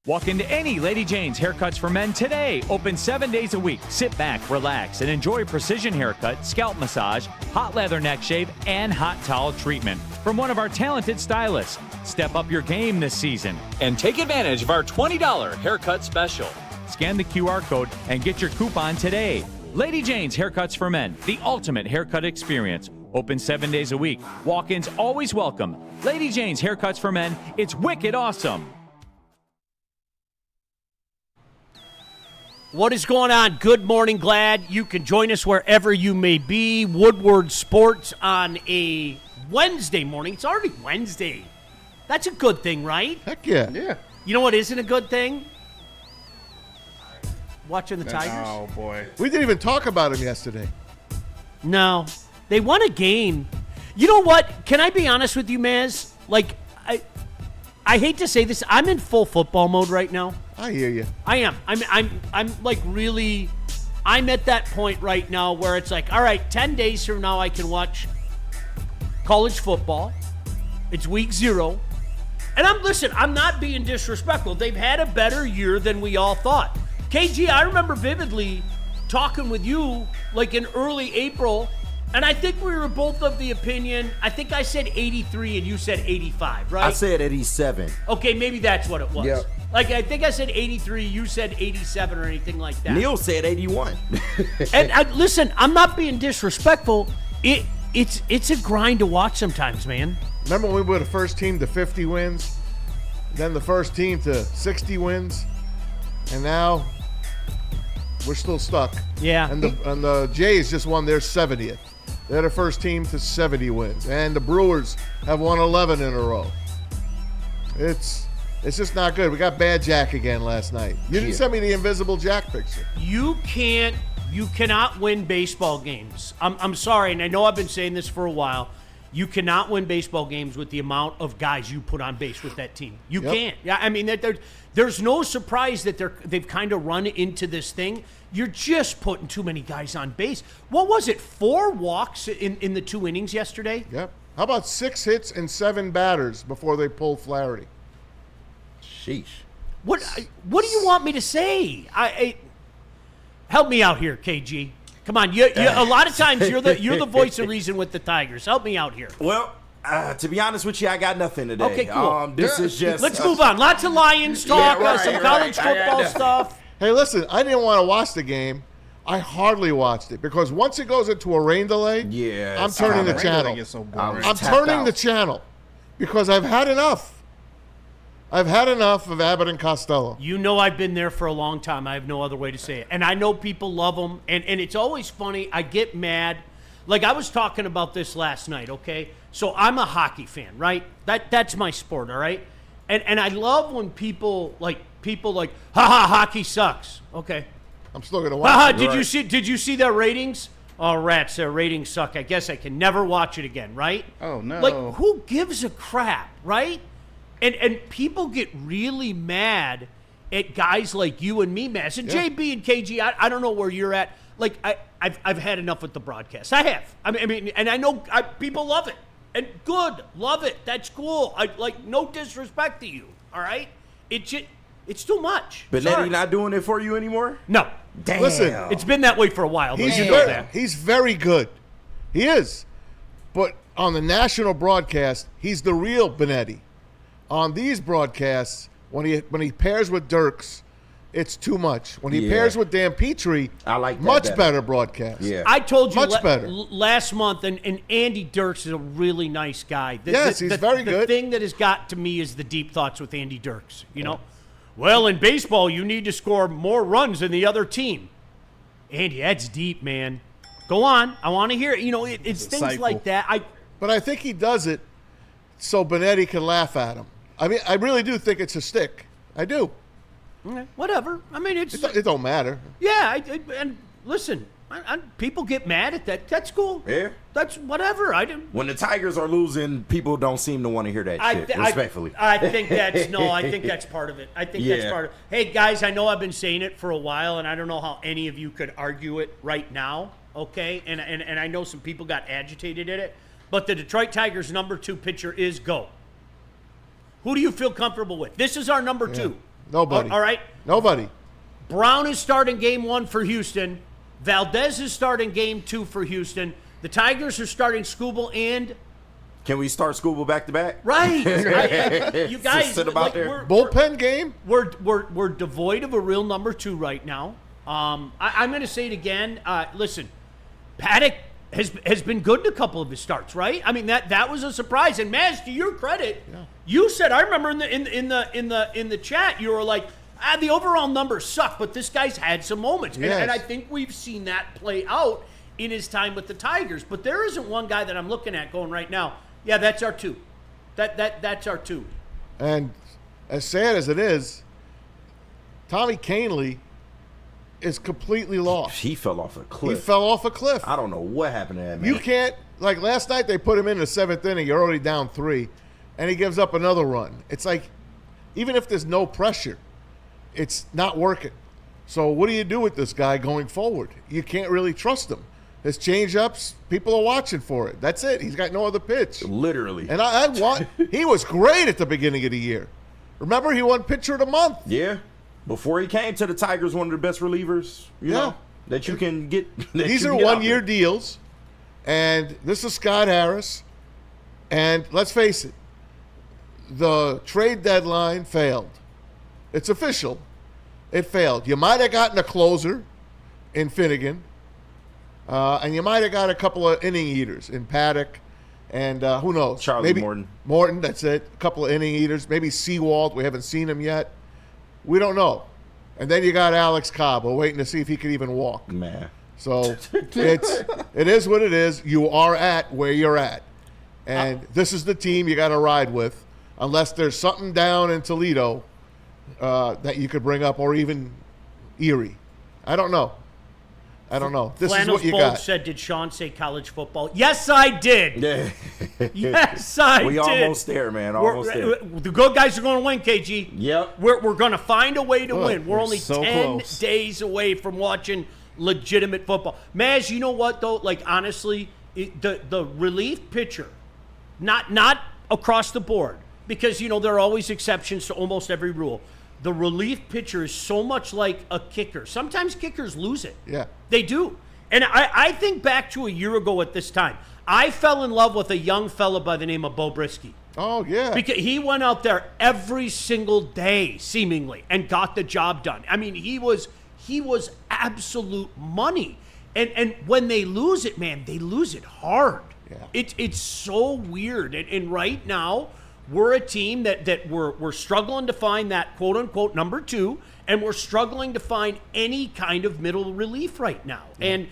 Walk into any Lady Jane's Haircuts for Men today. Open 7 days a week. Sit back, relax, and enjoy precision haircut, scalp massage, hot leather neck shave, and hot towel treatment from one of our talented stylists. Step up your game this season and take advantage of our $20 haircut special. Scan the QR code and get your coupon today. Lady Jane's Haircuts for Men, the ultimate haircut experience. Open 7 days a week. Walk-ins always welcome. Lady Jane's Haircuts for Men, it's wicked awesome. What is going on? Good morning. Glad you can join us wherever you may be. Woodward Sports on a Wednesday morning. It's already Wednesday. That's a good thing, right? Heck yeah. Yeah. You know what isn't a good thing? Watching the Tigers. Oh, boy. We didn't even talk about them yesterday. No. They won a game. You know what? Can I be honest with you, Maz? Like, I hate to say this. I'm in full football mode right now. I hear you. I am. I'm like really, I'm at that point right now where it's like, all right, 10 days from now I can watch college football. It's week 0. And I'm not being disrespectful. They've had a better year than we all thought. KG, I remember vividly talking with you like in early April, and I think we were both of the opinion, I think I said 83 and you said 85, right? I said 87. Okay, maybe that's what it was. Yep. Like, I think I said 83, you said 87 or anything like that. Neil said 81. And listen, I'm not being disrespectful. It's a grind to watch sometimes, man. Remember when we were the first team to 50 wins, then the first team to 60 wins, and now we're still stuck. Yeah. And the Jays just won their 70th. They're the first team to 70 wins, and the Brewers have won 11 in a row. It's just not good. We got Bad Jack again last night. You didn't send me the Invisible Jack picture. You cannot win baseball games. I'm sorry, and I know I've been saying this for a while. You cannot win baseball games with the amount of guys you put on base with that team. You can't. Yeah, I mean, there's no surprise that they've kind of run into this thing. You're just putting too many guys on base. What was it, 4 walks in the 2 innings yesterday? Yep. How about 6 hits and 7 batters before they pulled Flaherty? Sheesh. What do you want me to say? Help me out here, KG. Come on, you a lot of times you're the voice of reason with the Tigers. Help me out here. Well, to be honest with you, I got nothing today. Okay, cool. This is just. Let's move on. Lots of Lions talk, Yeah, right, some right. college football stuff. Hey, listen, I didn't want to watch the game. I hardly watched it because once it goes into a rain delay, I'm turning the channel. I'm turning the channel because I've had enough. I've had enough of Abbott and Costello. You know I've been there for a long time. I have no other way to say it. And I know people love them. And it's always funny. I get mad. Like I was talking about this last night, okay? So I'm a hockey fan, right? That's my sport, all right? And I love when people like, haha, hockey sucks. Okay. I'm still gonna watch Haha, it. did you see their ratings? Oh, rats, their ratings suck. I guess I can never watch it again, right? Oh, no. Like, who gives a crap, right? And people get really mad at guys like you and me, Mass. And JB and KG, I don't know where you're at. Like, I've had enough with the broadcast. I have. I mean, and I know people love it. And good, love it. That's cool. No disrespect to you, all right? It's too much. But Nettie not doing it for you anymore? No. Damn. Listen, it's been that way for a while. He's very good. He is. But on the national broadcast, he's the real Benetti. On these broadcasts, when he pairs with Dirks, it's too much. When he pairs with Dan Petrie, I like that much better broadcast. Yeah. I told you better. Last month, and Andy Dirks is a really nice guy. He's very good. The thing that has got to me is the deep thoughts with Andy Dirks. You know, well, in baseball, you need to score more runs than the other team. Andy, that's deep, man. Go on. I want to hear it. You know, it's things like that. But I think he does it so Benetti can laugh at him. I mean, I really do think it's a stick. I do. Okay, whatever. I mean, it don't matter. Yeah, and listen, people get mad at that. That's cool. Yeah. That's whatever. When the Tigers are losing, people don't seem to want to hear that shit, respectfully. I think that's part of it. I think that's part of it. Hey, guys, I know I've been saying it for a while, and I don't know how any of you could argue it right now, okay? And I know some people got agitated at it, but the Detroit Tigers' number 2 pitcher is go. Who do you feel comfortable with? This is our number 2. Nobody. All right? Nobody. Brown is starting game 1 for Houston. Valdez is starting game 2 for Houston. The Tigers are starting Skubal and... Can we start Skubal back-to-back? Right. You guys, sit about there. Bullpen game? We're devoid of a real number 2 right now. I'm going to say it again. Listen, Paddock has been good in a couple of his starts, right? I mean that was a surprise. And Maz, to your credit, you said, I remember in the chat, you were like, the overall numbers suck, but this guy's had some moments, and I think we've seen that play out in his time with the Tigers. But there isn't one guy that I'm looking at going right now, yeah, that's our 2. That's our 2. And as sad as it is, Tommy Kahnle is completely lost. He fell off a cliff. I don't know what happened to that man. You can't, like last night they put him in the 7th inning, you're already down 3, and he gives up another run. It's like, even if there's no pressure, it's not working. So what do you do with this guy going forward? You can't really trust him. His change-ups, people are watching for it. That's it. He's got no other pitch. Literally. And he was great at the beginning of the year. Remember, he won Pitcher of the Month. Yeah. Before he came to the Tigers, one of the best relievers, you know, that you can get. These are one-year deals, and this is Scott Harris. And let's face it, the trade deadline failed. It's official. It failed. You might have gotten a closer in Finnegan, and you might have got a couple of inning eaters in Paddock, and who knows? Charlie Morton. Morton, that's it. A couple of inning eaters. Maybe Seawald. We haven't seen him yet. We don't know. And then you got Alex Cobb. We're waiting to see if he can even walk. Man. So it is what it is. You are at where you're at. And this is the team you got to ride with, unless there's something down in Toledo that you could bring up, or even Erie. I don't know. This Flannels is what you Bolt got. said, did Sean say college football? Yes, I did. Yeah. Yes, I did. We almost there, man. Almost there. The good guys are going to win, KG. Yep. We're going to find a way to win. We're only so 10 close. days away from watching legitimate football. Maz, you know what, though? Like, honestly, the relief pitcher, not across the board, because, you know, there are always exceptions to almost every rule. The relief pitcher is so much like a kicker. Sometimes kickers lose it. Yeah. They do. And I think back to a year ago at this time. I fell in love with a young fella by the name of Bo Brisky. Oh, yeah. Because he went out there every single day, seemingly, and got the job done. I mean, he was absolute money. And when they lose it, man, they lose it hard. Yeah. It's so weird. And right now, we're a team that we're struggling to find that quote-unquote number 2, and we're struggling to find any kind of middle relief right now. Yeah. And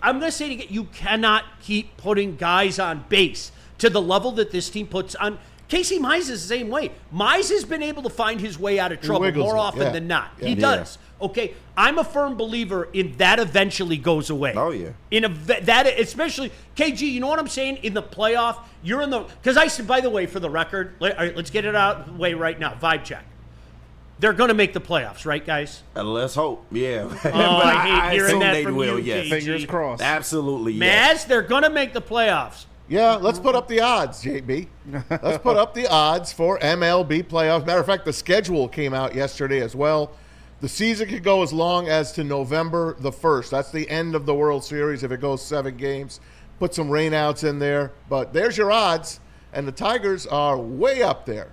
I'm going to say it again, you cannot keep putting guys on base to the level that this team puts on. Casey Mize is the same way. Mize has been able to find his way out of trouble more often than not. Yeah. He does. Okay, I'm a firm believer in that eventually goes away. Oh, yeah. That especially, KG, you know what I'm saying? In the playoff, you're in the, because I said, by the way, for the record, all right, let's get it out of the way right now. Vibe check. They're going to make the playoffs, right, guys? Let's hope, yeah. I hate hearing that they from will, you, yes. KG. Fingers crossed. Absolutely, Maz, yes. they're going to make the playoffs. Yeah, let's put up the odds, JB. Let's put up the odds for MLB playoffs. Matter of fact, the schedule came out yesterday as well. The season could go as long as to November the 1st. That's the end of the World Series if it goes 7 games. Put some rainouts in there. But there's your odds, and the Tigers are way up there.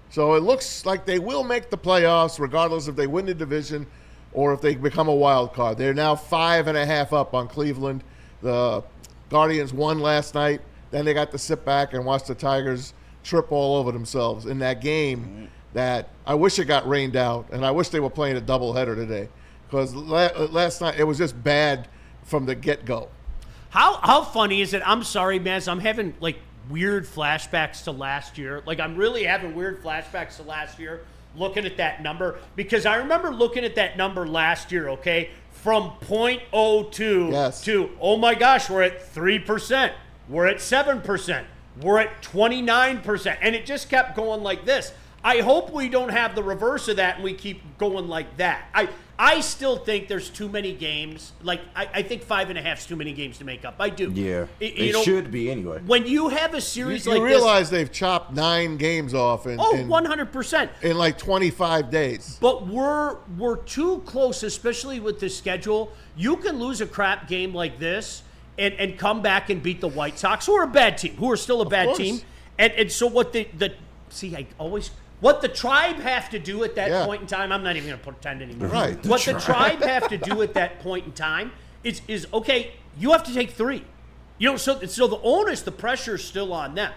So it looks like they will make the playoffs regardless if they win the division or if they become a wild card. They're now 5.5 up on Cleveland. The Guardians won last night. Then they got to sit back and watch the Tigers trip all over themselves in that game that I wish it got rained out, and I wish they were playing a doubleheader today because last night it was just bad from the get-go. How funny is it? I'm sorry, Maz. I'm having, like, weird flashbacks to last year. Like, I'm really having weird flashbacks to last year looking at that number, because I remember looking at that number last year, okay, from .02 to, oh, my gosh, we're at 3%. We're at 7%. We're at 29%. And it just kept going like this. I hope we don't have the reverse of that and we keep going like that. I still think there's too many games. Like, I think 5.5 is too many games to make up. I do. Yeah, it should be anyway. When you have a series like this. You realize they've chopped 9 games off in 100%. In like 25 days. But we're too close, especially with the schedule. You can lose a crap game like this and come back and beat the White Sox, who are a bad team, who are still a bad team. And so what what the Tribe have to do at that point in time, I'm not even going to pretend anymore. Right. The Tribe have to do at that point in time is okay, you have to take 3. So the onus, the pressure is still on them.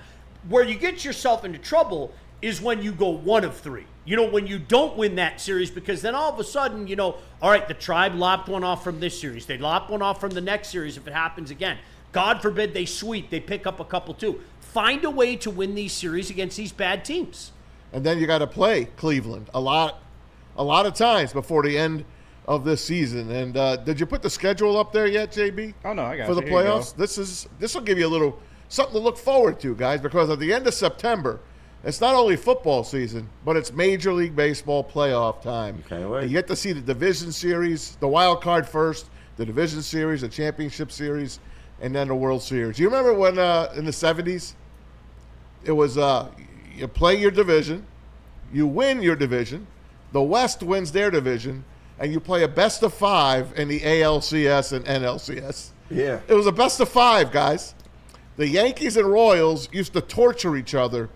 Where you get yourself into trouble is when you go 1 of 3. When you don't win that series, because then all of a sudden, all right, the Tribe lopped one off from this series. They lopped one off from the next series if it happens again. God forbid they sweep. They pick up a couple too. Find a way to win these series against these bad teams. And then you got to play Cleveland a lot of times before the end of this season. And did you put the schedule up there yet, JB? Oh no, I got for the playoffs. This will give you a little something to look forward to, guys, because at the end of September, it's not only football season, but it's Major League Baseball playoff time. Can't wait. You get to see the division series, the wild card first, the division series, the championship series, and then the World Series. You remember when in the 70s, it was you play your division, you win your division, the West wins their division, and you play a best of 5 in the ALCS and NLCS. Yeah. It was a best of 5, guys. The Yankees and Royals used to torture each other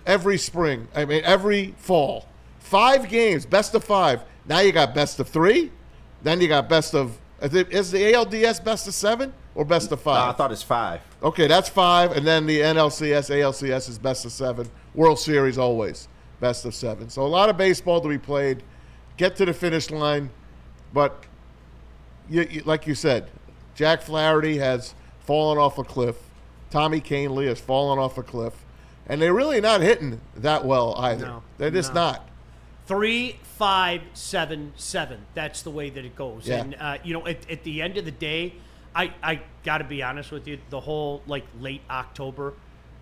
every fall. 5 games, best of 5. Now you got best of 3. Then you got best of, is the ALDS best of 7 or best of 5? I thought it's 5. Okay, that's 5. And then the NLCS, ALCS is best of 7. World Series always best of 7. So a lot of baseball to be played. Get to the finish line. But like you said, Jack Flaherty has fallen off a cliff. Tommy Kahnle has fallen off a cliff. And they're really not hitting that well either. No, they're just not. 3, 5, 7, 7. That's the way that it goes. Yeah. And at the end of the day, I got to be honest with you. The whole late October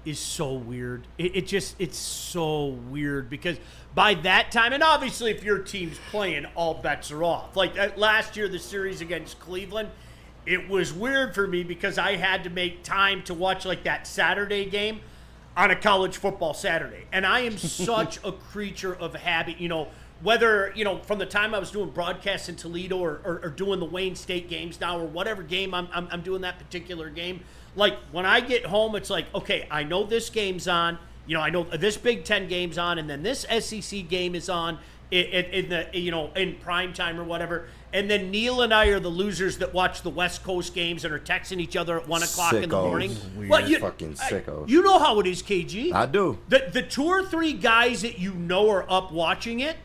is so weird. It's so weird because by that time, and obviously if your team's playing, all bets are off. Like last year, the series against Cleveland, it was weird for me because I had to make time to watch that Saturday game on a college football Saturday. And I am such a creature of habit, whether, from the time I was doing broadcasts in Toledo or doing the Wayne State games now or whatever game I'm doing that particular game. When I get home, it's okay, I know this game's on, I know this Big Ten game's on, and then this SEC game is on in prime time or whatever. And then Neil and I are the losers that watch the West Coast games and are texting each other at 1 o'clock in the morning. Weird fucking sickos. You know how it is, KG. I do. The 2 or 3 guys that are up watching it,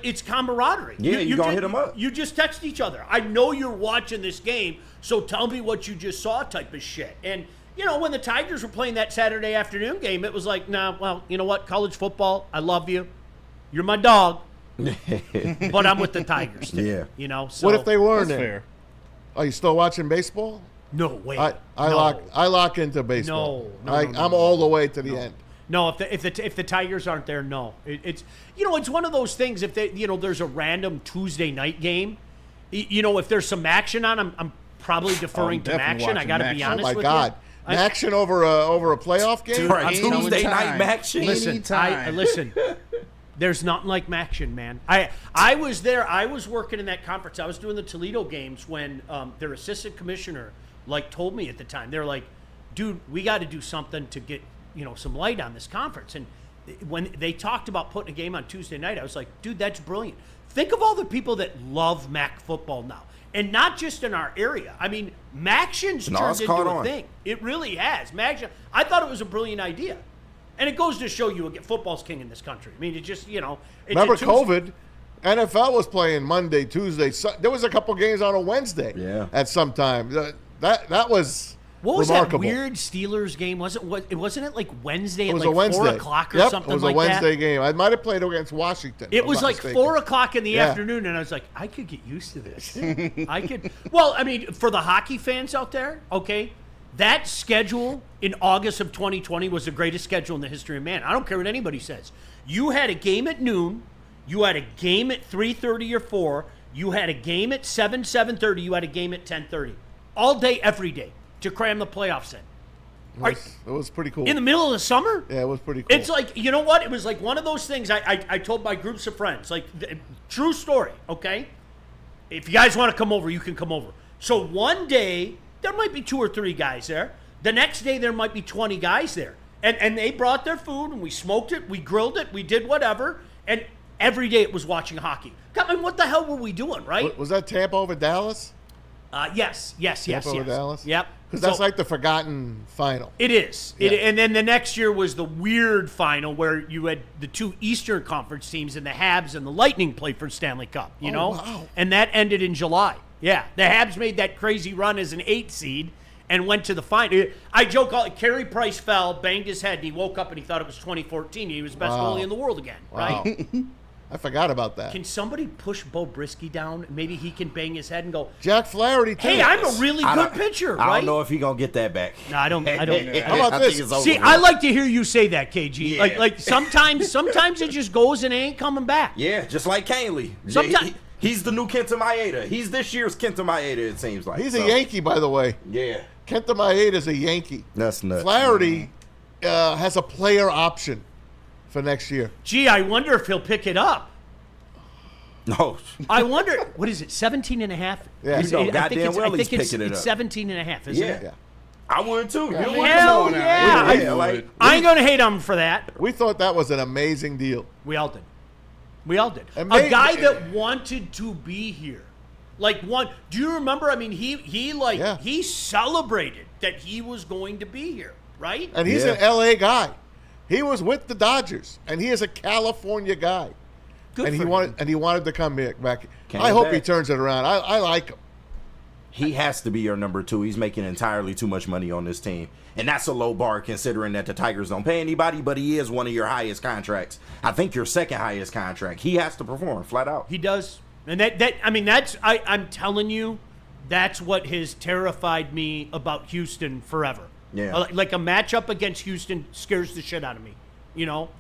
it's camaraderie. Yeah, you gonna hit them up. You just text each other. I know you're watching this game, so tell me what you just saw type of shit. And, when the Tigers were playing that Saturday afternoon game, it was well, you know what? College football, I love you. You're my dog. But I'm with the Tigers too. Yeah. So what if they weren't That's in? fair. Are you still watching baseball? No way. I lock into baseball. No, I'm all the way to the end. No, if the Tigers aren't there, no. It's it's one of those things. If they there's a random Tuesday night game, if there's some action on, I'm probably deferring to action. I got to be honest with you. Oh my God, action over a playoff game? Right, Tuesday night action. Listen. There's nothing like Maction, man. I was there. I was working in that conference. I was doing the Toledo games when their assistant commissioner told me at the time. They're like, dude, we got to do something to get some light on this conference. And when they talked about putting a game on Tuesday night, I was like, dude, that's brilliant. Think of all the people that love MAC football now. And not just in our area. I mean, Maction's turned into a thing. It really has. Maction. I thought it was a brilliant idea. And it goes to show you football's king in this country. I mean, it just, Remember COVID? NFL was playing Monday, Tuesday. There was a couple games on a Wednesday at some time. That was what was remarkable. That weird Steelers game? Wasn't it Wednesday it was at a Wednesday. 4 o'clock or something like that? It was a Wednesday game. I might have played against Washington. It was 4 o'clock in the afternoon, and I was like, I could get used to this. I could. Well, I mean, for the hockey fans out there, okay, That schedule in August of 2020 was the greatest schedule in the history of man. I don't care what anybody says. You had a game at noon. You had a game at 3:30 or 4. You had a game at 7:30. You had a game at 10:30. All day, every day, to cram the playoffs in. It was pretty cool. In the middle of the summer? Yeah, it was pretty cool. It's like, you know what? It was like one of those things I told my groups of friends. Like, true story, okay? If you guys want to come over, you can come over. So one day, there might be 2 or 3 guys there. The next day, there might be 20 guys there. And they brought their food, and we smoked it, we grilled it, we did whatever. And every day it was watching hockey. I mean, what the hell were we doing, right? Was that Tampa over Dallas? Yes. Tampa over Dallas? Yep. Because that's like the forgotten final. It is. Yeah. And then the next year was the weird final where you had the 2 Eastern Conference teams and the Habs and the Lightning play for Stanley Cup, you know? Wow. And that ended in July. Yeah. The Habs made that crazy run as an 8 seed and went to the final. I joke, Carey Price fell, banged his head, and he woke up and he thought it was 2014. He was the best goalie in the world again, right? I forgot about that. Can somebody push Bo Brisky down? Maybe he can bang his head and go, Jack Flaherty, too. hey, I'm a really good pitcher, right? I don't know if he's going to get that back. No, I don't. How about this? See, I like to hear you say that, KG. Yeah. Like sometimes it just goes and it ain't coming back. Yeah, just like Canely. Sometimes he's the new Kenta Maeda. He's this year's Kenta Maeda, it seems like. He's a Yankee, by the way. Yeah. Kenta Maeda's a Yankee. That's nuts. Flaherty has a player option for next year. Gee, I wonder if he'll pick it up. No. I wonder, what is it, 17 and a half? Yeah. Is You know it- goddamn well he's picking it it's up. 17 and a half, isn't it? Yeah. I would too. Yeah. You would Hell too. yeah. Yeah, like, I ain't going to hate him for that. We thought that was an amazing deal. We all did. A Amazing. guy that wanted to be here. Do you remember? I mean, he celebrated that he was going to be here, right? And he's an L.A. guy. He was with the Dodgers, and he is a California guy. Good and for he wanted to come back. Came I hope back. he turns it around. I like him. he has to be your number 2. He's making entirely too much money on this team. And that's a low bar considering that the Tigers don't pay anybody, but he is one of your highest contracts. I think your second highest contract. He has to perform flat out. He does. And I'm telling you, that's what has terrified me about Houston forever. Yeah. Like a matchup against Houston scares the shit out of me. You know,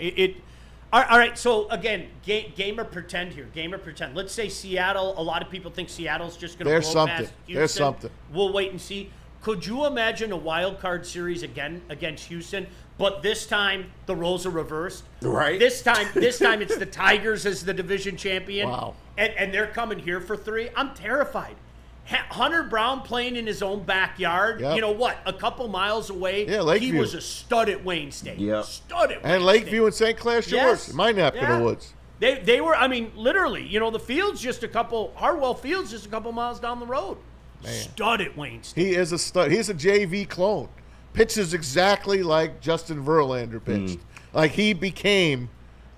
all right, so again, game or pretend here. Game or pretend. Let's say Seattle. A lot of people think Seattle's just going to blow past Houston. There's something. We'll wait and see. Could you imagine a wild card series again against Houston, but this time the roles are reversed? Right. This time it's the Tigers as the division champion. Wow. And they're coming here for 3. I'm terrified. Hunter Brown playing in his own backyard. Yep. You know what? A couple miles away. Yeah, Lakeview. He was a stud at Wayne State. Yep. Stud at Wayne And Lakeview and St. Clair Shores. Yes. My neck of the woods. They were, I mean, literally, you know, the field's just Hartwell Field's just a couple miles down the road. Man. Stud at Wayne State. He is a stud. He's a JV clone. Pitches exactly like Justin Verlander pitched. Like he became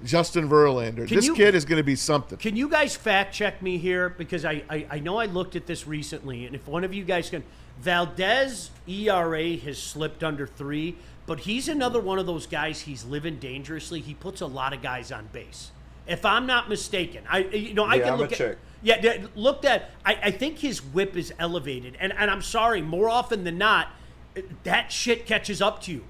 Justin Verlander. This kid is going to be something. Can you guys fact check me here? Because I know I looked at this recently, and if one of you guys can, Valdez ERA has slipped under 3, but he's another one of those guys. He's living dangerously. He puts a lot of guys on base. If I'm not mistaken, I can look at. Check. Yeah, looked at. I think his whip is elevated, and I'm sorry. More often than not, that shit catches up to you.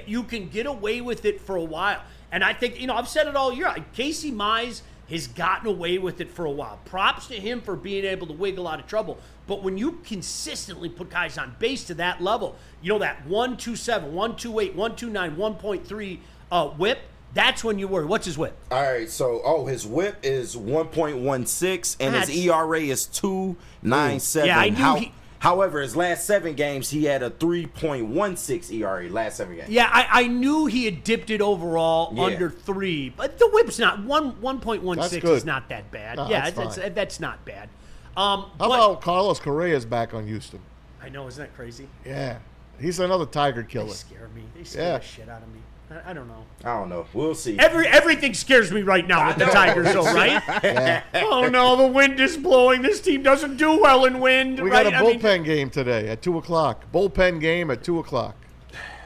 You can get away with it for a while. And I think, I've said it all year. Casey Mize has gotten away with it for a while. Props to him for being able to wiggle out of trouble. But when you consistently put guys on base to that level, that 1.27, 1.28, 1.29, 1.3 whip, that's when you worry. What's his whip? All right, so his whip is 1.16 and his ERA is 2.97. Yeah, I knew However, his last 7 games, he had a 3.16 ERA last 7 games. Yeah, I knew he had dipped it overall under 3, but the whip's not 1.16 is not that bad. No, that's not bad. How about Carlos Correa's back on Houston? I know, isn't that crazy? Yeah, he's another Tiger killer. They scare me. They scare the shit out of me. I don't know. I don't know. We'll see. Everything scares me right now with the Tigers, though, right? Yeah. Oh no, the wind is blowing. This team doesn't do well in wind. We right? got a bullpen game today at 2:00. Bullpen game at 2:00.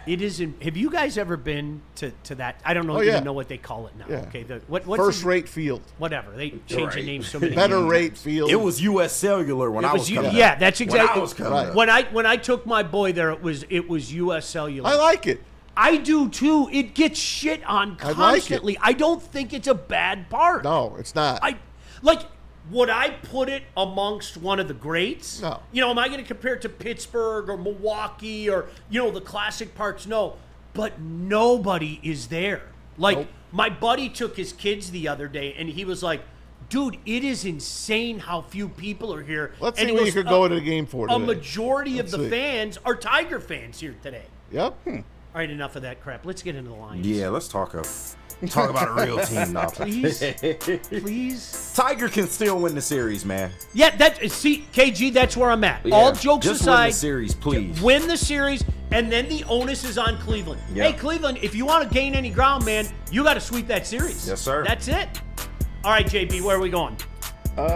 It isn't. Have you guys ever been to that? I don't know. Oh, yeah. Even know what they call it now. Yeah. Okay. What's First-rate field. Whatever. They change the name so many Better times. rate field. It was U.S. Cellular when I was coming up. Yeah, that's exactly. When I was coming up. When I took my boy there, it was U.S. Cellular. I like it. I do too. It gets shit on I like it. constantly. I don't think it's a bad part. No, it's not. Would I put it amongst one of the greats? No. Am I going to compare it to Pittsburgh or Milwaukee or, the classic parts? No. But nobody is there. Nope. My buddy took his kids the other day, and he was like, dude, it is insane how few people are here. Let's and see what you could go to the game for today. A majority of Let's the see. fans are Tiger fans here today. Yep. All right, enough of that crap. Let's get into the Lions. Yeah, let's talk about a real team now. Please. Please. Tiger can still win the series, man. Yeah, KG, that's where I'm at. Yeah, All jokes just aside. win the series, please. Win the series, and then the onus is on Cleveland. Yeah. Hey, Cleveland, if you want to gain any ground, man, you got to sweep that series. Yes, sir. That's it. All right, JB, where are we going?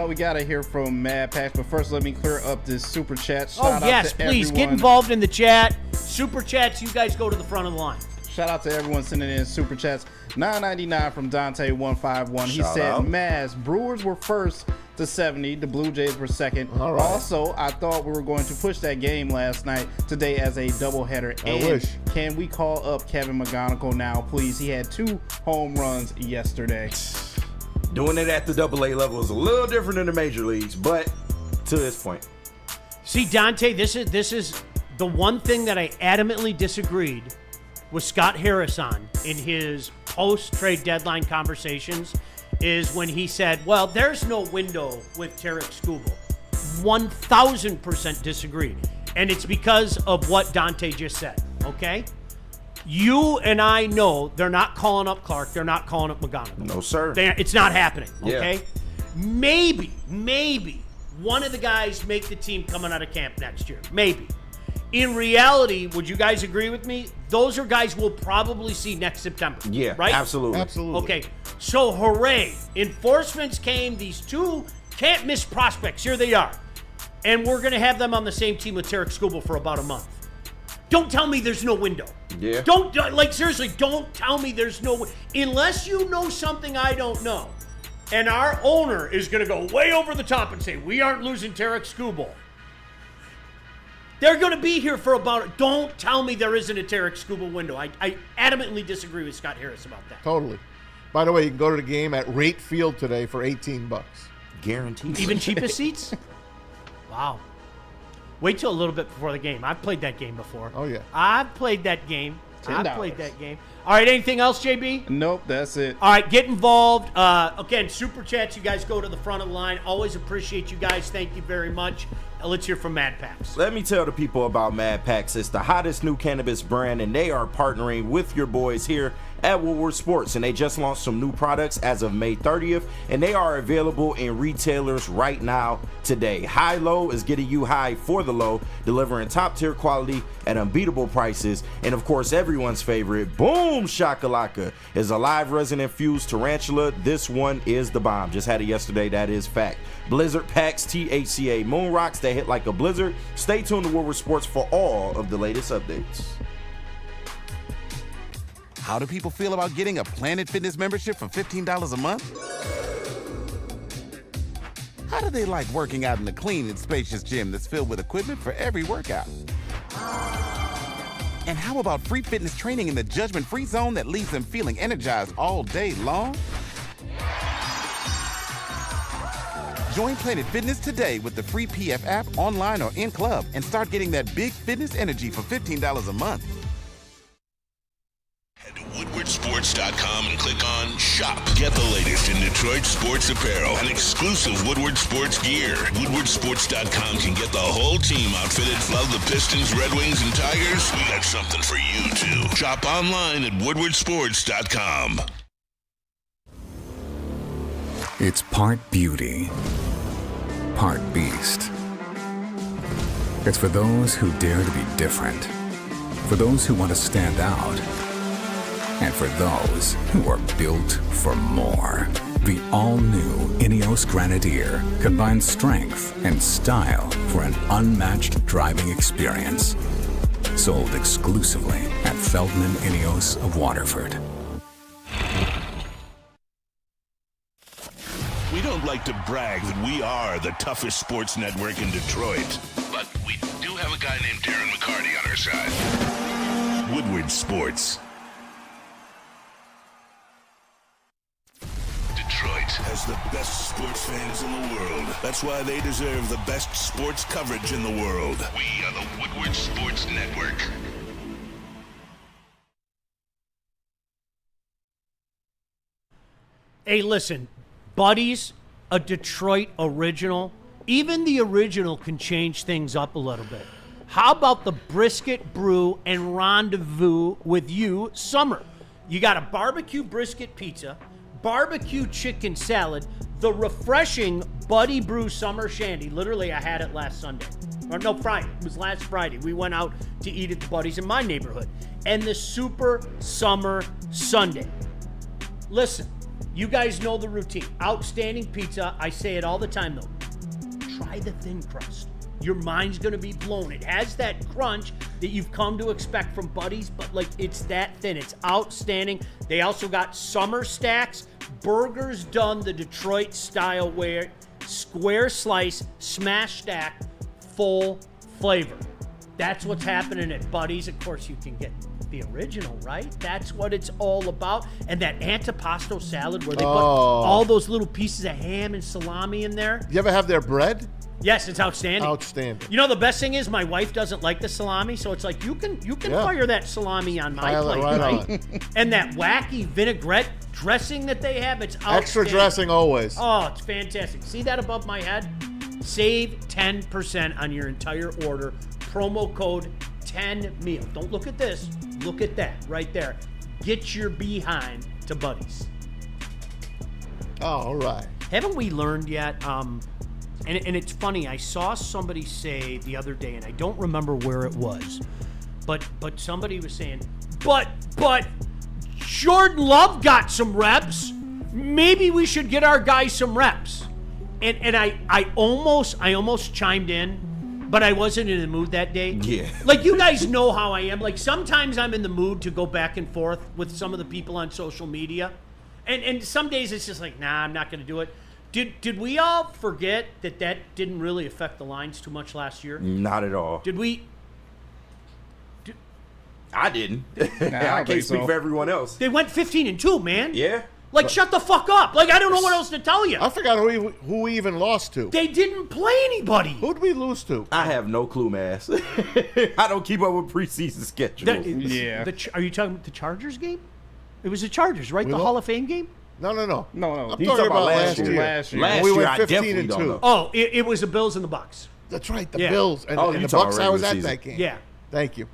We gotta hear from Mad Packs, but first let me clear up this super chat. Oh, yes, please, get involved in the chat. Super chats, you guys go to the front of the line. Shout out to everyone sending in super chats. $9.99 from Dante151. He Shout said, out. Maz, Brewers were first to 70. The Blue Jays were second. All right. Also, I thought we were going to push that game last night today as a doubleheader. I wish. Can we call up Kevin McGonigal now, please? He had 2 home runs yesterday. Doing it at the AA level is a little different than the major leagues, but to this point. See, Dante, this is the one thing that I adamantly disagreed with Scott Harris on in his post-trade deadline conversations is when he said, well, there's no window with Tarek Skubal. 1,000% disagreed. And it's because of what Dante just said, okay? You and I know they're not calling up Clark. They're not calling up McGonigal. No, sir. It's not happening, okay? Yeah. Maybe one of the guys make the team coming out of camp next year. Maybe. In reality, would you guys agree with me? Those are guys we'll probably see next September. Yeah, right? absolutely. Absolutely. Okay, so hooray. Enforcements came, these 2 can't-miss prospects. Here they are. And we're going to have them on the same team with Tarek Skubal for about a month. Don't tell me there's no window. Yeah. Seriously, don't tell me there's no unless you know something I don't know. And our owner is going to go way over the top and say, we aren't losing Tarek Skubal. They're going to be here for don't tell me there isn't a Tarek Skubal window. I adamantly disagree with Scott Harris about that. Totally. By the way, you can go to the game at Rate Field today for $18. Guaranteed. Even cheapest seats? Wow. Wait till a little bit before the game. I've played that game before. Oh, yeah. I've played that game. $10. I've played that game. All right, anything else, JB? Nope, that's it. All right, get involved. Again, super chats, you guys go to the front of the line. Always appreciate you guys. Thank you very much. Let's hear from Mad Packs. Let me tell the people about Mad Packs. It's the hottest new cannabis brand, and they are partnering with your boys here at Woodward Sports, and they just launched some new products as of May 30th, and they are available in retailers right now today. High Low is getting you high for the low, delivering top-tier quality at unbeatable prices, and of course, everyone's favorite, Boom Shakalaka, is a live resin-infused tarantula. This one is the bomb. Just had it yesterday. That is fact. Blizzard packs, THCA moon rocks that hit like a blizzard. Stay tuned to Woodward Sports for all of the latest updates. How do people feel about getting a Planet Fitness membership for $15 a month? How do they like working out in a clean and spacious gym that's filled with equipment for every workout? And how about free fitness training in the judgment-free zone that leaves them feeling energized all day long? Join Planet Fitness today with the free PF app, online or in club, and start getting that big fitness energy for $15 a month. Head to WoodwardSports.com and click on Shop. Get the latest in Detroit sports apparel and exclusive Woodward Sports gear. WoodwardSports.com can get the whole team outfitted. Love the Pistons, Red Wings, and Tigers? We got something for you, too. Shop online at WoodwardSports.com. It's part beauty, part beast. It's for those who dare to be different, for those who want to stand out, and for those who are built for more. The all-new Ineos Grenadier combines strength and style for an unmatched driving experience. Sold exclusively at Feldman Ineos of Waterford. We don't like to brag that we are the toughest sports network in Detroit, but we do have a guy named Darren McCarty on our side. Woodward Sports. Detroit has the best sports fans in the world. That's why they deserve the best sports coverage in the world. We are the Woodward Sports Network. Hey, listen, Buddies, a Detroit original. Even the original can change things up a little bit. How about the brisket brew and rendezvous with you summer? You got a barbecue brisket pizza, barbecue chicken salad, the refreshing Buddy Brew Summer Shandy. Literally, I had it last Sunday. Or no, Friday. It was last Friday. We went out to eat at the Buddies in my neighborhood. And the Super Summer Sundae. Listen, you guys know the routine. Outstanding pizza. I say it all the time, though. Try the thin crust. Your mind's going to be blown. It has that crunch that you've come to expect from Buddies, but like it's that thin. It's outstanding. They also got summer stacks, burgers done the Detroit style way, square slice, smash stack, full flavor. That's what's happening at Buddies. Of course, you can get the original, right? That's what it's all about. And that antipasto salad where they put all those little pieces of ham and salami in there. You ever have their bread? Yes, it's outstanding. Outstanding. You know, the best thing is my wife doesn't like the salami, so it's like you can fire that salami on my plate, right? And that wacky vinaigrette dressing that they have, it's outstanding. Extra dressing always. Oh, it's fantastic. See that above my head? Save 10% on your entire order. Promo code 10meal. Don't look at this. Look at that right there. Get your behind to Buddies. All right. Haven't we learned yet? And it's funny. I saw somebody say the other day, and I don't remember where it was, but somebody was saying, but Jordan Love got some reps. Maybe we should get our guys some reps. And I almost chimed in. But I wasn't in the mood that day. Yeah. Like, you guys know how I am. Like, sometimes I'm in the mood to go back and forth with some of the people on social media. And some days it's just like, nah, I'm not going to do it. Did we all forget that didn't really affect the Lions too much last year? Not at all. Did we? I didn't. I can't speak for everyone else. They went 15-2, man. Yeah. Like, shut the fuck up. Like, I don't know what else to tell you. I forgot who we even lost to. They didn't play anybody. Who did we lose to? I have no clue, man. I don't keep up with preseason schedules. Are you talking about the Chargers game? It was the Chargers, right? The Hall of Fame game? No. No. I'm talking about last year. Last year. Last we year, went I definitely 15-2. don't know. Oh, it was the Bills and the Bucks. That's right, the Yeah. Bills and you the talking Bucks. I was regular at season. that game. Yeah. Thank you.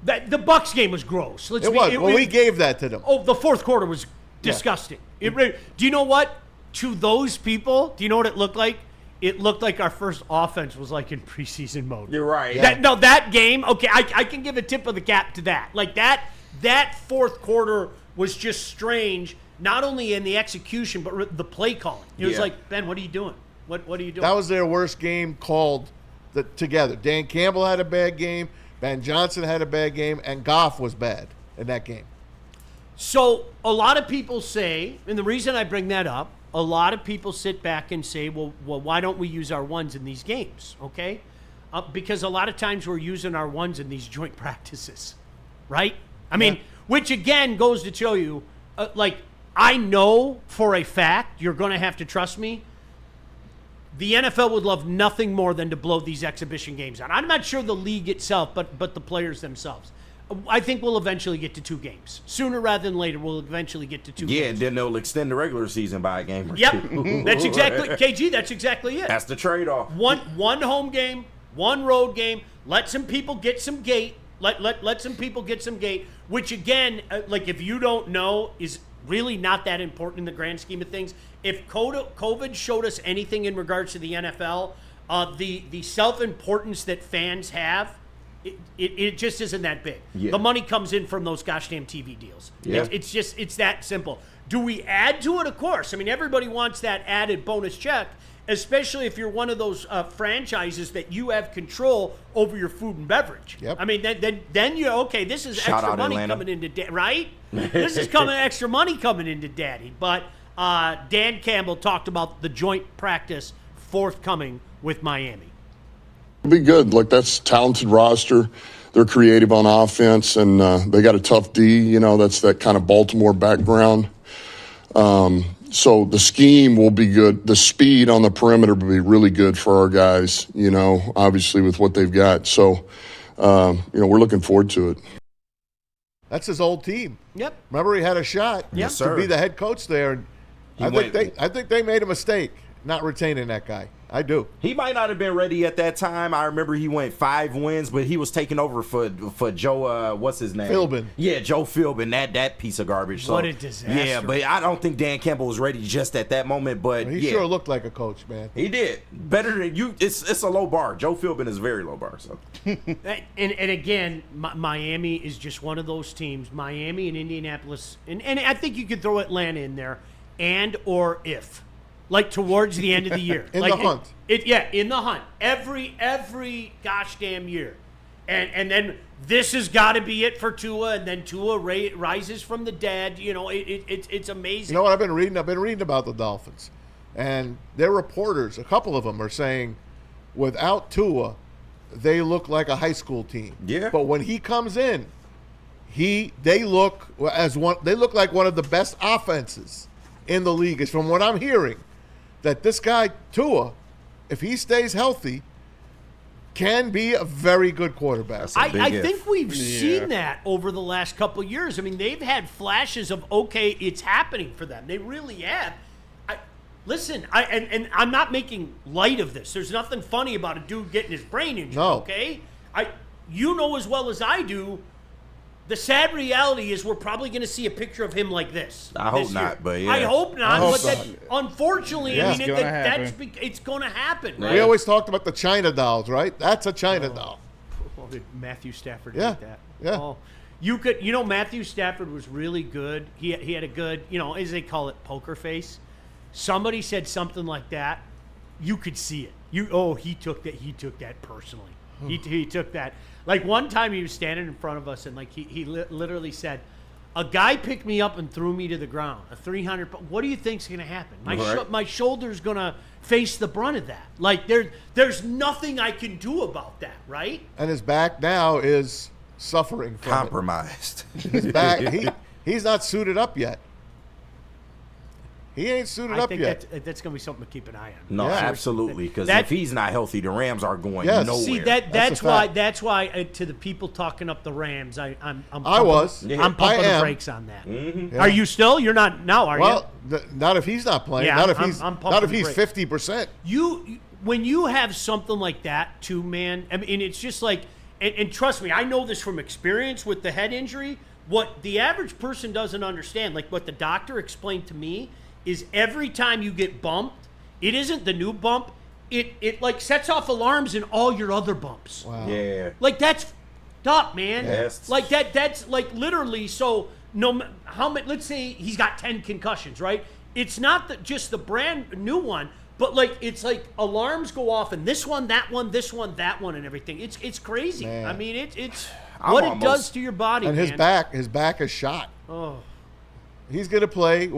The Bucks game was gross. It was. We gave that to them. Oh, the fourth quarter was disgusting. Do you know what? To those people, do you know what it looked like? It looked like our first offense was like in preseason mode. You're right. That game, okay, I can give a tip of the cap to that. Like that fourth quarter was just strange, not only in the execution, but the play calling. It was like, Ben, what are you doing? What are you doing? That was their worst game called together. Dan Campbell had a bad game, Ben Johnson had a bad game, and Goff was bad in that game. So a lot of people say, and the reason I bring that up, a lot of people sit back and say, well, why don't we use our ones in these games, okay? Because a lot of times we're using our ones in these joint practices, right? I mean, which again goes to show you, I know for a fact, you're going to have to trust me, the NFL would love nothing more than to blow these exhibition games out. I'm not sure the league itself, but the players themselves. I think we'll eventually get to 2 games. Sooner rather than later, we'll eventually get to 2 games. Yeah, and then they'll extend the regular season by a game or Yep. two. That's exactly, KG, that's exactly it. That's the trade-off. One home game, one road game. Let some people get some gate. Let some people get some gate, which again, if you don't know, is really not that important in the grand scheme of things. If COVID showed us anything in regards to the NFL, the self-importance that fans have, it just isn't that big. Yeah. The money comes in from those gosh damn TV deals. Yeah. It's that simple. Do we add to it? Of course. I mean, everybody wants that added bonus check, especially if you're one of those franchises that you have control over your food and beverage. Yep. I mean, then you're okay. This is Shout extra out money Atlanta. coming into right. This is extra money coming into Daddy. But Dan Campbell talked about the joint practice forthcoming with Miami. It'll be good. Look, that's a talented roster. They're creative on offense, and they got a tough D. You know, that's that kind of Baltimore background. So the scheme will be good. The speed on the perimeter will be really good for our guys, you know, obviously with what they've got. So, we're looking forward to it. That's his old team. Yep. Remember, he had a shot Yes, to sir. be the head coach there. And I think they made a mistake not retaining that guy. I do. He might not have been ready at that time. I remember he went 5 wins, but he was taking over for Joe. What's his name? Philbin. Yeah, Joe Philbin. That piece of garbage. So, What a disaster. Yeah, but I don't think Dan Campbell was ready just at that moment. But He yeah, sure looked like a coach, man. he did better than you. It's a low bar. Joe Philbin is a very low bar. So And again, Miami is just one of those teams. Miami and Indianapolis, and I think you could throw Atlanta in there, and or if. Like towards the end of the year. In like the hunt. In the hunt. Every gosh damn year. And then this has got to be it for Tua, and then Tua rises from the dead. You know, it's amazing. You know what I've been reading? I've been reading about the Dolphins. And their reporters, a couple of them are saying, without Tua, they look like a high school team. Yeah. But when he comes in, they look like one of the best offenses in the league. Is from what I'm hearing. That this guy, Tua, if he stays healthy, can be a very good quarterback. I think we've seen that over the last couple of years. I mean, they've had flashes of, okay, it's happening for them. They really have. Listen, I'm not making light of this. There's nothing funny about a dude getting his brain injured, okay? You know as well as I do, the sad reality is we're probably going to see a picture of him like this. I hope this year. not, but yeah. I hope not. I hope but not. Unfortunately, Yeah. I mean, It's it's going to happen. We Right? always talked about the China dolls, right? That's a China doll. Well, did Matthew Stafford Yeah. like that? Yeah. Oh. Matthew Stafford was really good. He had a good, as they call it, poker face. Somebody said something like that. You could see it. He took that personally. He took that. Like one time he was standing in front of us and like he literally said, "A guy picked me up and threw me to the ground. A 300. What do you think's going to happen? My shoulder's going to face the brunt of that. Like there's nothing I can do about that, right?" And his back now is suffering from compromised. it. His back, he's not suited up yet. He ain't suited I up think yet. that's going to be something to keep an eye on. No, Yeah. absolutely. Because That- if he's not healthy, the Rams are going Yes. nowhere. See That's that's a why fact. to the people talking up the Rams, I'm I pumping, was. Yeah. I'm pumping I the am. brakes on that. Yeah. Are you still? You're not now, are Well, not if he's not playing. Yeah, not if I'm he's pumping not if the he's brakes. 50%. you? When you have something like that, too, man. I mean, it's just like, and trust me, I know this from experience with the head injury. What the average person doesn't understand, like what the doctor explained to me, is every time you get bumped, it isn't the new bump. It like sets off alarms in all your other bumps. Wow. Yeah. Like that's up, man. Yes. Like that's like literally. So how many? Let's say he's got 10 concussions, right? It's not just the brand new one, but like it's like alarms go off, and this one, that one, this one, that one, and everything. It's crazy. Man. I mean, it's I'm what it almost- does to your body. And man. his back is shot. Oh. He's going to play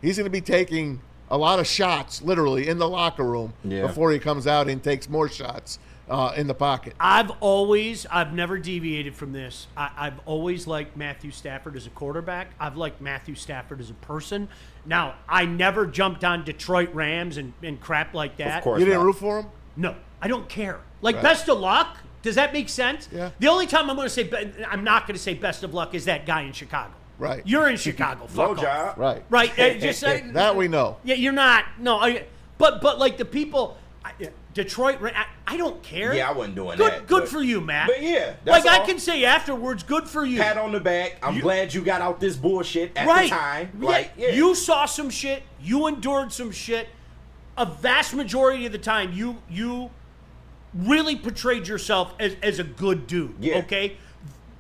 he's going to be taking a lot of shots, literally, in the locker room Yeah. before he comes out and takes more shots in the pocket. I've never deviated from this. I've always liked Matthew Stafford as a quarterback. I've liked Matthew Stafford as a person. Now, I never jumped on Detroit Rams and crap like that. Of course You didn't not. root for him? No, I don't care. Like, Right. best of luck. Does that make sense? Yeah. The only time I'm not going to say best of luck is that guy in Chicago. Right. You're in Chicago. Fuck Low off. job. Right. Right. Just That we know. Yeah, you're not. No. But like the people, Detroit. I don't care. Yeah, I wasn't doing good, that, Good but- for you, Matt. but yeah, like that's I all. can say afterwards, good for you. Pat on the back. I'm glad you got out this bullshit at Right. the time. Yeah, Like, yeah. You saw some shit. You endured some shit. A vast majority of the time, you really portrayed yourself as a good dude. Yeah. Okay.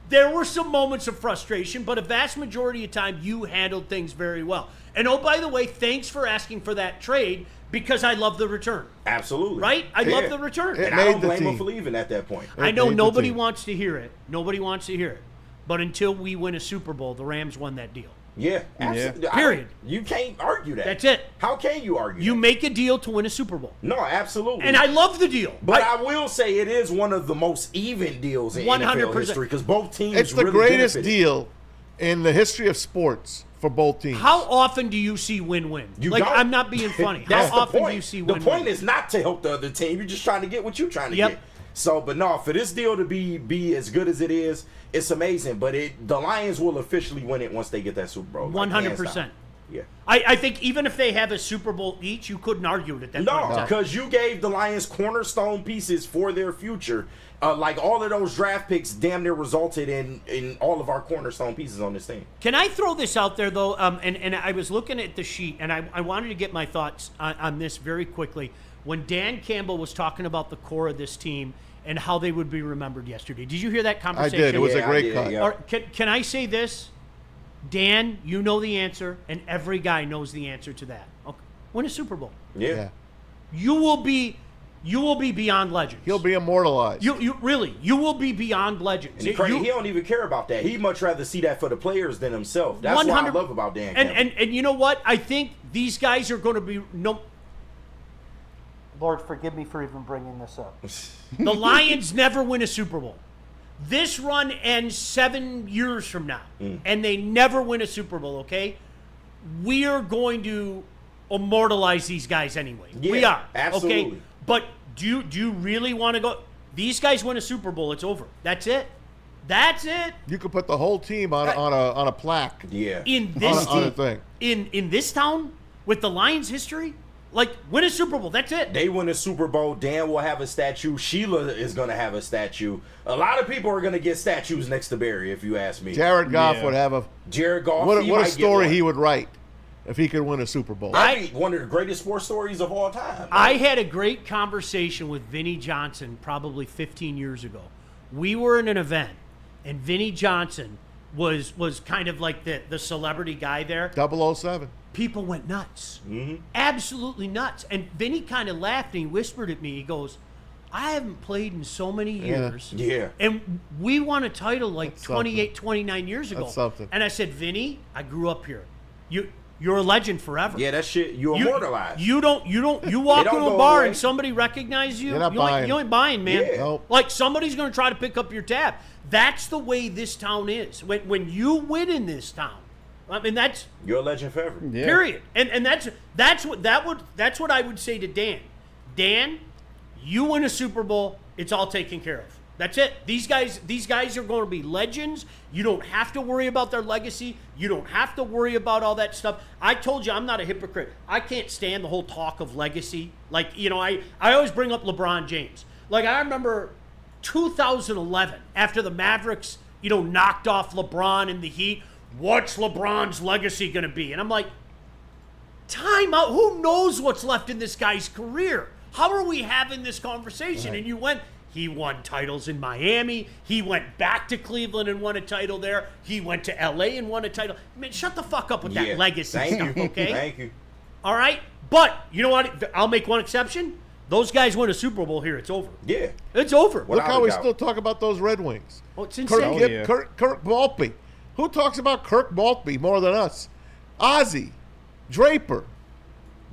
There were some moments of frustration, but a vast majority of time, you handled things very well. And oh, by the way, thanks for asking for that trade, because I love the return. Absolutely. Right? I love the return. It And made I don't the blame him team. for leaving at that point. I know made the nobody team. wants to hear it. Nobody wants to hear it. But until we win a Super Bowl, the Rams won that deal. Yeah, absolutely. Period. You can't argue that. That's it. How can you argue You that? make a deal to win a Super Bowl. No, absolutely. And I love the deal. But I will say it is one of the most even deals in 100%. NFL history because both teams It's the really greatest benefited. deal in the history of sports for both teams. How often do you see win-win? You Like, don't. I'm not being funny. How That's the often point. do you see the win-win? point is not to help the other team. You're just trying to get what you're trying to Yep. get. So, but no, for this deal to be as good as it is, it's amazing. But the Lions will officially win it once they get that Super Bowl. 100%. Yeah. I think even if they have a Super Bowl each, you couldn't argue it at that point in No, time. because you gave the Lions cornerstone pieces for their future. Like all of those draft picks damn near resulted in all of our cornerstone pieces on this team. Can I throw this out there, though? And I was looking at the sheet, and I wanted to get my thoughts on this very quickly. When Dan Campbell was talking about the core of this team and how they would be remembered yesterday. Did you hear that I conversation? did. It was Yeah, a I great did, cut. yeah. Or can I say this? Dan, you know the answer, and every guy knows the answer to that. Okay. Win a Super Bowl. Yeah. You will be beyond legends. He'll be immortalized. You will be beyond legends. And he don't even care about that. He'd much rather see that for the players than himself. That's 100 what I love about Dan Campbell. And you know what? I think these guys are going to be Lord, forgive me for even bringing this up. The Lions never win a Super Bowl. This run ends 7 years from now, and they never win a Super Bowl, okay? We are going to immortalize these guys anyway. Yeah, we are. absolutely. Okay? But do you really want to go? These guys win a Super Bowl, it's over. That's it. That's it. You could put the whole team on a plaque. Yeah. In this on a thing. in this town with the Lions history, like win a Super Bowl. That's it. They win a Super Bowl. Dan will have a statue. Sheila is going to have a statue. A lot of people are going to get statues next to Barry, if you ask me. Jared Goff Yeah. would have a Jared Goff. what he a might get story one. he would write if he could win a Super Bowl. That'd be one of the greatest sports stories of all time. I had a great conversation with Vinnie Johnson probably 15 years ago. We were in an event, and Vinnie Johnson was kind of like the celebrity guy there. 007. People went nuts. Mm-hmm. Absolutely nuts. And Vinny kind of laughed and he whispered at me, he goes, I haven't played in so many years. Yeah. And we won a title like That's 28, 29 years ago. That's something. And I said, Vinny, I grew up here. You're a legend forever. Yeah, that shit, you immortalized. You walk don't into a go bar away. and somebody recognizes you. You're not you ain't- buying. you ain't buying, man. Yeah. Nope. Like somebody's going to try to pick up your tab. That's the way this town is. When you win in this town, I mean that's You're a legend forever. Yeah. period. And that's what I would say to Dan. Dan, you win a Super Bowl, it's all taken care of. That's it. These guys are going to be legends. You don't have to worry about their legacy. You don't have to worry about all that stuff. I told you I'm not a hypocrite. I can't stand the whole talk of legacy. Like, I always bring up LeBron James. Like, I remember 2011 after the Mavericks, knocked off LeBron in the Heat. What's LeBron's legacy going to be? And I'm like, time out. Who knows what's left in this guy's career? How are we having this conversation? Right. And he won titles in Miami. He went back to Cleveland and won a title there. He went to LA and won a title. Man, shut the fuck up with Yeah. that legacy Thank stuff, you. okay? Thank you. All right? But, you know what? I'll make one exception. Those guys win a Super Bowl here. It's over. Yeah. It's over. Look Without how a we doubt. still talk about those Red Wings. Oh, it's Kirk, insane. Gibb- yeah. Kirk Maltby. Who talks about Kirk Maltby more than us? Ozzy, Draper,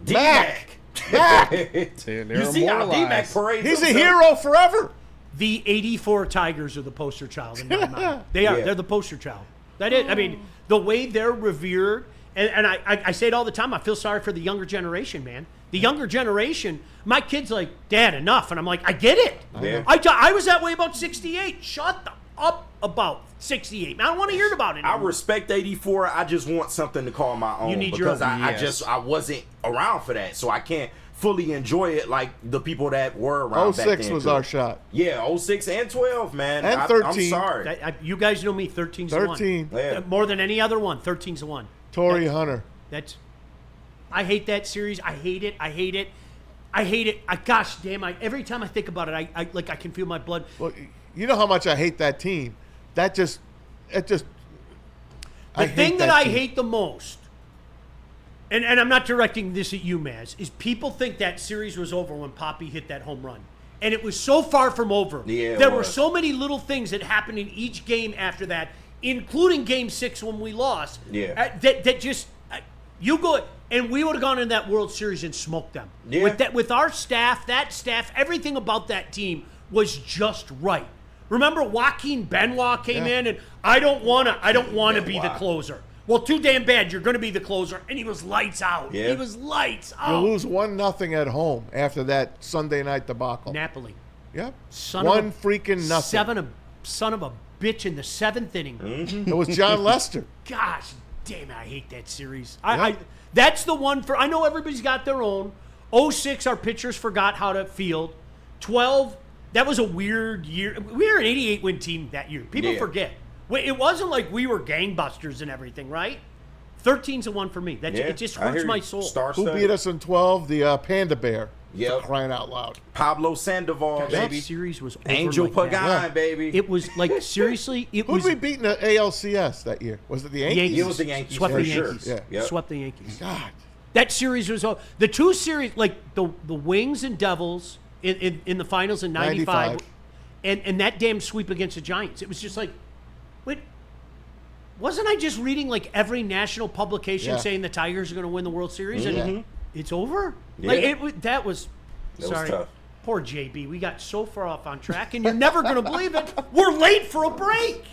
Mac. Mac. They're You see how D-Mac immortalized. parades He's a himself? hero forever. The 84 Tigers are the poster child in my mind. They are. Yeah. They're the poster child. That is. I mean, the way they're revered, and I say it all the time, I feel sorry for the younger generation, man. The younger generation, my kid's like, Dad, enough. And I'm like, I get it. Yeah. I was that way about 68. Shut the up about 68. I don't want to hear about it I anymore. respect 84. I just want something to call my own. You need your because own. I wasn't around for that, so I can't fully enjoy it like the people that were around back 06 then. was too. our shot. Yeah, 06 and 12, man. And I'm 13. sorry. You guys know me, 13's the one. 13. Yeah. More than any other one, 13's the one. Torrey Hunter. I hate that series. I hate it. Gosh damn! Every time I think about it, I can feel my blood. Well, you know how much I hate that team. The thing that I hate the most and I'm not directing this at you, Maz, is people think that series was over when Poppy hit that home run. And it was so far from over. Yeah, there were so many little things that happened in each game after that, including Game 6 when we lost. Yeah. That just you go and we would have gone in that World Series and smoked them. Yeah. With our staff, everything about that team was just right. Remember Joaquin Benoit came in and I don't want to be the closer. Well, too damn bad. You're going to be the closer, and he was lights out. Yeah. He was lights out. You lose 1-0 at home after that Sunday night debacle. Napoli. Yep. Son Freaking nothing. Son of a bitch in the 7th inning. It was John Lester. Gosh damn it, I hate that series. I that's the one for. I know everybody's got their own. 06, our pitchers forgot how to field. 12, that was a weird year. We were an 88 win team that year. People forget. It wasn't like we were gangbusters and everything, right? 13's a one for me. It just hurts my soul. Who beat us in 12? The Panda Bear. Yep. For crying out loud. Pablo Sandoval, That baby. series was over Angel like Pagan, that. baby. It was like, seriously, it Who was. did we beat in the ALCS that year? Was it the Yankees? It was the Yankees Swept for the sure. Yankees. Yeah. Yep. Swept the Yankees. God. That series was the two series, like the Wings and Devils in the finals in 95. And that damn sweep against the Giants. It was just like, wait, wasn't I just reading like every national publication saying the Tigers are going to win the World Series and it's over? Yeah. Like that was sorry. tough. Poor JB. We got so far off on track and you're never going to believe it. We're late for a break.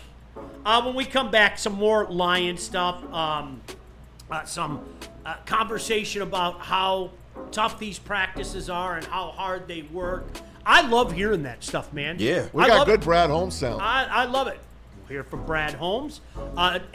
When we come back, some more Lion stuff. Some conversation about how tough these practices are and how hard they work. I love hearing that stuff, man. Yeah. We got good Brad Holmes sound. I love it. We'll hear from Brad Holmes.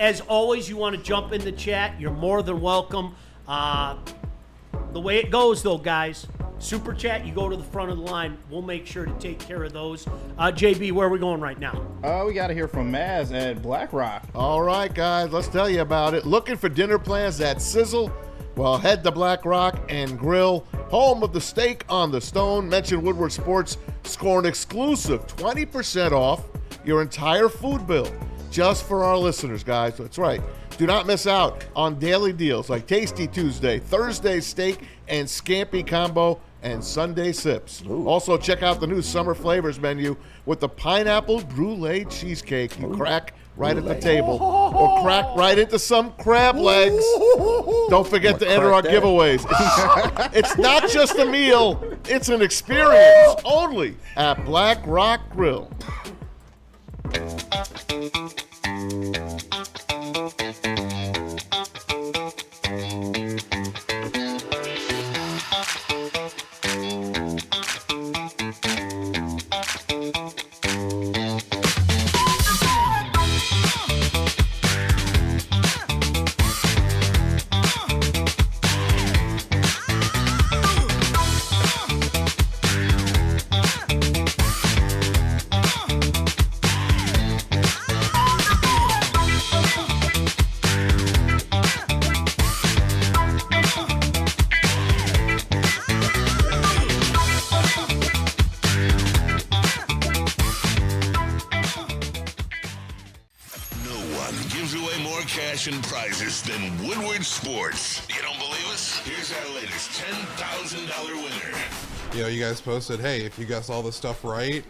As always, you want to jump in the chat, you're more than welcome. The way it goes, though, guys, Super Chat, you go to the front of the line. We'll make sure to take care of those. JB, where are we going right now? We got to hear from Maz at Black Rock. All right, guys, let's tell you about it. Looking for dinner plans that sizzle? Well, head to Black Rock and Grill, home of the steak on the stone. Mention Woodward Sports, score an exclusive 20% off your entire food bill just for our listeners, guys. That's right. Do not miss out on daily deals like Tasty Tuesday, Thursday steak and scampi combo, and Sunday sips. Ooh. Also, check out the new summer flavors menu with the pineapple brulee cheesecake. You crack right at the table or crack right into some crab legs. Don't forget to enter our giveaways. It's not just a meal, it's an experience only at Black Rock Grill. And prizes than Woodward Sports. You don't believe us? Here's our latest $10,000 winner. You know, you guys posted, hey, if you guess all this stuff right,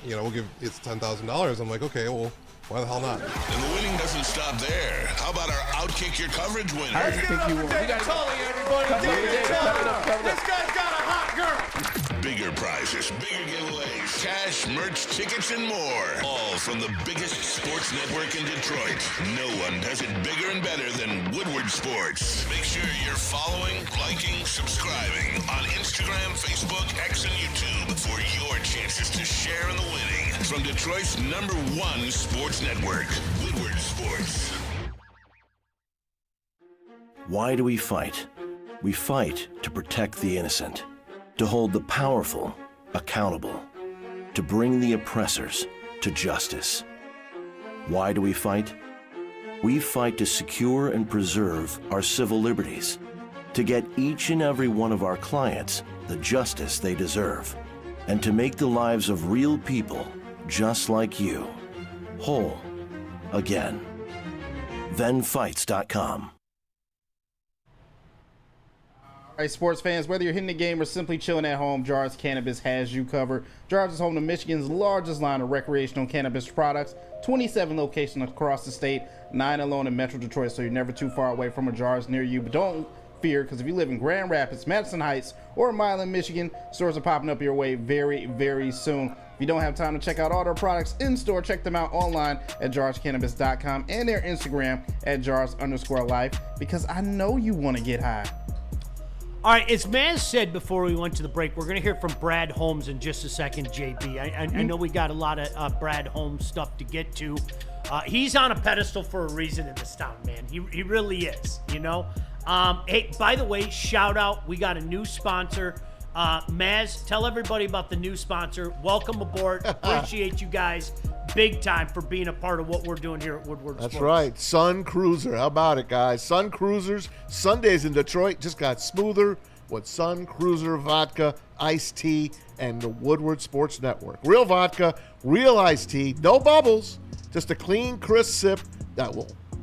we'll give it's $10,000. I'm like, okay, well, why the hell not? And the winning doesn't stop there. How about our Outkick Your Coverage winner? I think you won. David Tully, everybody. David Tully. This guy's got a hot girl. Bigger prizes, bigger giveaways, cash, merch, tickets, and more. All from the biggest sports network in Detroit. No one does it bigger and better than Woodward Sports. Make sure you're following, liking, subscribing on Instagram, Facebook, X, and YouTube for your chances to share in the winning. From Detroit's #1 sports network, Woodward Sports. Why do we fight? We fight to protect the innocent, to hold the powerful accountable, to bring the oppressors to justice. Why do we fight? We fight to secure and preserve our civil liberties, to get each and every one of our clients the justice they deserve, and to make the lives of real people just like you whole again. ThenFights.com. All right, sports fans, whether you're hitting the game or simply chilling at home, Jars Cannabis has you covered. Jars is home to Michigan's largest line of recreational cannabis products, 27 locations across the state, 9 alone in Metro Detroit, so you're never too far away from a Jars near you. But don't fear, because if you live in Grand Rapids, Madison Heights, or Milan, Michigan, stores are popping up your way very, very soon. If you don't have time to check out all their products in store, check them out online at jarscannabis.com and their Instagram at jars_life, because I know you want to get high. All right, as Maz said before we went to the break, we're going to hear from Brad Holmes in just a second, JB. I know we got a lot of Brad Holmes stuff to get to. He's on a pedestal for a reason in this town, man. He really is, you know? Hey, by the way, shout out. We got a new sponsor. Maz, tell everybody about the new sponsor. Welcome aboard. Appreciate you guys big time for being a part of what we're doing here at Woodward Sports. That's right. Sun Cruiser. How about it, guys? Sun Cruisers. Sundays in Detroit just got smoother with Sun Cruiser vodka, iced tea, and the Woodward Sports Network. Real vodka, real iced tea, no bubbles. Just a clean, crisp sip that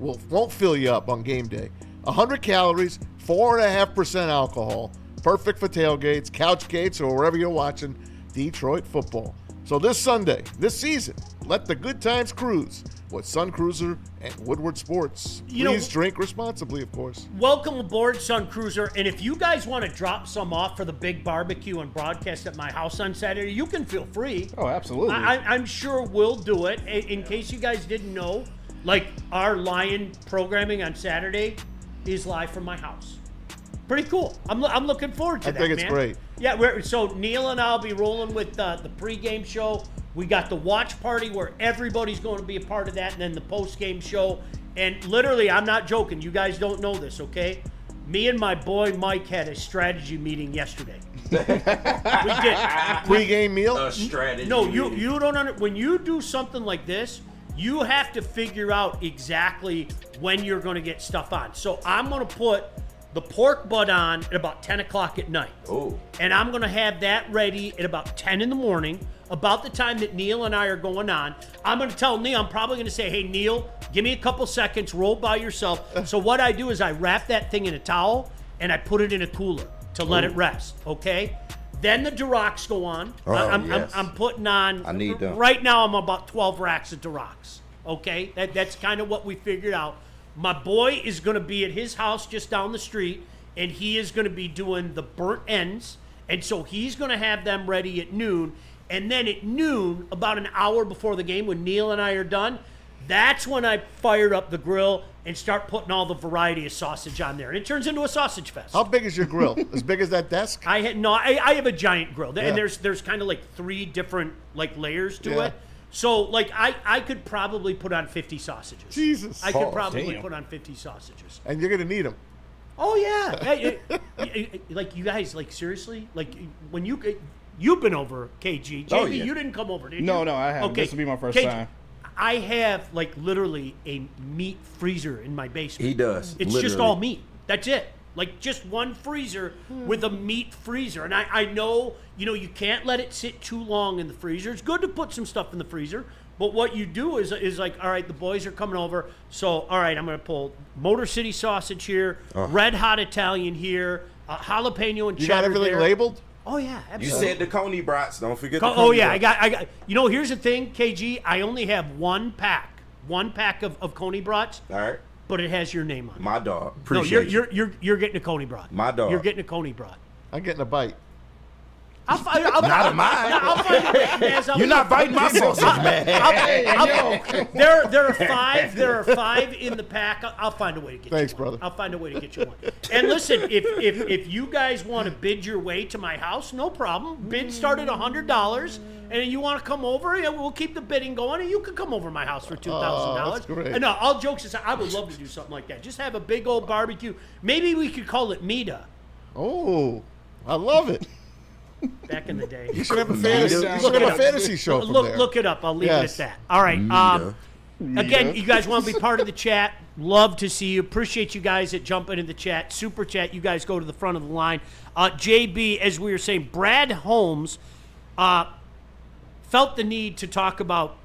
won't fill you up on game day. 100 calories, 4.5% alcohol. Perfect for tailgates, couch gates, or wherever you're watching Detroit football. So this Sunday, this season, let the good times cruise with Sun Cruiser and Woodward Sports. Please drink responsibly, of course. Welcome aboard, Sun Cruiser. And if you guys want to drop some off for the big barbecue and broadcast at my house on Saturday, you can feel free. Oh, absolutely. I'm sure we'll do it. In case you guys didn't know, like our Lion programming on Saturday is live from my house. Pretty cool. I'm looking forward to that, man. I think it's great. Yeah, so Neil and I'll be rolling with the pregame show. We got the watch party where everybody's going to be a part of that, and then the postgame show. And literally, I'm not joking. You guys don't know this, okay? Me and my boy Mike had a strategy meeting yesterday. We did. Pregame meal? A strategy. No, you don't when you do something like this, you have to figure out exactly when you're going to get stuff on. So I'm going to put the pork butt on at about 10 o'clock at night. Oh. And I'm going to have that ready at about 10 in the morning, about the time that Neil and I are going on. I'm going to tell Neil, I'm probably going to say, hey, Neil, give me a couple seconds, roll by yourself. So what I do is I wrap that thing in a towel, and I put it in a cooler to let it rest, okay? Then the Durocs go on. Yes. I'm putting on, I need them. Right now I'm about 12 racks of Durocs, okay? That's kind of what we figured out. My boy is going to be at his house just down the street, and he is going to be doing the burnt ends. And so he's going to have them ready at noon. And then at noon, about an hour before the game, when Neil and I are done, that's when I fire up the grill and start putting all the variety of sausage on there. And it turns into a sausage fest. How big is your grill? As big as that desk? I have a giant grill. Yeah. And there's kind of like 3 different like layers to it. So, like, I could probably put on 50 sausages. Jesus. I could probably put on 50 sausages. And you're going to need them. Oh, yeah. Like, you guys, like, seriously? Like, when you've been over, KG. JB, you didn't come over, did you? No, I haven't. Okay. This will be my first KG, time. I have, like, literally a meat freezer in my basement. He does. It's just all meat. That's it. Like, just one freezer with a meat freezer. And I know, you can't let it sit too long in the freezer. It's good to put some stuff in the freezer. But what you do is like, all right, the boys are coming over. So, all right, I'm going to pull Motor City sausage here, Red Hot Italian here, jalapeno and cheddar. You got everything there. labeled? Oh, yeah, absolutely. You said the Coney brats. Don't forget the Oh, Coney yeah, brats. I got. Here's the thing, KG. I only have one pack of Coney brats. All right. But it has your name on it. My dog. Appreciate you're getting a Coney brat. My dog. You're getting a Coney brat. I'm getting a bite. I'll find a way. You're not biting my sausage, man. There are five in the pack. I'll find a way to get you one. Thanks, brother. I'll find a way to get you one. And listen, if you guys want to bid your way to my house, no problem. Bid start at $100. And you want to come over, we'll keep the bidding going, and you can come over to my house for $2,000. That's great. And no, all jokes aside, I would love to do something like that. Just have a big old barbecue. Maybe we could call it Mita. Oh, I love it. Back in the day. You should have a fantasy show from there. Look it up. I'll leave it at that. All right. Again, you guys want to be part of the chat. Love to see you. Appreciate you guys that jump into the chat. Super chat. You guys go to the front of the line. JB, as we were saying, Brad Holmes felt the need to talk about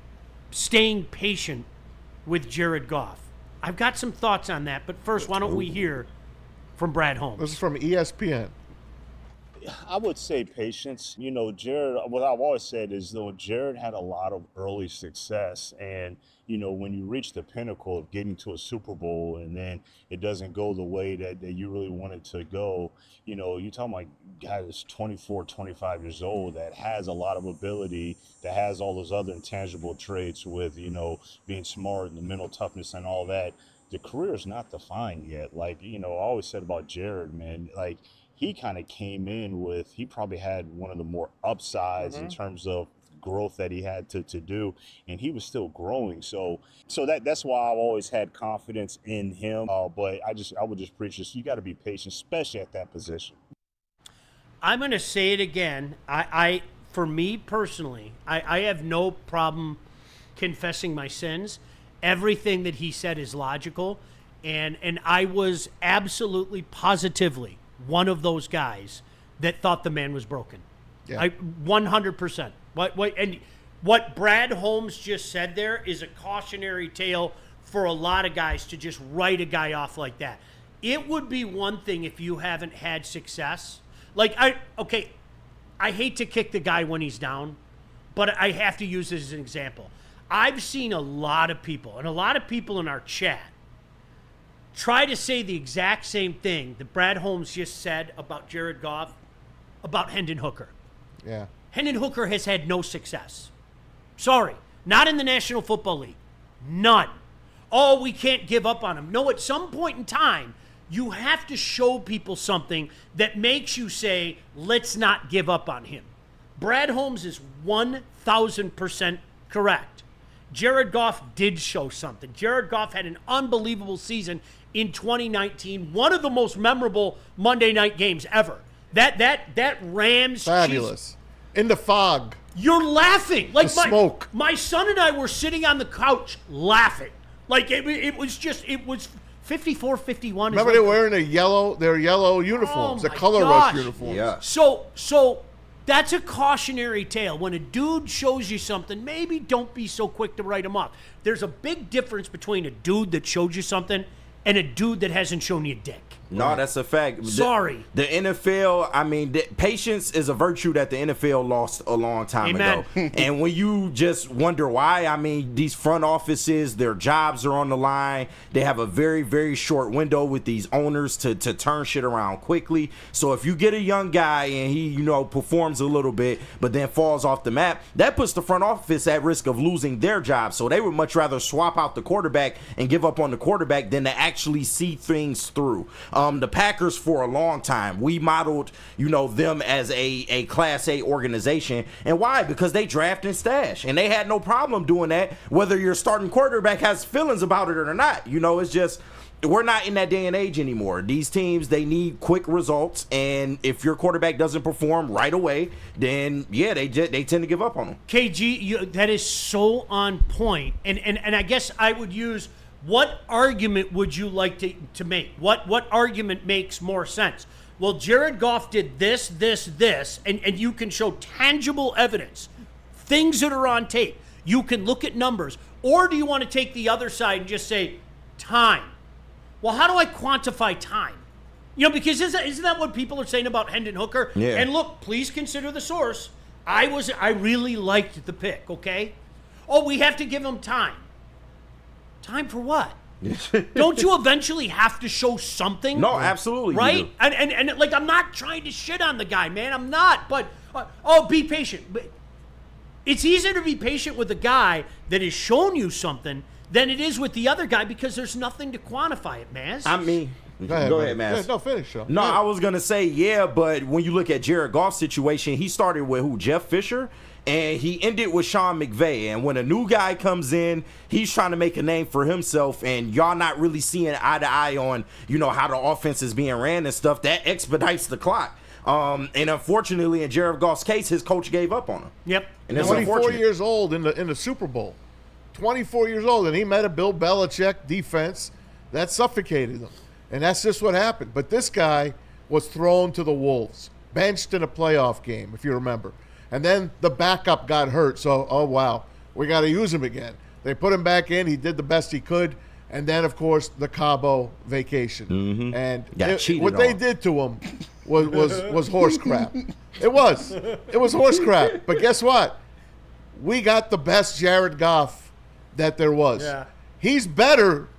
staying patient with Jared Goff. I've got some thoughts on that, but first, why don't we hear from Brad Holmes. This is from ESPN. I would say patience. You know, Jared, what I've always said is, though, Jared had a lot of early success. And, you know, when you reach the pinnacle of getting to a Super Bowl and then it doesn't go the way that you really want it to go, you know, you're talking about a guy that's 24, 25 years old that has a lot of ability, that has all those other intangible traits with, you know, being smart and the mental toughness and all that. The career is not defined yet. Like, you know, I always said about Jared, man, like, he kind of came in with, he probably had one of the more upsides in terms of growth that he had to do, and he was still growing. So that's why I've always had confidence in him. But I would just preach this: you got to be patient, especially at that position. I'm going to say it again. I for me personally, I have no problem confessing my sins. Everything that he said is logical, and I was absolutely positively one of those guys that thought the man was broken. Yeah. 100%. What Brad Holmes just said there is a cautionary tale for a lot of guys to just write a guy off like that. It would be one thing if you haven't had success. Like, I hate to kick the guy when he's down, but I have to use this as an example. I've seen a lot of people, and a lot of people in our chat, try to say the exact same thing that Brad Holmes just said about Jared Goff, about Hendon Hooker. Yeah. Hendon Hooker has had no success. Sorry. Not in the National Football League. None. Oh, we can't give up on him. No, at some point in time, you have to show people something that makes you say, let's not give up on him. Brad Holmes is 1,000% correct. Jared Goff did show something. Jared Goff had an unbelievable season in 2019, one of the most memorable Monday night games ever. That Rams Fabulous. In the fog. You're laughing. Like the smoke. My son and I were sitting on the couch laughing. Like it was 54-51. Remember they were wearing their yellow uniforms, the color rush uniforms. Yeah. So that's a cautionary tale. When a dude shows you something, maybe don't be so quick to write him off. There's a big difference between a dude that showed you something and a dude that hasn't shown you dick. No, that's a fact. Sorry. The NFL, I mean, patience is a virtue that the NFL lost a long time ago. And when you just wonder why, I mean, these front offices, their jobs are on the line. They have a very, very short window with these owners to turn shit around quickly. So if you get a young guy and he, you know, performs a little bit, but then falls off the map, that puts the front office at risk of losing their job. So they would much rather swap out the quarterback and give up on the quarterback than to actually see things through. The Packers, for a long time, we modeled, you know, them as a Class A organization. And why? Because they draft and stash. And they had no problem doing that, whether your starting quarterback has feelings about it or not. You know, it's just, we're not in that day and age anymore. These teams, they need quick results. And if your quarterback doesn't perform right away, then, yeah, they tend to give up on them. KG, that is so on point. And I guess I would use, what argument would you like to make? What argument makes more sense? Well, Jared Goff did this, and you can show tangible evidence, things that are on tape. You can look at numbers. Or do you want to take the other side and just say, time? Well, how do I quantify time? You know, because isn't that what people are saying about Hendon Hooker? Yeah. And look, please consider the source. I really liked the pick, okay? Oh, we have to give him time. Time for what? Don't you eventually have to show something? No, absolutely. Right? And like, I'm not trying to shit on the guy, man. I'm not. But, be patient. But it's easier to be patient with a guy that has shown you something than it is with the other guy because there's nothing to quantify it, Maz. I mean, go ahead, Maz. Yeah, no, finish, Sean. No, I was going to say, yeah, but when you look at Jared Goff's situation, he started with who? Jeff Fisher? And he ended with Sean McVay. And when a new guy comes in, he's trying to make a name for himself, and y'all not really seeing eye to eye on, you know, how the offense is being ran and stuff. That expedites the clock. And unfortunately, in Jared Goff's case, his coach gave up on him. Yep. And 24 years old in the Super Bowl. 24 years old, and he met a Bill Belichick defense that suffocated him. And that's just what happened. But this guy was thrown to the wolves, benched in a playoff game, if you remember. And then the backup got hurt, so, oh, wow, we got to use him again. They put him back in. He did the best he could. And then, of course, the Cabo vacation. Mm-hmm. And what they did to him was horse crap. It was horse crap. But guess what? We got the best Jared Goff that there was. Yeah. He's better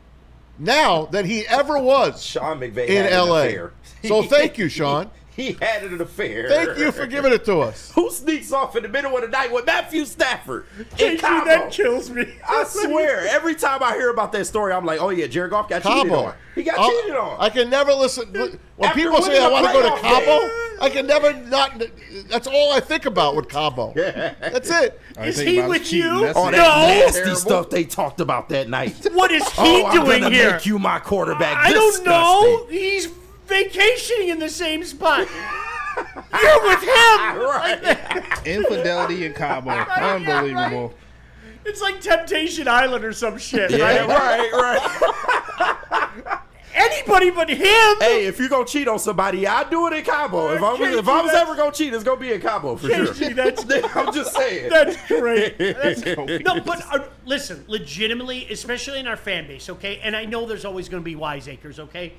now than he ever was Sean McVay in had LA. an affair. So thank you, Sean. He had an affair. Thank you for giving it to us. Who sneaks off in the middle of the night with Matthew Stafford in KG, Cabo? that kills me. I swear, every time I hear about that story, I'm like, oh yeah, Jared Goff got cheated on. He got cheated on. I can never listen. When After people say winning I the want to go to playoff Cabo, game. I can never not. That's all I think about with Cabo. That's it. Is he with you? All that nasty stuff they talked about that night. What is he I'm doing gonna here? Make you my quarterback. I don't know. Disgusting. He's vacationing in the same spot. You're with him. Right. Infidelity in Cabo. Unbelievable. It's like Temptation Island or some shit. Yeah, right. Anybody but him. Hey, if you're gonna cheat on somebody, I do it in Cabo. If I was ever gonna cheat, it's gonna be in Cabo for sure. I'm just saying. That's great. No, but listen, legitimately, especially in our fan base, okay? And I know there's always going to be wiseacres, okay?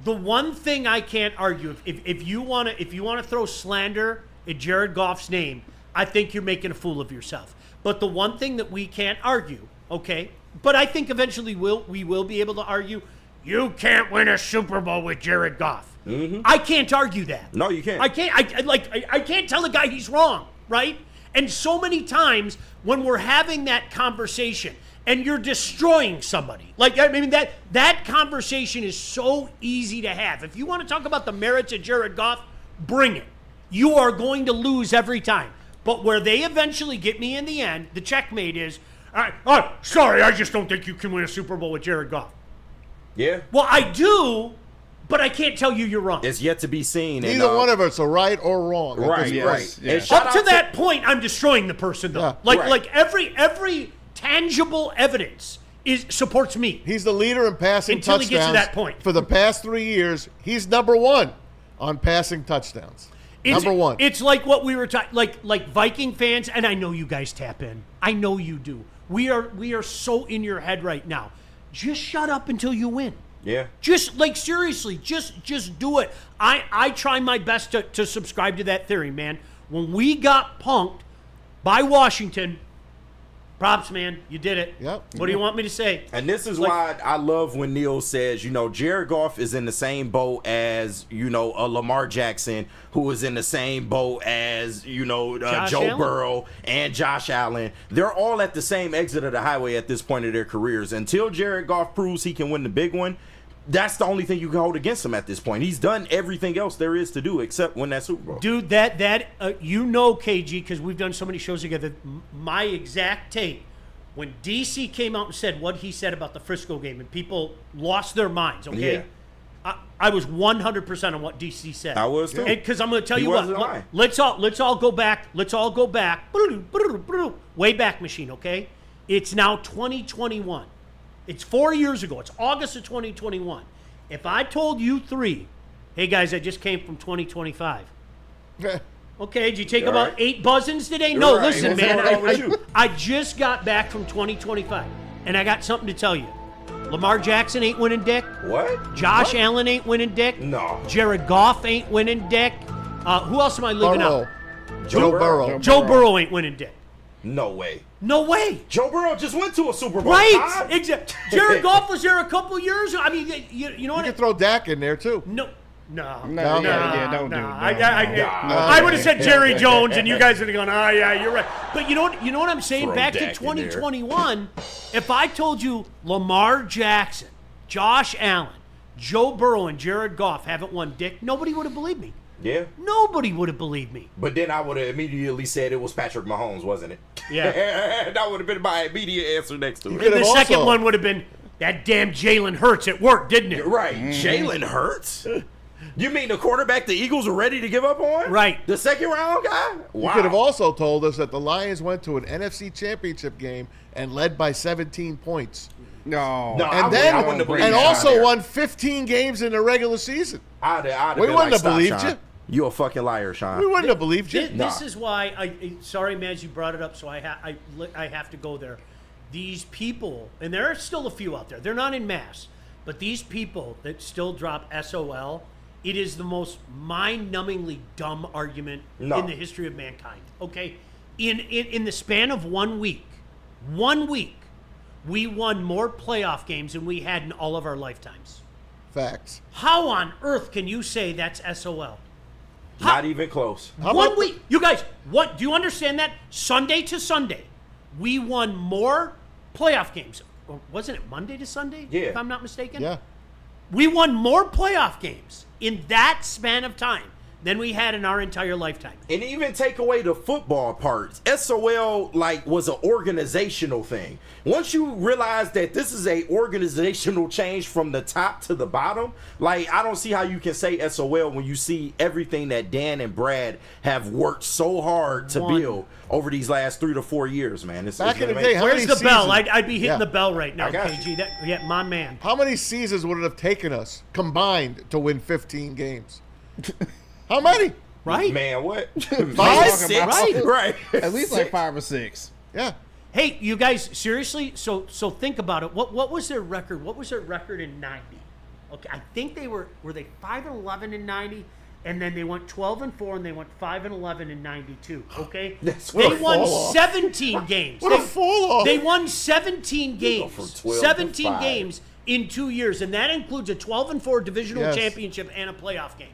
The one thing I can't argue, if you want to throw slander at Jared Goff's name, I think you're making a fool of yourself. But the one thing that we can't argue, okay? But I think eventually we will be able to argue. You can't win a Super Bowl with Jared Goff. Mm-hmm. I can't argue that. No, you can't. I can't. I can't tell a guy he's wrong, right? And so many times when we're having that conversation and you're destroying somebody, like I mean that conversation is so easy to have. If you want to talk about the merits of Jared Goff, bring it. You are going to lose every time. But where they eventually get me in the end, the checkmate is, sorry, I just don't think you can win a Super Bowl with Jared Goff. Yeah. Well, I do, but I can't tell you you're wrong. It's yet to be seen. Neither one of us are right or wrong. Right. Yeah. Up to that point, I'm destroying the person, though. Yeah. Like every tangible evidence supports me. He's the leader in passing Until he touchdowns. gets to that point. For the past 3 years, he's number one on passing touchdowns. Number one. It's like what we were talking, like Viking fans, and I know you guys tap in. I know you do. We are so in your head right now. Just shut up until you win. Yeah. Just like seriously, just do it. I try my best to subscribe to that theory, man. When we got punked by Washington, props, man. You did it. Yep. What do you want me to say? And this is why I love when Neil says, Jared Goff is in the same boat as, a Lamar Jackson, who is in the same boat as, Joe Allen? Burrow and Josh Allen. They're all at the same exit of the highway at this point of their careers. Until Jared Goff proves he can win the big one, that's the only thing you can hold against him at this point. He's done everything else there is to do except win that Super Bowl. Dude, that KG, because we've done so many shows together, my exact take, when DC came out and said what he said about the Frisco game and people lost their minds, okay? Yeah. I was 100% on what DC said. I was too. Because I'm going to tell He you what. wasn't lying. Let's all go back. Way back machine, okay? It's now 2021. It's 4 years ago. It's August of 2021. If I told you three, hey guys, I just came from 2025. Okay, did you take about 8 buzzins today? No, Right. listen, What's man. going on with you? I just got back from 2025, and I got something to tell you. Lamar Jackson ain't winning dick. What? Josh Allen ain't winning dick. No. Jared Goff ain't winning dick. Who else am I leaving out? Joe Burrow. Joe Burrow ain't winning dick. No way. No way. Joe Burrow just went to a Super Bowl. Right. Exactly. Jared Goff was there a couple years ago. I mean, you know You what? can throw Dak in there, too. No. Don't do it. I would have said Jerry Jones, and you guys would have gone, oh, yeah, you're right. But you know what I'm saying? Throw Back to Dak in there. 2021, if I told you Lamar Jackson, Josh Allen, Joe Burrow, and Jared Goff haven't won dick, nobody would have believed me. Yeah. Nobody would have believed me. But then I would have immediately said it was Patrick Mahomes, wasn't it? Yeah. That would have been my immediate answer next to it. could The have second also- one would have been, that damn Jalen Hurts. It worked, didn't it? Right. Jalen Hurts? You mean the quarterback the Eagles are ready to give up on? Right. The second round guy? Wow. You could have also told us that the Lions went to an NFC Championship game and led by 17 points. No. No, And I wouldn't have believed and you. also won 15 games in the regular season. I'd have We been wouldn't like, have "Stop, believed Sean. you." You a fucking liar, Sean. We wouldn't have believed you. This is why sorry, Maz, you brought it up, so I have to go there. these people, and there are still a few out there, they're not in mass, but these people that still drop SOL, it is the most mind-numbingly dumb argument in the history of mankind. Okay? In the span of 1 week, we won more playoff games than we had in all of our lifetimes. Facts. How on earth can you say that's SOL? Not even close. 1 week. You guys, what? Do you understand that? Sunday to Sunday, we won more playoff games. Or wasn't it Monday to Sunday? Yeah. If I'm not mistaken? Yeah. We won more playoff games in that span of time than we had in our entire lifetime. And even take away the football parts, SOL was an organizational thing. Once you realize that this is a organizational change from the top to the bottom, I don't see how you can say SOL when you see everything that Dan and Brad have worked so hard to build over these last 3 to 4 years, man. Back in the day, how where's many the bell? seasons- I'd be hitting the bell right now, I got KG. My man. How many seasons would it have taken us combined to win 15 games? How many? Right? Man, what? 5? 6? Right. At least like 5 or 6. Yeah. Hey, you guys, seriously? So think about it. What was their record? What was their record in 90? Okay, I think they were they 5-11 in 90, and then they went 12-4, and they went 5-11 in 92. Okay, they won 17 games. What a fall off! They won 17 games. from 12 to 17 5. games in 2 years, and that includes a 12-4 divisional Yes. championship and a playoff game.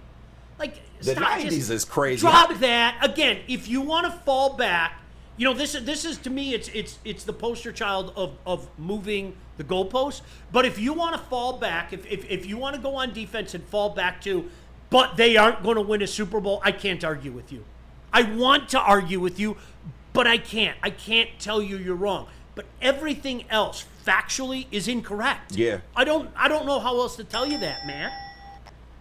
The 90s is crazy. Drop that again. If you want to fall back, this is to me it's the poster child of moving the goalposts. But if you want to fall back, if you want to go on defense and fall back to, but they aren't going to win a Super Bowl, I can't argue with you. I want to argue with you, but I can't. I can't tell you you're wrong. But everything else factually is incorrect. Yeah. I don't know how else to tell you that, man.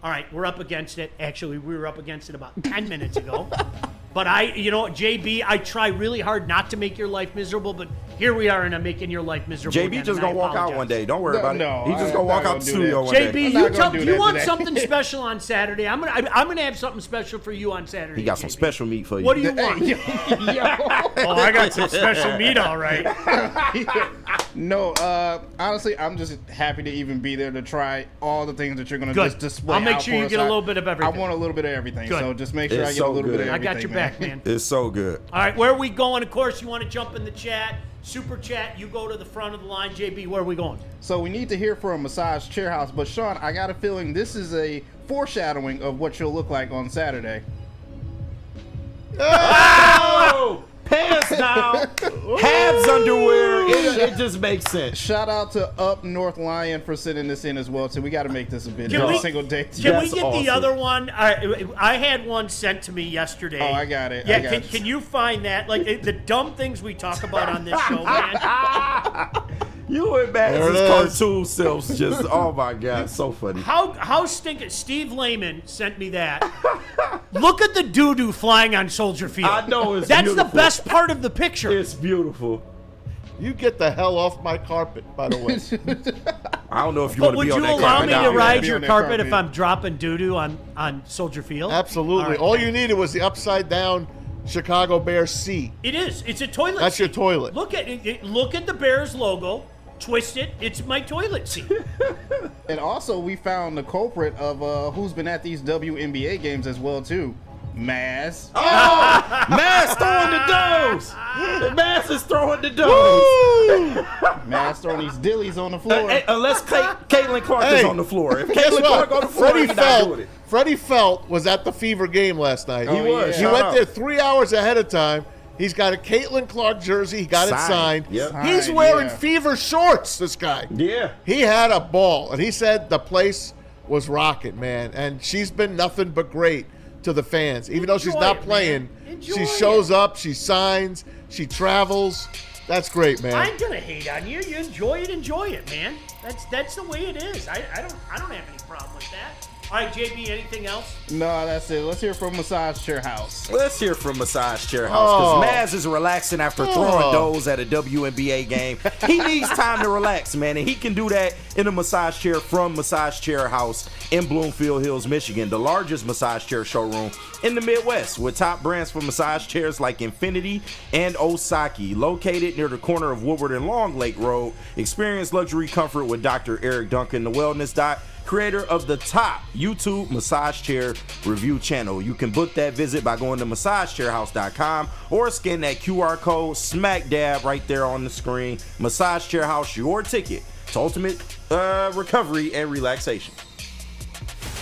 All right, we're up against it. Actually, we were up against it about 10 minutes ago. But JB, I try really hard not to make your life miserable, but here we are, and I'm making your life miserable. JB again, just and I gonna walk out apologize. one day. Don't worry about no, it. He's just gonna I'm walk not out gonna the do studio that. one JB, day. I'm not gonna do you that want today. something special on Saturday? I'm gonna have something special for you on Saturday. He got some JB. special meat for you. What do you want? Oh, I got some special meat, all right. No, honestly, I'm just happy to even be there to try all the things that you're going to Good. just display. I'll make out sure for you us. get a little bit of everything. I want a little bit of everything, Good. so just make sure It's I get so a little good. bit of I everything. got your back, man. It's so good. All right, where are we going? Of course, you want to jump in the chat. Super chat, you go to the front of the line. JB, where are we going? So we need to hear from Massage Chair House, but Sean, I got a feeling this is a foreshadowing of what you'll look like on Saturday. Oh! Pants down, halves underwear. It just makes sense. Shout out to Up North Lion for sending this in as well. So we got to make this a bit Can every we- single day. Can we That's get awesome. the other one? I had one sent to me yesterday. Oh, I got it. Yeah, I got it. can you find that? The dumb things we talk about on this show, man. You and Matt's There it is. cartoon selves just, oh my God, so funny. How stinking? Steve Lehman sent me that. Look at the doo-doo flying on Soldier Field. I know, it's That's beautiful. the best part of the picture. It's beautiful. You get the hell off my carpet, by the way. I don't know if you But want to would be on you that allow carpet me now. to Yeah, ride be your on that carpet carpet. if I'm dropping doo-doo on Soldier Field? Absolutely. All right. All you needed was the upside down Chicago Bears C. It is. It's a toilet That's seat. your toilet. Look at it. Look at the Bears logo. Twist it. It's my toilet seat. And also, we found the culprit of who's been at these WNBA games as well too. Maz. Oh, Mass throwing the domes. Mass is throwing the domes. Maz throwing these dillies on the floor. Unless Caitlin Clark is Hey, on the floor. If Guess Caitlin Clark on what? the floor, he's not doing it. Freddie Felt was at the Fever game last night. Oh, He was. He Shout went out. there 3 hours ahead of time. He's got a Caitlin Clark jersey. He got it signed. Yep. He's Signed, wearing yeah. Fever shorts, this guy. Yeah. He had a ball, and he said the place was rocking, man. And she's been nothing but great to the fans. Even though she's Enjoy not it, playing, man. Enjoy she it. shows up, she signs, she travels. That's great, man. I'm gonna hate on you. You enjoy it, man. That's the way it is. I don't have any problem with that. All right, JB, anything else? No, that's it. Let's hear from Massage Chair House. Let's hear from Massage Chair House, because Maz is relaxing after throwing those at a WNBA game. He needs time to relax, man, and he can do that in a massage chair from Massage Chair House in Bloomfield Hills, Michigan, the largest massage chair showroom in the Midwest, with top brands for massage chairs like Infinity and Osaki. Located near the corner of Woodward and Long Lake Road, experience luxury comfort with Dr. Eric Duncan, the wellness doc, creator of the top YouTube massage chair review channel. You can book that visit by going to massagechairhouse.com or scan that QR code smack dab right there on the screen. Massage Chair House, your ticket to ultimate recovery and relaxation.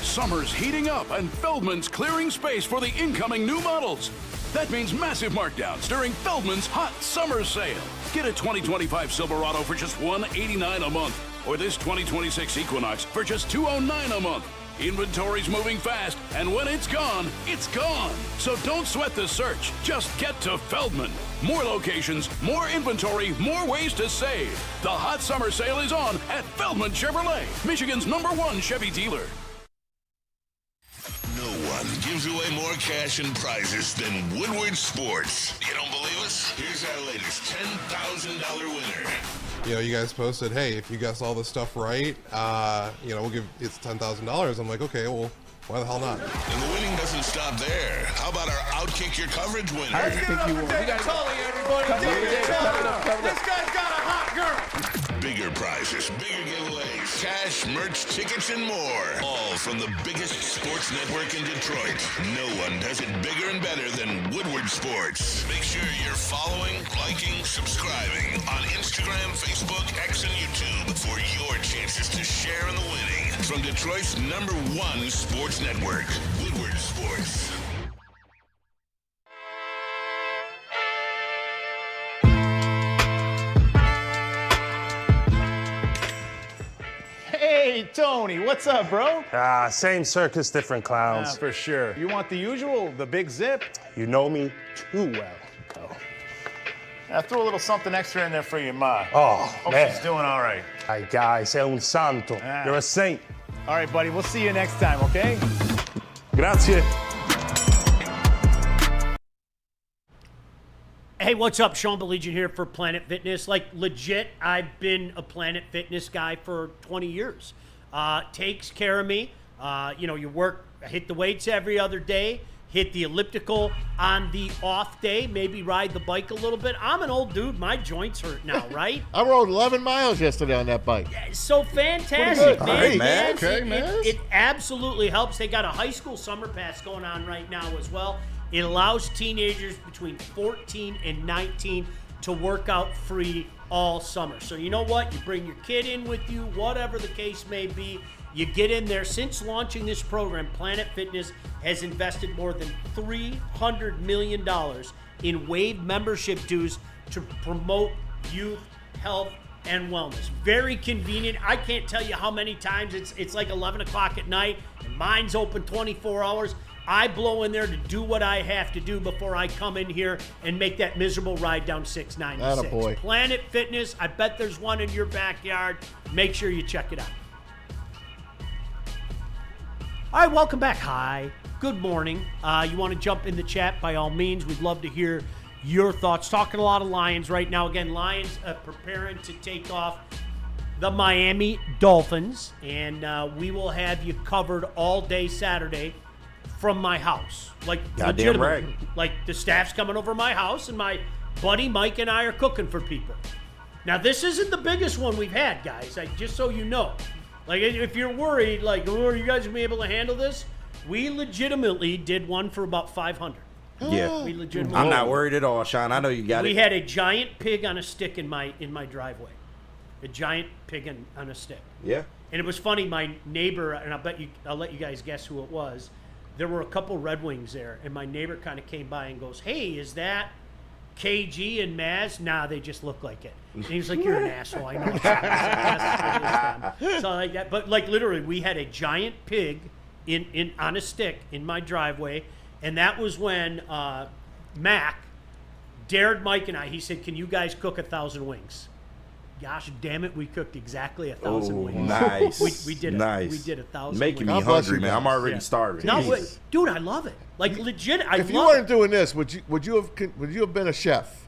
Summer's heating up and Feldman's clearing space for the incoming new models. That means massive markdowns during Feldman's Hot Summer Sale. Get a 2025 Silverado for just $189 a month, or this 2026 Equinox for just $209 a month. Inventory's moving fast, and when it's gone, it's gone. So don't sweat the search. Just get to Feldman. More locations, more inventory, more ways to save. The Hot Summer Sale is on at Feldman Chevrolet, Michigan's #1 Chevy dealer. No one gives away more cash and prizes than Woodward Sports. You don't believe us? Here's our latest $10,000 winner. You know, you guys posted, hey, if you guess all this stuff right, you know, we'll give it's $10,000. I'm like, okay, well, why the hell not? And the winning doesn't stop there. How about our Outkick Your Coverage winner? Let's give it up for David Tully, everybody. David Tully. This guy's got a hot girl. Bigger prizes, bigger giveaways, cash, merch, tickets, and more. All from the biggest sports network in Detroit. No one does it bigger and better than Woodward Sports. Make sure you're following, liking, subscribing on Instagram, Facebook, X, and YouTube for your chances to share in the winning. From Detroit's #1 sports network, Woodward Sports. Hey, Tony, what's up, bro? Same circus, different clowns. For sure. You want the usual, the big zip? You know me too well. Oh. I threw a little something extra in there for your ma. Oh, Hope man. she's doing all right. Ay, guy, sei un santo. You're a saint. All right, buddy, we'll see you next time, okay? Grazie. Hey, what's up? Sean Baligian here for Planet Fitness. Like, legit, I've been a Planet Fitness guy for 20 years. Takes care of me. You work, hit the weights every other day, hit the elliptical on the off day, maybe ride the bike a little bit. I'm an old dude. My joints hurt now, right? I rode 11 miles yesterday on that bike. So fantastic, man. Hey, man. Okay, It absolutely helps. They got a high school summer pass going on right now as well. It allows teenagers between 14 and 19 to work out free all summer. So you know what? You bring your kid in with you, whatever the case may be. You get in there. Since launching this program, Planet Fitness has invested more than $300 million in Wave membership dues to promote youth, health, and wellness. Very convenient. I can't tell you how many times it's like 11 o'clock at night and mine's open 24 hours. I blow in there to do what I have to do before I come in here and make that miserable ride down 696. Attaboy. Planet Fitness, I bet there's one in your backyard. Make sure you check it out. All right, welcome back. Hi, good morning. You want to jump in the chat, by all means. We'd love to hear your thoughts. Talking a lot of Lions right now. Again, Lions preparing to take off the Miami Dolphins, and we will have you covered all day Saturday from my house. Like, Goddamn right. Like, the staff's coming over my house, and my buddy Mike and I are cooking for people. Now, this isn't the biggest one we've had, guys, just so you know. Like, if you're worried, like, oh, are you guys going to be able to handle this? We legitimately did one for about 500. Yeah. We legitimately. I'm not worried at all, Sean. I know you got it. We had a giant pig on a stick in my driveway. A giant pig on a stick. Yeah. And it was funny, my neighbor, and I'll let you guys guess who it was. There were a couple Red Wings there, and my neighbor kind of came by and goes, "Hey, is that KG and Maz?" Nah, they just look like it. And he was like, "You're an asshole." I know. It's yes, it is. So like that, but like literally, we had a giant pig on a stick in my driveway, and that was when Mac dared Mike and I. He said, "Can you guys cook 1,000 wings?" gosh damn it, we cooked exactly 1,000 wings. Nice. We did it. Nice. We did 1,000 Making wings. me hungry, man. I'm already starving. No, dude, I love it. Like legit, I If you love weren't it. doing this, would you have been a chef?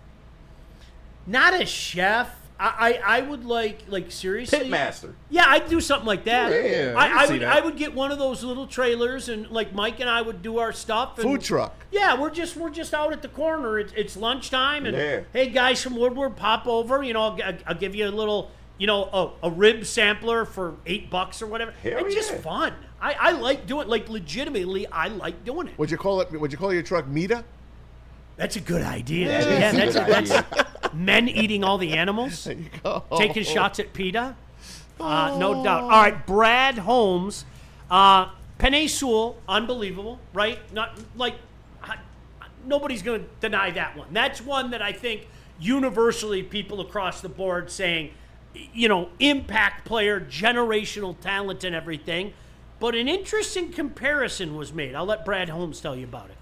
Not a chef. I would like seriously. Pitmaster. Yeah, I'd do something like that. Yeah, I can see that. I would get one of those little trailers, and like Mike and I would do our stuff. And, Food truck. Yeah, we're just out at the corner. It's lunchtime, and Yeah. hey, guys from Woodward, pop over. You know, I'll give you a little, a rib sampler for $8 or whatever. Hell It's just yeah. fun. I like doing legitimately. I like doing it. Would you call your truck Mita? That's a good idea. That is a good idea. Men eating all the animals, There you go. taking shots at PETA. No doubt. All right, Brad Holmes, Penei Sewell, unbelievable, right? Not like nobody's going to deny that one. That's one that I think universally people across the board saying, impact player, generational talent, and everything. But an interesting comparison was made. I'll let Brad Holmes tell you about it.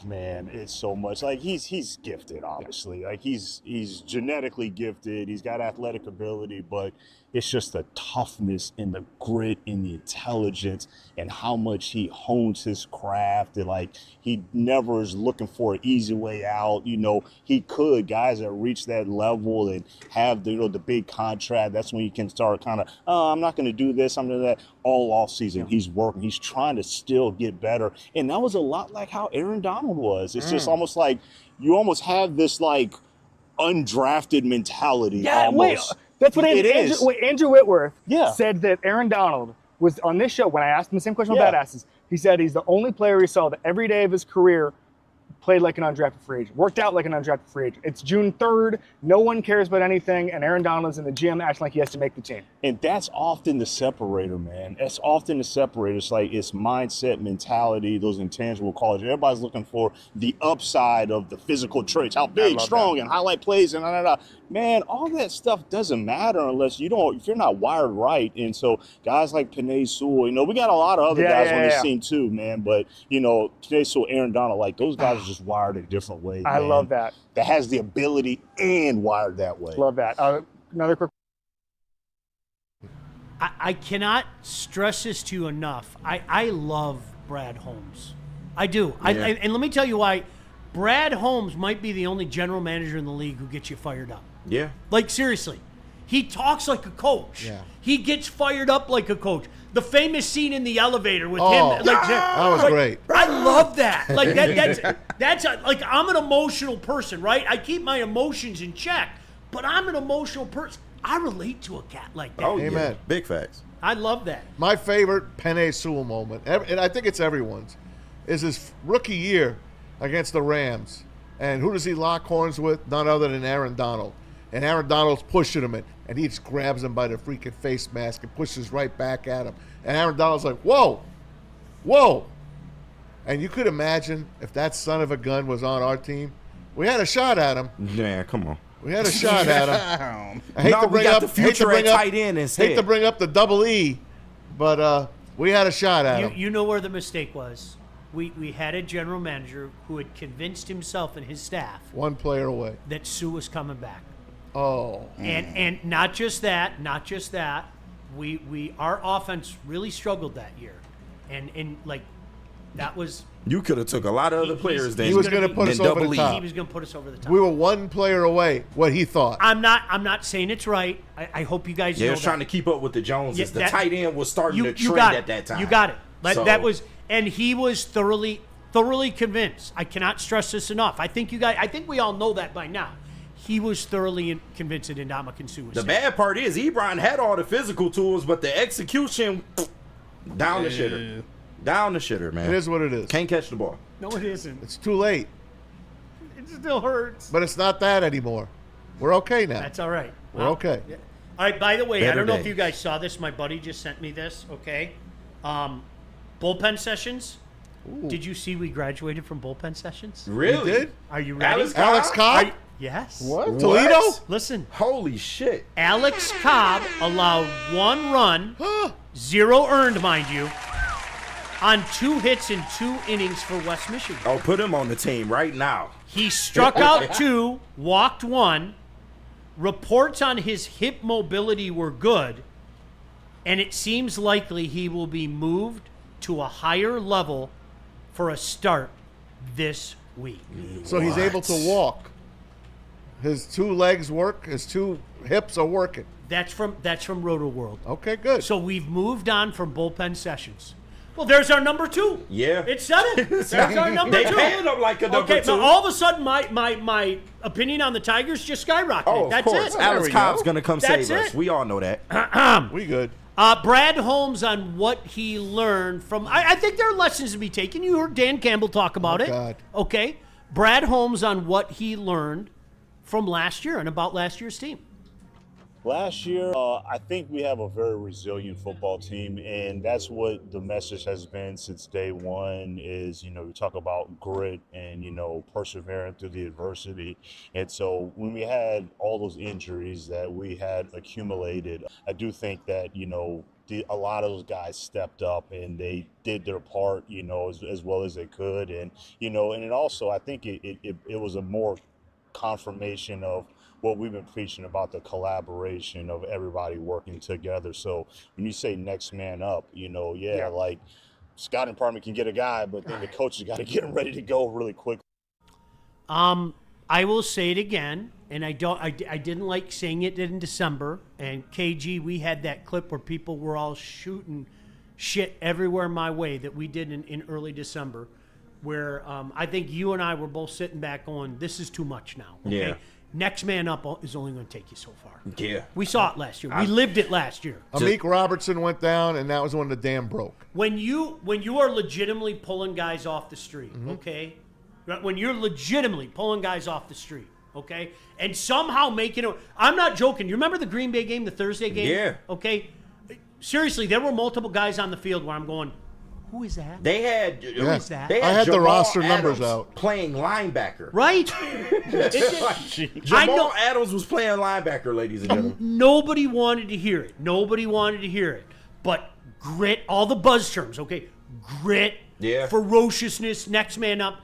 Man, it's so much. Like he's gifted, obviously. Like he's genetically gifted. He's got athletic ability, but it's just the toughness and the grit and the intelligence and how much he hones his craft. And like he never is looking for an easy way out. He could guys that reach that level and have the big contract. That's when you can start kind of, I'm not going to do this. I'm going to do that. All off season, he's working. He's trying to still get better, and that was a lot like how Aaron Donald was. It's just almost like you almost have this like undrafted mentality. Yeah, almost. wait. That's what Andrew Whitworth said that Aaron Donald was on this show when I asked him the same question about Badasses. He said he's the only player he saw that every day of his career played like an undrafted free agent, worked out like an undrafted free agent. It's June 3rd. No one cares about anything, and Aaron Donald's in the gym acting like he has to make the team. And that's often the separator, man. That's often the separator. It's like it's mindset, mentality, those intangible qualities. Everybody's looking for the upside of the physical traits, how big, strong, and highlight plays, and Man, all that stuff doesn't matter unless if you're not wired right. And so guys like Penei Sewell, we got a lot of other guys on this team too, man. But, Penei Sewell, Aaron Donald, like those guys are just wired a different way. I love that. That has the ability and wired that way. Love that. Another quick. I cannot stress this to you enough. I love Brad Holmes. I do. Yeah. And let me tell you why. Brad Holmes might be the only general manager in the league who gets you fired up. Yeah. Like, seriously. He talks like a coach. Yeah. He gets fired up like a coach. The famous scene in the elevator with him. That was great. I love that. Like that's like I'm an emotional person, right? I keep my emotions in check, but I'm an emotional person. I relate to a cat like that. Oh, Amen. yeah. Big facts. I love that. My favorite Penei Sewell moment, and I think it's everyone's, is his rookie year against the Rams. And who does he lock horns with? None other than Aaron Donald. And Aaron Donald's pushing him, and he just grabs him by the freaking face mask and pushes right back at him. And Aaron Donald's like, whoa, whoa. And you could imagine if that son of a gun was on our team, we had a shot at him. Yeah, come on. We had a shot at him. I hate to we bring got up the future at tight end instead. Hate to bring up the double E, but we had a shot at him. You know where the mistake was. We had a general manager who had convinced himself and his staff One player away. that Sue was coming back. Oh. And not just that, our offense really struggled that year. And like that was You could have took a lot of other players then. He was going to put us over the top. He was going to put us over the top. We were one player away, what he thought. I'm not saying it's right. I hope you guys know Yeah, he was that. trying to keep up with the Joneses. Yeah, the that- tight end was starting to you trend got it. at that time. You got it. So- That was, and he was thoroughly convinced. I cannot stress this enough. I think we all know that by now. He was thoroughly convinced that Ndamukong Suh was The safe. bad part is Ebron had all the physical tools, but the execution down the shitter. Down the shitter, man. It is what it is. Can't catch the ball. No, it isn't. It's too late. It still hurts. But it's not that anymore. We're okay now. That's all right. We're okay. Yeah. All right, by the way, I Better don't know if days. you guys saw this. My buddy just sent me this, okay? Bullpen sessions. Ooh. Did you see we graduated from bullpen sessions? Really? We did? Are you ready? Alex Cobb? Yes. What? Toledo? Listen. Holy shit. Alex Cobb allowed 1 run, 0 earned, mind you, on 2 hits in 2 innings for West Michigan. Oh, put him on the team right now. He struck out 2, walked 1, Reports on his hip mobility were good, and it seems likely he will be moved to a higher level for a start this week. So he's able to walk. His 2 legs work. His 2 hips are working. That's from Roto World. Okay, good. So we've moved on from bullpen sessions. Well, there's our number 2. Yeah. It said it. There's our number 2. They paying him like a number 2. Now all of a sudden, my opinion on the Tigers just skyrocketed. Oh, of That's course. it. Alex Cobb's going to come That's save us. it. We all know that. We good. Brad Holmes on what he learned from. I think there are lessons to be taken. You heard Dan Campbell talk about it. God. Okay. Brad Holmes on what he learned from last year and about last year's team. Last year, I think we have a very resilient football team, and that's what the message has been since day one is, we talk about grit and, persevering through the adversity. And so when we had all those injuries that we had accumulated, I do think that, a lot of those guys stepped up and they did their part, as well as they could. And, and it also, I think it was a more confirmation of what we've been preaching about, the collaboration of everybody working together. So when you say next man up, like scouting department can get a guy, but then the coaches got to get him ready to go really quick. I will say it again, and I didn't like saying it in December. And KG, we had that clip where people were all shooting shit everywhere my way that we did in early December, where I think you and I were both sitting back going, this is too much now. Okay? Yeah. Next man up is only going to take you so far. Yeah. We saw it last year. We lived it last year. Amik Robertson went down, and that was when the dam broke. When you are legitimately pulling guys off the street, okay? When you're legitimately pulling guys off the street, okay? And somehow making it – I'm not joking. You remember the Green Bay game, the Thursday game? Yeah. Okay? Seriously, there were multiple guys on the field where I'm going, who is that? They had Who is that? They I had the Jamal roster Adams numbers out. playing linebacker. Right? Jamal Adams was playing linebacker, ladies and gentlemen. Nobody wanted to hear it. But grit, all the buzz terms, okay? Grit, ferociousness, next man up.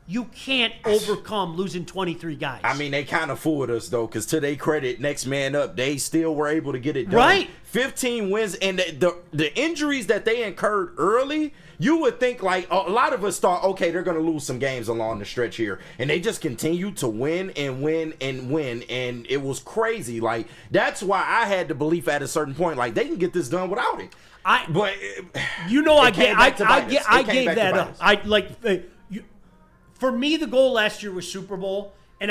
You can't overcome losing 23 guys. I mean, they kind of fooled us, though, because to their credit, next man up, they still were able to get it done. Right. 15 wins, and the injuries that they incurred early, you would think, like, a lot of us thought, okay, they're going to lose some games along the stretch here. And they just continued to win and win and win, and it was crazy. Like, that's why I had the belief at a certain point, like, they can get this done without it. I gave that up. For me, the goal last year was Super Bowl, and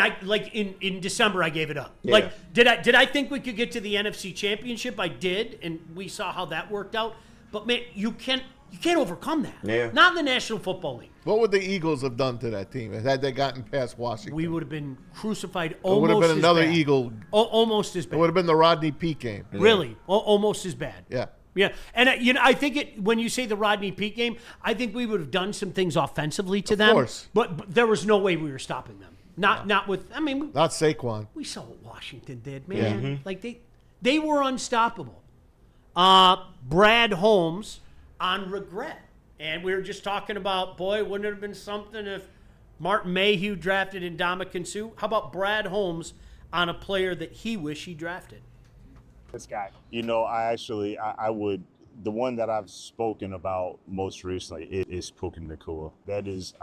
in December I gave it up. Yeah. Like, did I think we could get to the NFC Championship? I did, and we saw how that worked out. But man, you can't overcome that. Yeah. Not in the National Football League. What would the Eagles have done to that team had they gotten past Washington? We would have been crucified. It would have been another bad. Eagle. Almost as bad. It would have been the Rodney Peete game. Really, almost as bad. Yeah. Yeah, and I think when you say the Rodney Peete game, I think we would have done some things offensively to them. Of course. But there was no way we were stopping them. Not with. I mean, not Saquon. We saw what Washington did, man. Yeah. Mm-hmm. Like they were unstoppable. Brad Holmes on regret, and we were just talking about, boy, wouldn't it have been something if Martin Mayhew drafted Ndamukong Suh? How about Brad Holmes on a player that he wished he drafted? This guy. I would, the one that I've spoken about most recently is Puka Nacua. That is,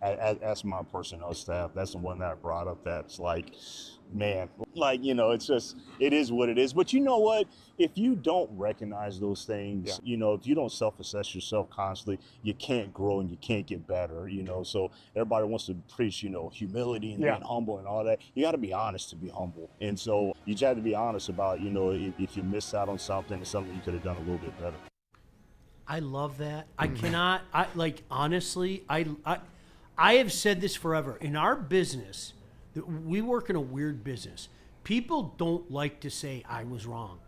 as my personnel staff, that's the one that I brought up. That's like, man, it is what it is. But you know what? If you don't recognize those things, if you don't self-assess yourself constantly, you can't grow and you can't get better, So everybody wants to preach, humility and being humble and all that. You got to be honest to be humble. And so you just have to be honest about, if you miss out on something, it's something you could have done a little bit better. I love that. I cannot, honestly, I have said this forever. In our business, we work in a weird business. People don't like to say I was wrong.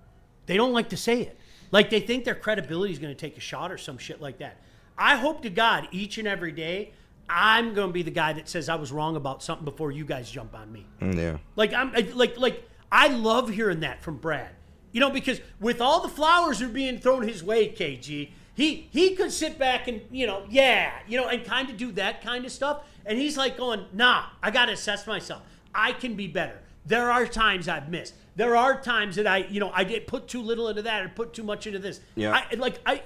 They don't like to say it. Like they think their credibility is going to take a shot or some shit like that. I hope to God each and every day I'm going to be the guy that says I was wrong about something before you guys jump on me. Yeah. I love hearing that from Brad. Because with all the flowers that are being thrown his way, KG, he could sit back and, and kind of do that kind of stuff. And he's like going, nah, I got to assess myself. I can be better. There are times I've missed. There are times that I get put too little into that or put too much into this. Yeah.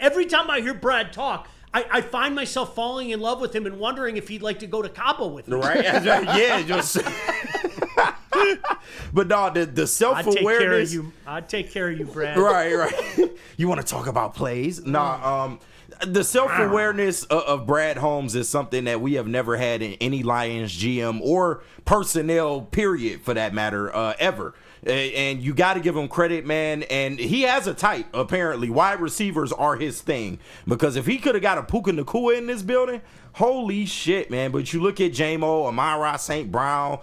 Every time I hear Brad talk, I find myself falling in love with him and wondering if he'd like to go to Cabo with me. Right? Yeah, just. But no, the self-awareness. I'd take care of you, Brad. Right. You want to talk about plays? Nah. The self-awareness of Brad Holmes is something that we have never had in any Lions GM or personnel, period, for that matter, ever. And you got to give him credit, man. And he has a type, apparently. Wide receivers are his thing. Because if he could have got a Puka Nacua in this building, holy shit, man. But you look at J-Mo, Amon-Ra St. Brown,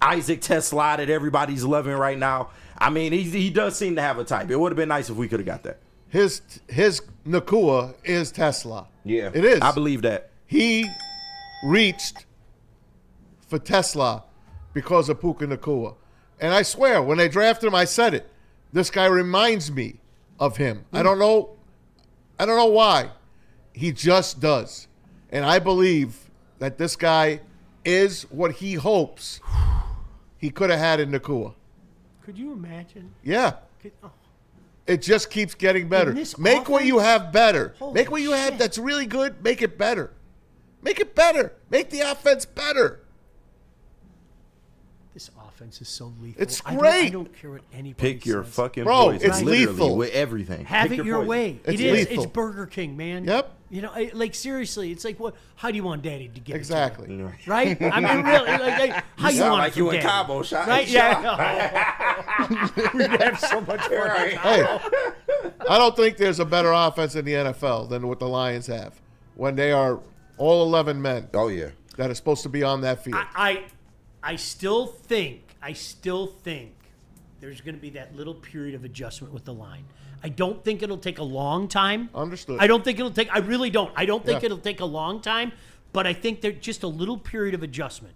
Isaac Tesla that everybody's loving right now. I mean, he does seem to have a type. It would have been nice if we could have got that. His Nacua is Tesla. Yeah. It is. I believe that. He reached for Tesla because of Puka Nacua. And I swear, when they drafted him, I said it. This guy reminds me of him. I don't know why. He just does. And I believe that this guy is what he hopes he could have had in Nacua. Could you imagine? Yeah. It just keeps getting better. Make what you have better. Make what you have that's really good, make it better. Make it better. Make the offense better. This offense is so lethal. It's great. I don't care what anybody Pick your says. fucking Bro, voice. it's Literally, lethal. with everything. Have Pick it your poison. way. It's It is. lethal. It's Burger King, man. Yep. Like seriously, it's like what? How do you want Daddy to get Exactly. it to you? Right? I mean, really, how you sound want like it you from in Daddy? Cabo, shot. Right? Yeah. We'd have so much fun. Right. Hey, I don't think there's a better offense in the NFL than what the Lions have when they are all 11 men. Oh, yeah. That are supposed to be on that field. I still think there's going to be that little period of adjustment with the line. I don't think it'll take a long time. Understood. I really don't. I don't think it'll take a long time, but I think there's just a little period of adjustment,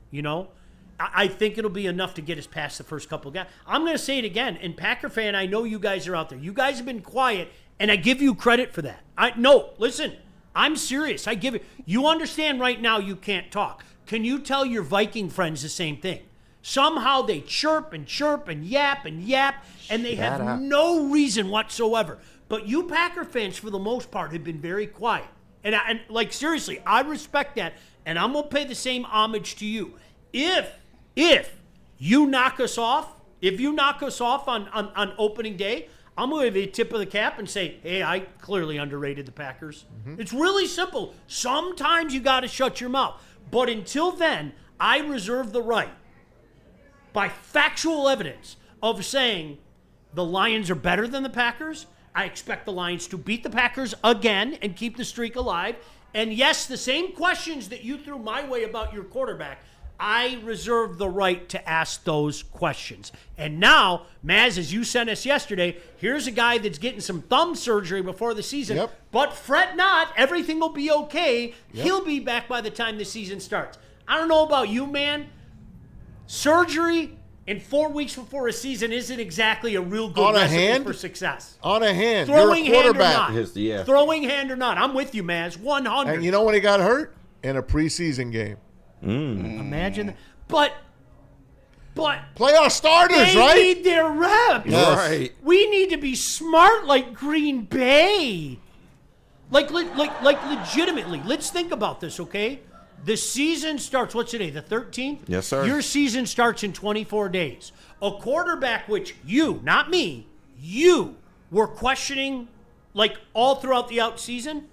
I think it'll be enough to get us past the first couple of guys. I'm going to say it again, and Packer fan, I know you guys are out there. You guys have been quiet, and I give you credit for that. Listen, I'm serious. I give it. You understand right now you can't talk. Can you tell your Viking friends the same thing? Somehow they chirp and yap, and they have no reason whatsoever. But you Packer fans, for the most part, have been very quiet. And seriously, I respect that, and I'm going to pay the same homage to you. If you knock us off, on opening day, I'm going to give you a tip of the cap and say, hey, I clearly underrated the Packers. Mm-hmm. It's really simple. Sometimes you got to shut your mouth. But until then, I reserve the right, by factual evidence, of saying the Lions are better than the Packers. I expect the Lions to beat the Packers again and keep the streak alive. And yes, the same questions that you threw my way about your quarterback, I reserve the right to ask those questions. And now, Maz, as you sent us yesterday, here's a guy that's getting some thumb surgery before the season. Yep. But fret not, everything will be okay. Yep. He'll be back by the time the season starts. I don't know about you, man. Surgery in 4 weeks before a season isn't exactly a real good recipe for success. On a hand. Throwing You're a quarterback. hand or not. Throwing hand or not. I'm with you, Maz. 100. And you know when he got hurt? In a preseason game. Imagine that. But play our starters, they right? need their reps. Yes. Right. We need to be smart like Green Bay. Like legitimately. Let's think about this, okay? The season starts, what's today, the 13th? Yes, sir. Your season starts in 24 days. A quarterback which you, not me, you were questioning all throughout the off season,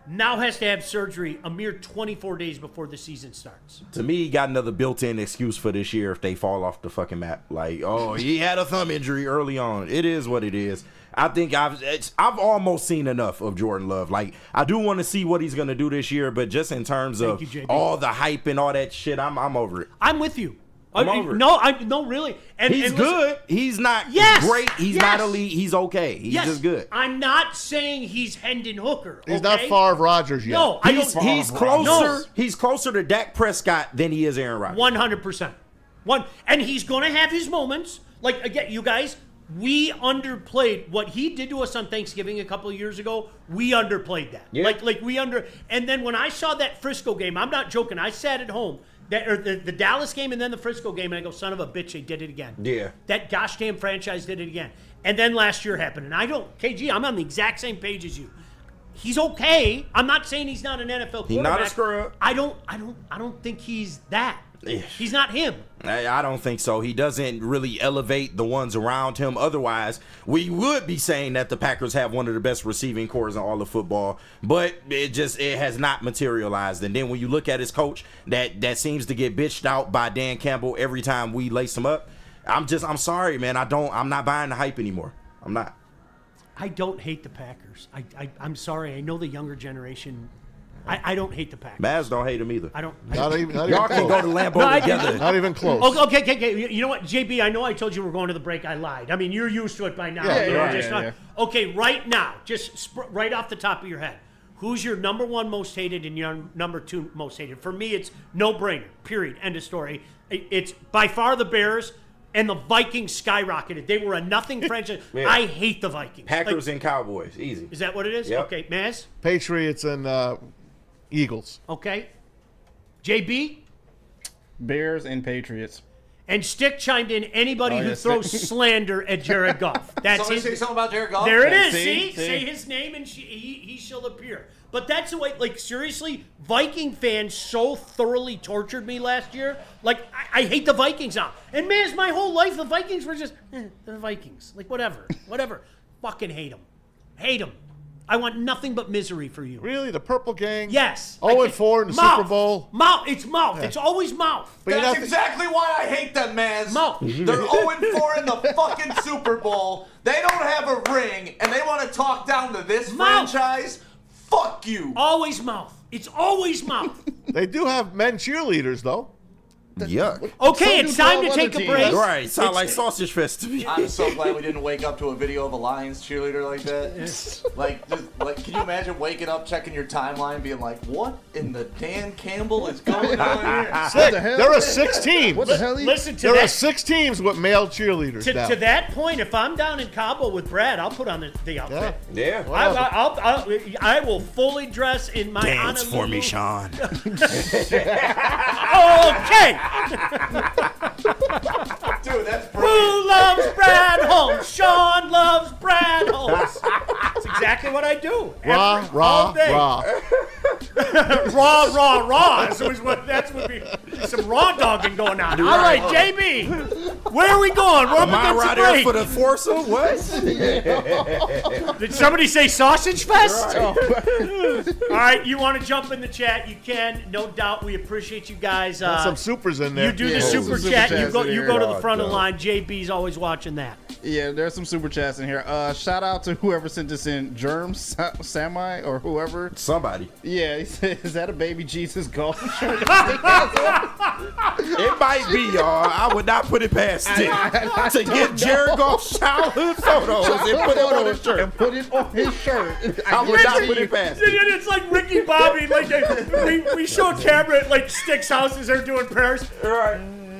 now has to have surgery a mere 24 days before the season starts. To me, he got another built-in excuse for this year if they fall off the fucking map. He had a thumb injury early on. It is what it is. I think I've almost seen enough of Jordan Love. I do want to see what he's going to do this year, but just in terms of all the hype and all that shit, I'm over it. I'm with you. I'm over it. No, really. He's good. He's not great. He's not elite. He's okay. He's just good. I'm not saying he's Hendon Hooker. He's not Favre Rodgers yet. No, he's closer. No. He's closer to Dak Prescott than he is Aaron Rodgers. 100%. And he's going to have his moments. Again, you guys, we underplayed what he did to us on Thanksgiving a couple of years ago. We underplayed that. Yeah. And then when I saw that Frisco game, I'm not joking. I sat at home. The Dallas game and then the Frisco game, and I go, son of a bitch, they did it again. Yeah. That gosh damn franchise did it again. And then last year happened, and KG, I'm on the exact same page as you. He's okay. I'm not saying he's not an NFL quarterback. He's not a scrub. I don't think he's that. He's not him. I don't think so. He doesn't really elevate the ones around him. Otherwise, we would be saying that the Packers have one of the best receiving corps in all of football. But it has not materialized. And then when you look at his coach, that seems to get bitched out by Dan Campbell every time we lace him up. I'm sorry, man. I'm not buying the hype anymore. I'm not. I don't hate the Packers. I'm sorry. I know the younger generation. I don't hate the Packers. Maz don't hate them either. I don't. Not even Y'all can go to Lambeau together. Not even close. Okay. You know what, JB? I know I told you we're going to the break. I lied. I mean, you're used to it by now. Yeah. Okay, right now, just right off the top of your head, who's your number one most hated and your number two most hated? For me, it's no-brainer. Period. End of story. It's by far the Bears. And the Vikings skyrocketed. They were a nothing franchise. Yeah. I hate the Vikings. Packers and Cowboys. Easy. Is that what it is? Yep. Okay, Maz? Patriots and Eagles. Okay. JB? Bears and Patriots. And Stick chimed in anybody who throws slander at Jared Goff. That's Somebody say something about Jared Goff? There it is. See? Say his name and he shall appear. But that's the way, like, seriously, Viking fans so thoroughly tortured me last year. Like, I hate the Vikings now. And, man, my whole life, the Vikings were just, the Vikings. Like, whatever. Fucking hate them. Hate them. I want nothing but misery for you. Really? The Purple Gang? Yes. 0-4 in the Super Bowl? Mouth. It's mouth. Yeah. It's always mouth. But that's exactly why I hate them, Maz. Mouth. They're 0-4 in the fucking Super Bowl. They don't have a ring, and they want to talk down to this franchise. Fuck you. Always mouth. It's always mouth. They do have men cheerleaders, though. Yuck. Okay, it's time to take a break. Right, sound like Sausage Fest to me. I'm so glad we didn't wake up to a video of a Lions cheerleader like that. Like, can you imagine waking up, checking your timeline, being like, what in the Dan Campbell is going on here? There are 6 teams. What the hell? Listen to There that. are 6 teams with male cheerleaders now. To that point, if I'm down in Cabo with Brad, I'll put on the outfit. Yeah. I will fully dress in my Dance Honolulu. for me, Sean. Okay. Dude, that's brilliant. Who loves Brad Holmes? Sean loves Brad Holmes. That's exactly what I do. All day. Raw. That's what be some raw dogging going on. All right, JB, where are we going? We're up Am I against right the here break. for the foursome? What? Did somebody say Sausage Fest? All right, you want to jump in the chat? You can, no doubt. We appreciate you guys. Some supers in there. You do the super chat. You go to the front of the line. JB's always watching that. Yeah, there's some super chats in here. Shout out to whoever sent this in, Germ Sami or whoever. Somebody. Yeah, he said, is that a baby Jesus golf shirt? It might be, y'all. I would not put it past it to get Jared Goff's childhood photos and put it on his shirt. And put it on his shirt. I would not put it past it. It's like Ricky Bobby. Like we show a camera at like Stick's house as they're doing prayers. Right.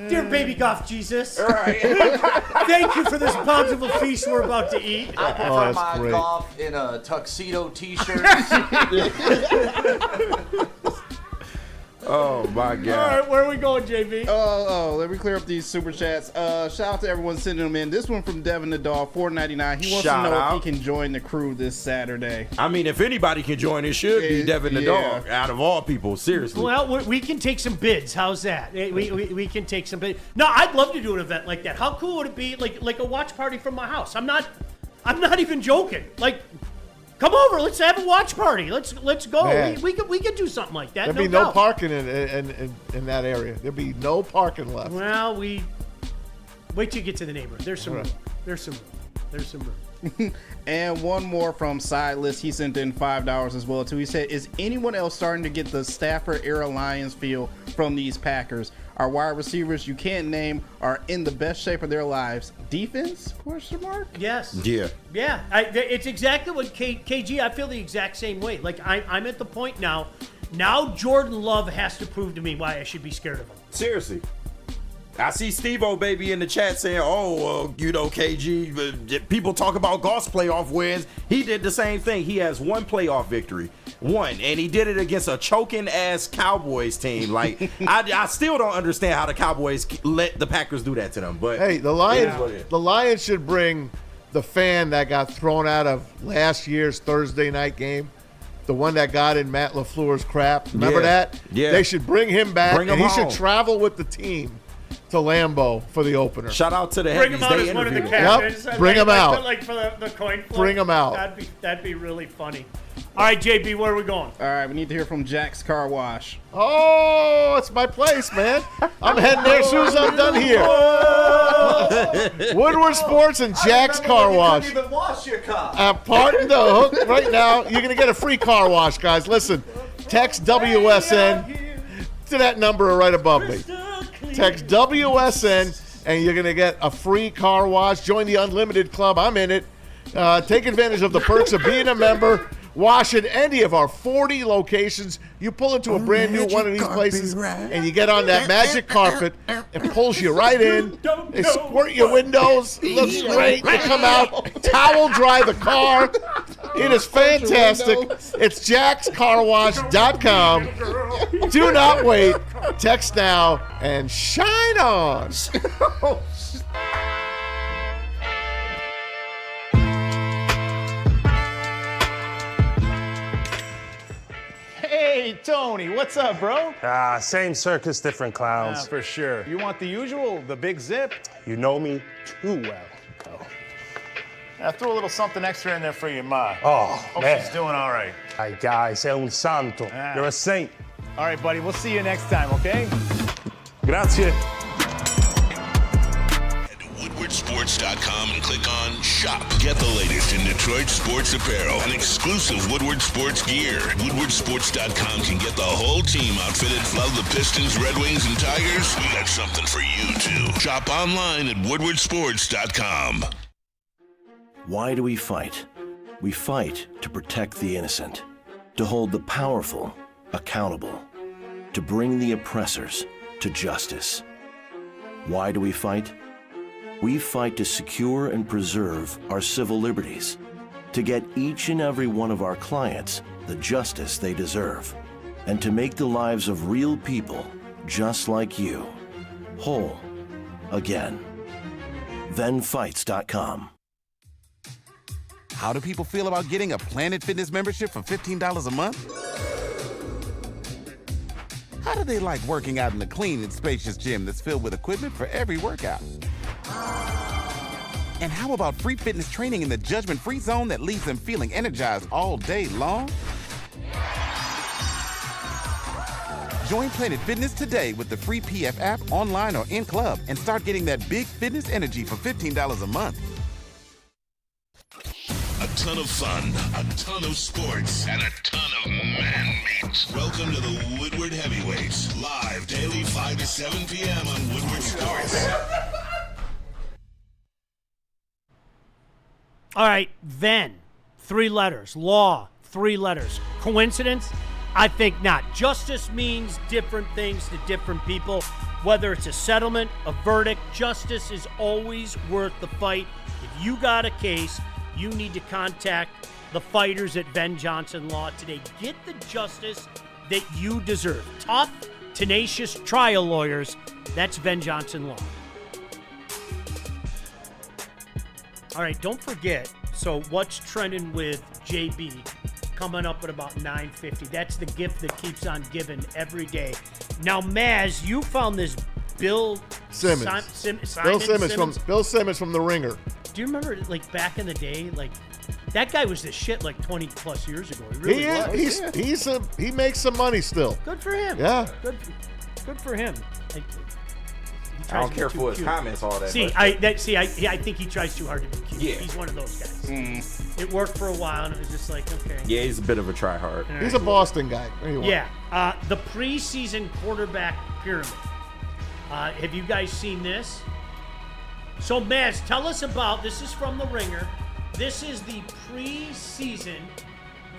Dear baby Goff Jesus, Right. thank you for this bountiful feast we're about to eat. I prefer my great. Goff in a tuxedo t-shirt. Oh my God. All right, where are we going, JB? Let me clear up these super chats. Shout out to everyone sending them in. This one from Devin the Dog, $4.99. He wants Shout to know out. if he can join the crew this Saturday. I mean, if anybody can join, it should be Devin the Dog. Out of all people, seriously. Well, we can take some bids. How's that? We can take some bids. No, I'd love to do an event like that. How cool would it be? Like a watch party from my house. I'm not even joking. Like, come over. Let's have a watch party. Let's go. Man. We could do something like that. There'd be no doubt. parking in that area. There'd be no parking left. Well, wait till you get to the neighborhood. There's some room. There's some room. And one more from Sideless. He sent in $5 as well too. He said, is anyone else starting to get the Stafford era Lions feel from these Packers? Our wide receivers you can't name are in the best shape of their lives. Defense? Question mark? Yes. Yeah. Yeah. It's exactly what KG. I feel the exact same way. Like I'm at the point now. Now Jordan Love has to prove to me why I should be scared of him. Seriously. I see Steve-O baby in the chat saying, KG, people talk about Goff's playoff wins. He did the same thing. He has one playoff victory. won, and he did it against a choking ass Cowboys team. Like I still don't understand how the Cowboys let the Packers do that to them. But hey, the Lions should bring the fan that got thrown out of last year's Thursday night game, the one that got in Matt LaFleur's crap. Remember that? Yeah. They should bring him back, Bring him he home. should travel with the team to Lambeau for the opener. Shout out to the Bring heavies. him out They as one of the interviewed him. captains. Yep. Bring him out. Like for the coin flip. Bring him out. That'd be really funny. All right, JB, where are we going? All right, we need to hear from Jack's Car Wash. Oh, it's my place, man. I'm heading there as soon as I'm done here. Woodward Sports and Jack's Car Wash. You couldn't even wash your car. Pardon the hook right now. You're going to get a free car wash, guys. Listen, text WSN to that number right above me. Text WSN, and you're going to get a free car wash. Join the Unlimited Club. I'm in it. Take advantage of the perks of being a member. Wash at any of our 40 locations. You pull into a brand new one of these places, and you get on that magic carpet. It pulls you right in. They squirt your windows. It looks great. You come out, towel dry the car. It is fantastic. It's jackscarwash.com. Do not wait. Text now and shine on. Hey, Tony, what's up, bro? Same circus, different clowns. For sure. You want the usual, the big zip? You know me too well. I threw a little something extra in there for your ma. Oh, Hope man. she's doing all right. Ay, guy, sei un santo. You're a saint. All right, buddy, we'll see you next time, okay? Grazie. WoodwardSports.com and click on Shop. Get the latest in Detroit sports apparel and exclusive Woodward sports gear. WoodwardSports.com can get the whole team outfitted. Love the Pistons, Red Wings, and Tigers? We got something for you, too. Shop online at WoodwardSports.com. Why do we fight? We fight to protect the innocent, to hold the powerful accountable, to bring the oppressors to justice. Why do we fight? We fight to secure and preserve our civil liberties, to get each and every one of our clients the justice they deserve, and to make the lives of real people just like you whole again. ThenFights.com. How do people feel about getting a Planet Fitness membership for $15 a month? How do they like working out in a clean and spacious gym that's filled with equipment for every workout? And how about free fitness training in the judgment-free zone that leaves them feeling energized all day long? Join Planet Fitness today with the free PF app, online or in club, and start getting that big fitness energy for $15 a month. A ton of fun, a ton of sports, and a ton of man meat. Welcome to the Woodward Heavyweights, live daily 5 to 7 p.m. on Woodward Sports. All right, then, 3 letters. Law, 3 letters. Coincidence? I think not. Justice means different things to different people. Whether it's a settlement, a verdict, justice is always worth the fight. If you got a case, you need to contact the fighters at Ben Johnson Law today. Get the justice that you deserve. Tough, tenacious trial lawyers. That's Ben Johnson Law. All right, don't forget, so what's trending with JB coming up at about 9:50? That's the gift that keeps on giving every day. Now, Maz, you found this Bill Simmons. Bill Simmons from The Ringer. Do you remember, like, back in the day, like, that guy was the shit like 20 plus years ago. He really was. He makes some money still. Good for him. Yeah. Good for him. I don't care for his comments all that. I think he tries too hard to be cute. Yeah. He's one of those guys. It worked for a while, and it was just like, okay. Yeah, he's a bit of a tryhard. He's a Boston guy. Anyway. Yeah. The preseason quarterback pyramid. Have you guys seen this? So, Maz, tell us about, this is from The Ringer. This is the preseason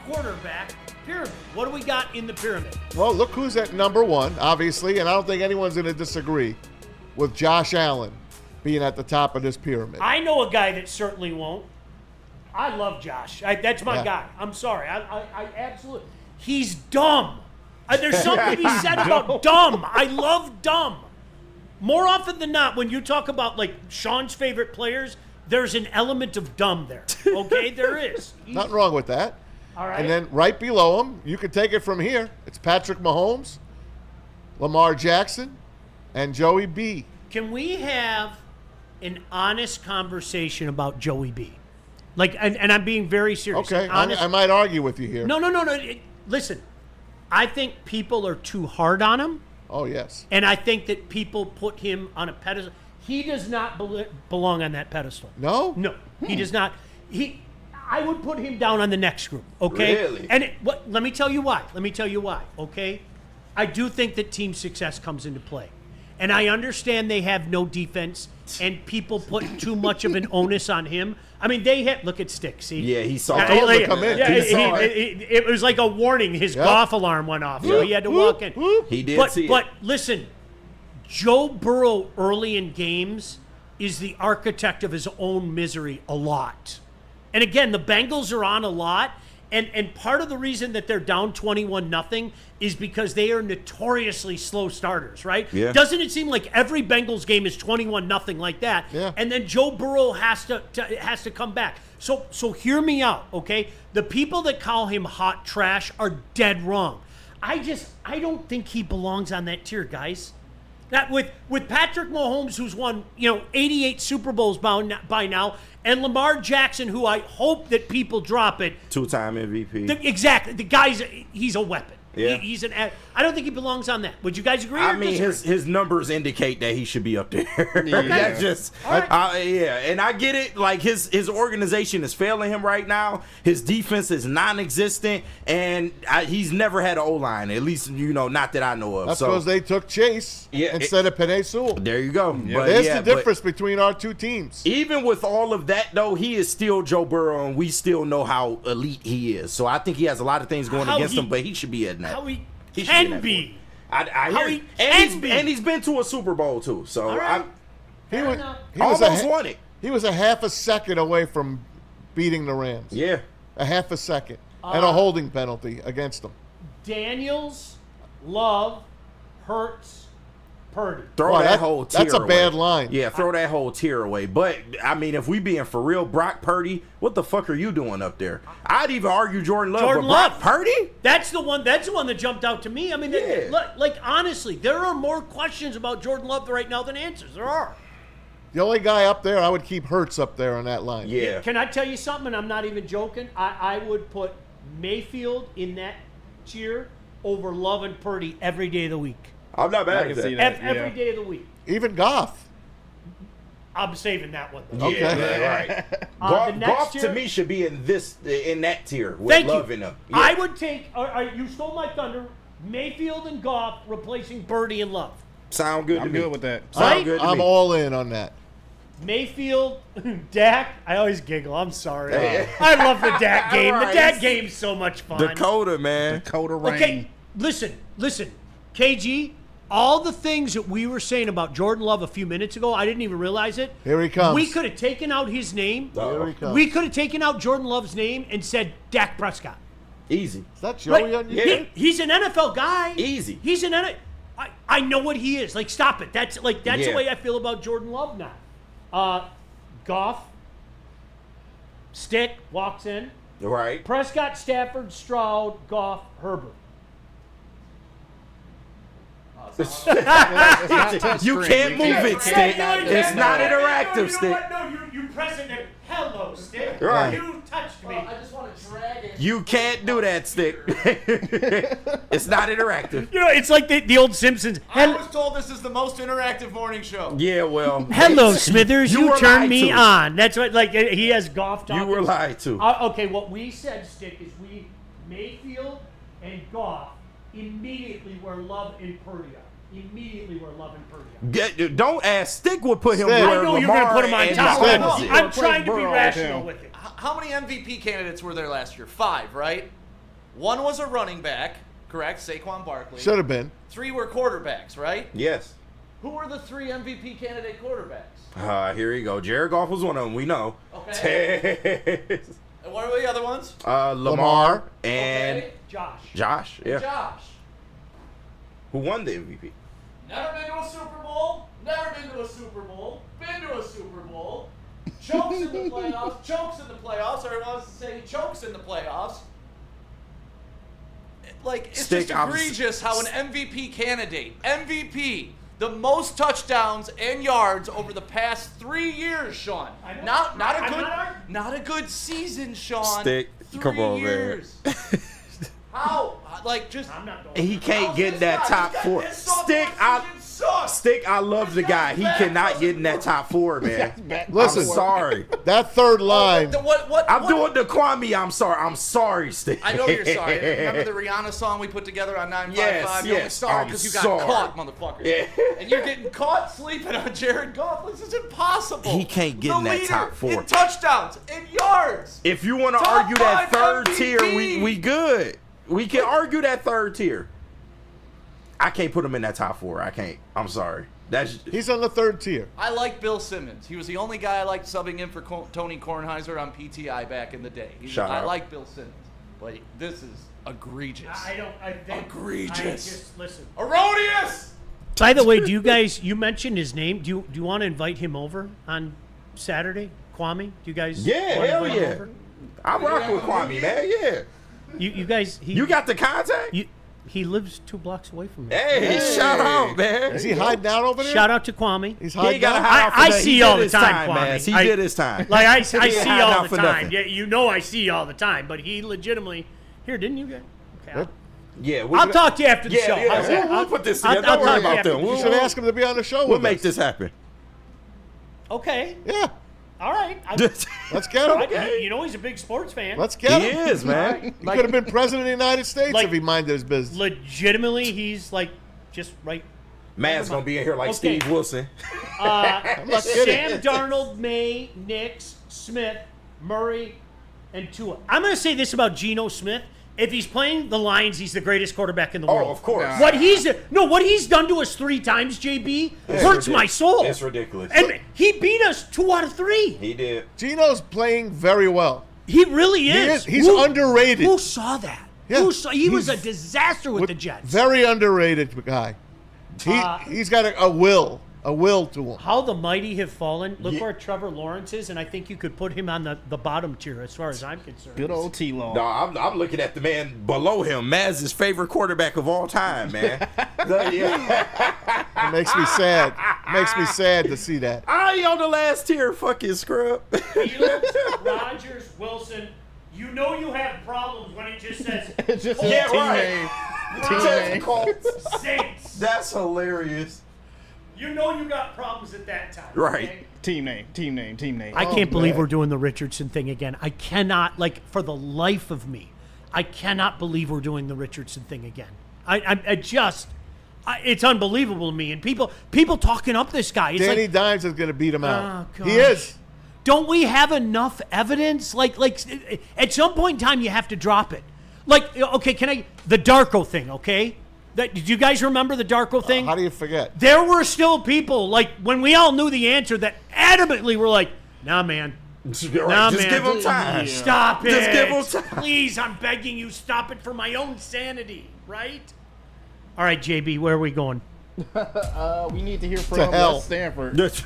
quarterback pyramid. What do we got in the pyramid? Well, look who's at number 1, obviously, and I don't think anyone's going to disagree with Josh Allen being at the top of this pyramid. I know a guy that certainly won't. I love Josh. That's my guy. I'm sorry. I absolutely. He's dumb. There's something to be said about dumb. I love dumb. More often than not, when you talk about like Sean's favorite players, there's an element of dumb there. Okay, there is. Nothing wrong with that. All right. And then right below him, you can take it from here. It's Patrick Mahomes, Lamar Jackson, and Joey B. Can we have an honest conversation about Joey B? Like, and I'm being very serious. Okay, I might argue with you here. No. Listen, I think people are too hard on him. Oh, yes. And I think that people put him on a pedestal. He does not belong on that pedestal. No? No, he does not. I would put him down on the next group, okay? Really? And let me tell you why. Okay? I do think that team success comes into play. And I understand they have no defense, and people put too much of an onus on him. I mean, look at Stick, see? Yeah, he saw it come in. Yeah, it was like a warning. His golf alarm went off, so he had to walk in. He did see it. But listen, Joe Burrow early in games is the architect of his own misery a lot. And again, the Bengals are on a lot, and part of the reason that they're down 21-0 is because they are notoriously slow starters, right? Yeah. Doesn't it seem like every Bengals game is 21-0 like that? Yeah. And then Joe Burrow has to come back. So hear me out, okay? The people that call him hot trash are dead wrong. I don't think he belongs on that tier, guys. That with Patrick Mahomes, who's won 88 Super Bowls by now, and Lamar Jackson, who I hope that people drop it. 2-time MVP. Exactly. The guy's he's a weapon. Yeah. I don't think he belongs on that. Would you guys agree? I mean, his numbers indicate that he should be up there. That's just, and I get it. Like his organization is failing him right now. His defense is non-existent, and he's never had an O-line. At least not that I know of. That's because they took Chase instead of Penei Sewell. There you go. Yeah. There's the difference between our two teams. Even with all of that, though, he is still Joe Burrow, and we still know how elite he is. So I think he has a lot of things going against him, but he should be at that. How he can be. And he's been to a Super Bowl too. So he almost won it. He was a half a second away from beating the Rams. Yeah, a half a second and a holding penalty against them. Daniels, Love, Hurts, Purdy. Throw that whole tier away. That's a bad line. Yeah, throw that whole tier away. But I mean, if we being for real, Brock Purdy, what the fuck are you doing up there? I'd even argue Jordan Love. Brock Purdy? That's the one that jumped out to me. I mean, like honestly, there are more questions about Jordan Love right now than answers. There are. The only guy up there, I would keep Hurts up there on that line. Yeah. Can I tell you something? And I'm not even joking. I would put Mayfield in that tier over Love and Purdy every day of the week. I'm not mad at that. Every day of the week. Even Goff. I'm saving that one, though. Okay. Yeah, right. Goff to me should be in that tier with Love in them. Yeah. I would take. You stole my thunder. Mayfield and Goff replacing Purdy and Love. Sound good to me. I'm good with that. I'm all in on that. Mayfield, Dak. I always giggle. I'm sorry. I love the Dak game. The Dak game's so much fun. Dakota, man. Dakota Rain. Okay, listen. KG, all the things that we were saying about Jordan Love a few minutes ago, I didn't even realize it. Here he comes. We could have taken out his name. Here he comes. We could have taken out Jordan Love's name and said Dak Prescott. Easy. Is that Joey on you? He's an NFL guy. Easy. He's an NFL. I know what he is. Like, stop it. That's the way I feel about Jordan Love now. Goff, Stick walks in. Right. Prescott, Stafford, Stroud, Goff, Herbert. You can't move it, Stick. It's not interactive, Stick. No, you present it. Hello, Stick. Right. You touched me. I just want to drag it. You can't do that, Stick. It's not interactive. It's like the old Simpsons. I was told this is the most interactive morning show. Yeah, well. Hello, Smithers. You turned me to. on. That's what. Like he has Goff talking. You were lied to. Okay, what we said, Stick, is we Mayfield and Goff immediately where Love and Purdy are. Immediately where Love and Purdy are. Don't ask. Stick would put him where I know you're going to put him on top. I'm trying to be rational with it. How many MVP candidates were there last year? 5, right? 1 was a running back, correct? Saquon Barkley. Should have been. 3 were quarterbacks, right? Yes. Who were the 3 MVP candidate quarterbacks? Here you go. Jared Goff was one of them. We know. Okay. what are the other ones? Lamar and Josh. Josh, yeah. Josh. Who won the MVP? Never been to a Super Bowl. Never been to a Super Bowl. Been to a Super Bowl. Chokes in the playoffs. Chokes in the playoffs. Or everyone wants to say he chokes in the playoffs. Like, it's just egregious how an MVP candidate, MVP, the most touchdowns and yards over the past 3 years, Sean. Not a good season, Sean. Stick, 3 come on, years. man. How? Like, just He can't get in that top 4. Stick, I love the guy. He cannot get in that top 4, man. Listen, I'm sorry. That third line. I'm doing the Kwame. I'm sorry, Stick. I know you're sorry. Remember the Rihanna song we put together on 955? You're only sorry because you got caught, motherfucker. Yeah. And you're getting caught sleeping on Jared Goff. This is impossible. He can't get in that top 4. In touchdowns, in yards. If you want to argue that third tier, we good. We can argue that third tier. I can't put him in that top 4. I can't. I'm sorry. He's on the third tier. I like Bill Simmons. He was the only guy I liked subbing in for Tony Kornheiser on PTI back in the day. I like Bill Simmons, but this is egregious. I think egregious. Listen. Erroneous. By the way, you mentioned his name. Do you want to invite him over on Saturday, Kwame? Do you guys? Yeah, want to hell invite him yeah. over? I rock with Kwame, man. Yeah. You guys. You got the contact? He lives 2 blocks away from me. Hey, shout out, man. Is he hiding out over there? Shout out to Kwame. He's hiding out. I see all the time, Kwame. He did his time. Like I see all the for time. nothing. Yeah, you know I see all the time. But he legitimately here, didn't you guys? Okay. Yeah, I'll talk to you after the show. Yeah, How's that? we'll put this together. I'll Don't worry talk to you about after them. You should ask him to be on the show. We'll make this happen. Okay. Yeah. All right. Let's get him. You know he's a big sports fan. Let's get him. He is, man. He could have been president of the United States if he minded his business. Legitimately, he's like just right. Man's gonna be in here like Steve Wilson. I'm not kidding. Sam Darnold, May, Nix, Smith, Murray, and Tua. I'm gonna say this about Geno Smith. If he's playing the Lions, he's the greatest quarterback in the world. Oh, of course. What he's done to us 3 times, JB, hurts my soul. It's ridiculous. And he beat us 2 out of 3. He did. Geno's playing very well. He really is. He's underrated. Who saw that? Yeah. He was a disaster with the Jets. Very underrated guy. He's got a will to him. How the mighty have fallen. Look where Trevor Lawrence is, and I think you could put him on the bottom tier as far as I'm concerned. Good old T-Law. No, I'm looking at the man below him. Maz's favorite quarterback of all time, man. It makes me sad. It makes me sad to see that. I on the last tier, fucking scrub. Fields, Rodgers, Wilson. You know you have problems when it just says It's just Colts, a team name. Rodgers, Colts. Saints. That's hilarious. You know you got problems at that time. Right. Okay? Team name. I can't believe we're doing the Richardson thing again. I cannot, for the life of me, I cannot believe we're doing the Richardson thing again. It's unbelievable to me. And people talking up this guy. It's Danny Dimes is going to beat him out. Oh, He is. Don't we have enough evidence? Like at some point in time, you have to drop it. Okay, the Darko thing, okay? Did you guys remember the Darko thing? How do you forget? There were still people, when we all knew the answer, that adamantly were like, nah, man. Just Nah, man. give him time. Stop it. Just give him time. Please, I'm begging you, stop it for my own sanity, right? All right, JB, where are we going? We need to hear from Les Stanford. Les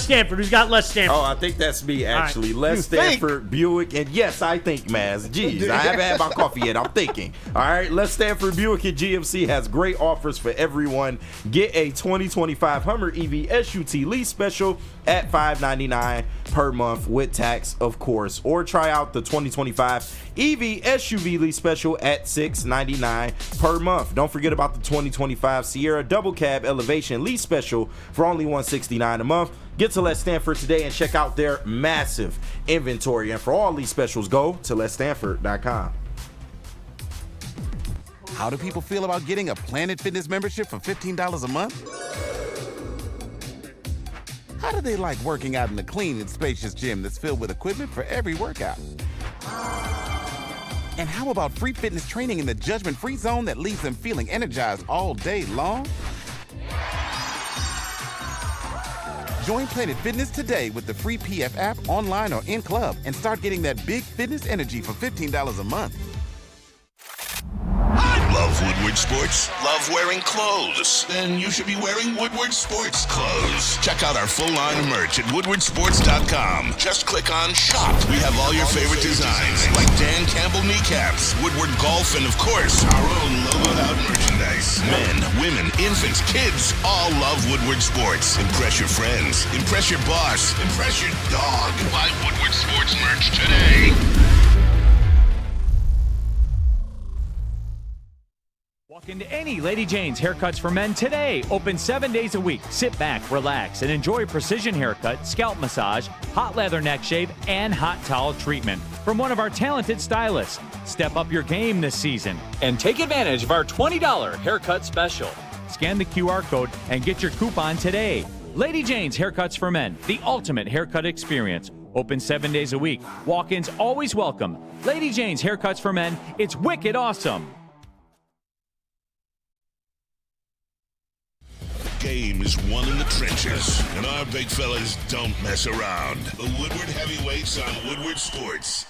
Stanford. Who's got Les Stanford? Oh, I think that's me, actually. All right. Les Stanford, Buick, and yes, I think, Maz. Jeez, I haven't had my coffee yet. I'm thinking. All right, Les Stanford, Buick, and GMC has great offers for everyone. Get a 2025 Hummer EV SUT lease special at $599 per month with tax, of course. Or try out the 2025 EV SUV lease special at $699 per month. Don't forget about the 2025 Sierra Double Cab Elevation lease special for only $169 a month. Get to Les Stanford today and check out their massive inventory. And for all these specials, go to lesstanford.com. How do people feel about getting a Planet Fitness membership for $15 a month? How do they like working out in a clean and spacious gym that's filled with equipment for every workout? And how about free fitness training in the judgment-free zone that leaves them feeling energized all day long? Join Planet Fitness today with the free PF app online or in club and start getting that big fitness energy for $15 a month. Love Woodward Sports? Love wearing clothes? Then you should be wearing Woodward Sports clothes. Check out our full line of merch at woodwardsports.com. Just click on shop. We have all your favorite designs, like Dan Campbell kneecaps, Woodward golf, and of course, our own logoed out merchandise. Men, women, infants, kids all love Woodward Sports. Impress your friends. Impress your boss. Impress your dog. Buy Woodward Sports merch today. Walk into any Lady Jane's Haircuts for Men today. Open 7 days a week. Sit back, relax, and enjoy precision haircut, scalp massage, hot leather neck shave, and hot towel treatment from one of our talented stylists. Step up your game this season and take advantage of our $20 haircut special. Scan the QR code and get your coupon today. Lady Jane's Haircuts for Men, the ultimate haircut experience. Open 7 days a week. Walk-ins always welcome. Lady Jane's Haircuts for Men. It's wicked awesome. Game is won in the trenches, and our big fellas don't mess around. The Woodward Heavyweights on Woodward Sports.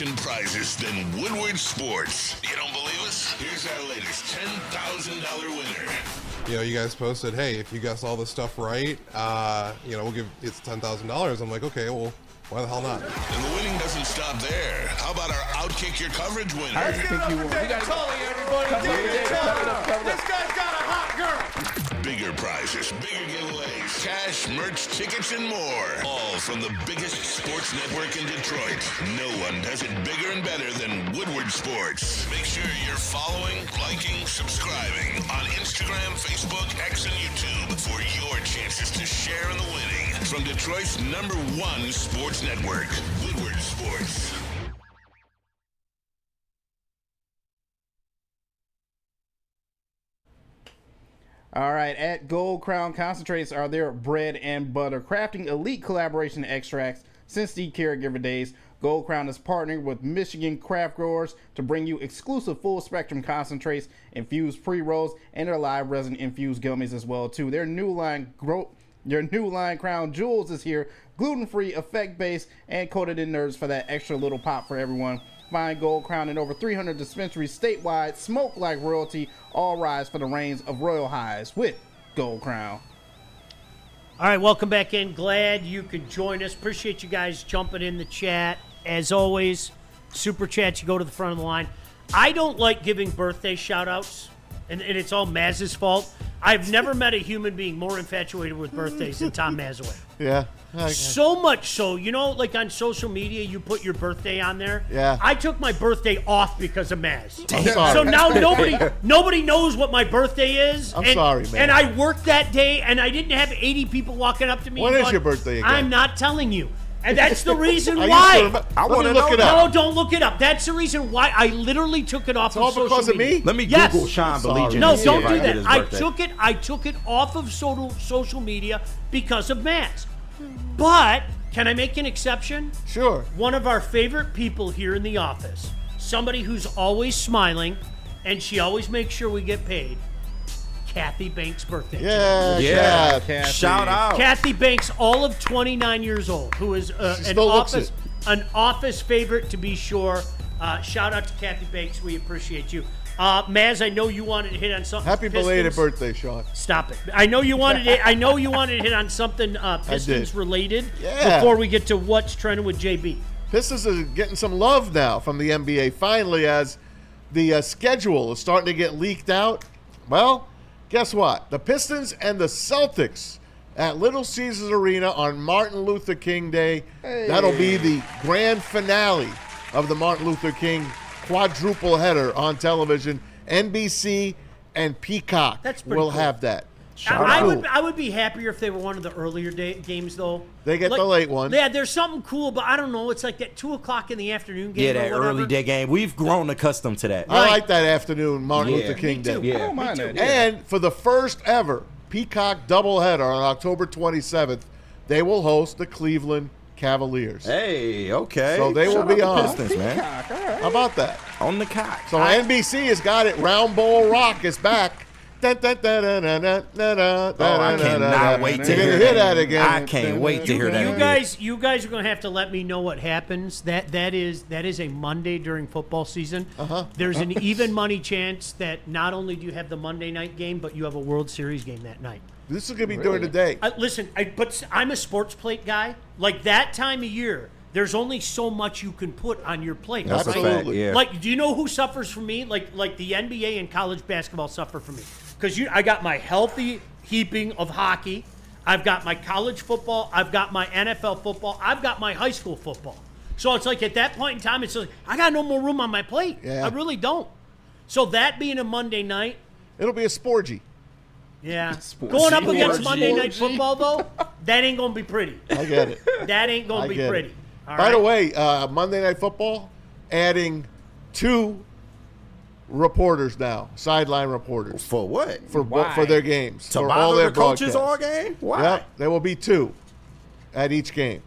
And prizes than Woodward Sports. You don't believe us? Here's our latest $10,000 winner. You know, you guys posted, hey, if you guess all this stuff right, we'll give it's $10,000. I'm like, okay, well, why the hell not? And the winning doesn't stop there. How about our Outkick Your Coverage winner? I think you won. This guy's got a hot girl. Bigger prizes, bigger giveaways, cash, merch, tickets, and more. All from the biggest sports network in Detroit. No one does it bigger and better than Woodward Sports. Make sure you're following, liking, subscribing on Instagram, Facebook, X, and YouTube for your chances to share in the winning. From Detroit's #1 sports network, Woodward Sports. All right, at Gold Crown, concentrates are their bread and butter, crafting elite collaboration extracts since the caregiver days. Gold Crown is partnering with Michigan craft growers to bring you exclusive full-spectrum concentrates, infused pre-rolls, and their live resin-infused gummies as well, too. Their new line Crown Jewels is here, gluten-free, effect-based, and coated in nerds for that extra little pop for everyone. Find Gold Crown in over 300 dispensaries statewide. Smoke like royalty. All rise for the reigns of royal highs with Gold Crown. All right, welcome back in. Glad you could join us. Appreciate you guys jumping in the chat. As always, super chats, you go to the front of the line. I don't like giving birthday shout-outs, and it's all Maz's fault. I've never met a human being more infatuated with birthdays than Tom Mazaway. Yeah. So much so, like on social media, you put your birthday on there. Yeah. I took my birthday off because of Maz. I'm sorry. So now nobody knows what my birthday is. I'm sorry, man. And I worked that day, and I didn't have 80 people walking up to me. When and is going, your birthday again? I'm not telling you. And that's the reason why. I want to look it up. No, don't look it up. That's the reason why I literally took it off of social because media. of me? Let me Google Sean Baligian. No, and see don't if do I get that. his birthday. I took it off of social media because of Maz. But can I make an exception? Sure. One of our favorite people here in the office, somebody who's always smiling, and she always makes sure we get paid. Kathy Banks' birthday. Yeah. Kathy. Shout out. Kathy Banks, all of 29 years old, who is an office favorite to be sure. Shout out to Kathy Banks. We appreciate you. Maz, I know you wanted to hit on something. Happy belated birthday, Sean. Stop it. I know you wanted to hit on something Pistons related before we get to what's trending with JB. Pistons are getting some love now from the NBA finally, as the schedule is starting to get leaked out. Well, guess what? The Pistons and the Celtics at Little Caesars Arena on Martin Luther King Day. That'll be the grand finale of the Martin Luther King quadruple header on television. NBC and Peacock will have that. I would be happier if they were one of the earlier games, though. They get the late one. Yeah, there's something cool, but I don't know. It's like that 2 o'clock in the afternoon game. Yeah, that early day game. We've grown accustomed to that. I like that afternoon Martin Luther King Day. Yeah. I don't mind that. And for the first ever Peacock doubleheader on October 27th, they will host the Cleveland Cavaliers. Hey, okay. So they will be on. Pistons, man. How about that? On the cock. So NBC has got it. Round Bowl Rock is back. I cannot wait to hear that again. I can't wait to hear that. You guys are going to have to let me know what happens. That is a Monday during football season. There's an even money chance that not only do you have the Monday night game, but you have a World Series game that night. This is going to be during the day. Listen, but I'm a sports plate guy. Like that time of year, there's only so much you can put on your plate. That's right? a fact, yeah. Like, do you know who suffers from me? Like the NBA and college basketball suffer from me. Because I got my healthy heaping of hockey. I've got my college football. I've got my NFL football. I've got my high school football. So it's like at that point in time, it's like, I got no more room on my plate. Yeah. I really don't. So that being a Monday night. It'll be a sporgy. Yeah. Going up against Monday Night Football, though, that ain't going to be pretty. I get it. That ain't going to be pretty. By the way, Monday Night Football adding 2 reporters now, sideline reporters. For what? For their games. To for bother all their the coaches broadcasts. all game? Why? Yep, there will be 2 at each game.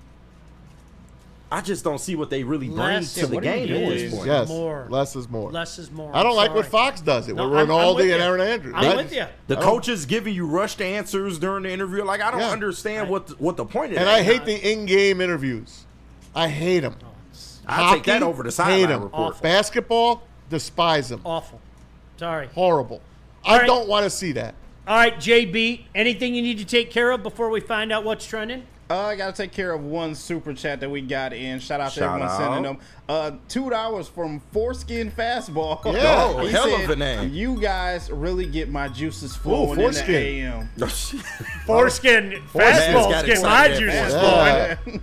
I just don't see what they really bring to the game at this point. Yes, more. Less is more. Less is more. I don't like sorry. what Fox does it. No, We're I'm Rinaldi with and you. Aaron Andrews. I'm with you. The coaches giving you rushed answers during the interview. Like, I don't understand what the point is. And I hate the in-game interviews. I hate them. I take that over the sideline report. Awful. Basketball, despise them. Awful. Sorry. Horrible. All I right. don't want to see that. All right, JB, anything you need to take care of before we find out what's trending? I got to take care of one super chat that we got in. Shout out to everyone sending them. $2 from Foreskin Fastball. Yeah, He hell said, of a name. You guys really get my juices flowing in the Foreskin. AM. Foreskin Fastball's get my juices flowing.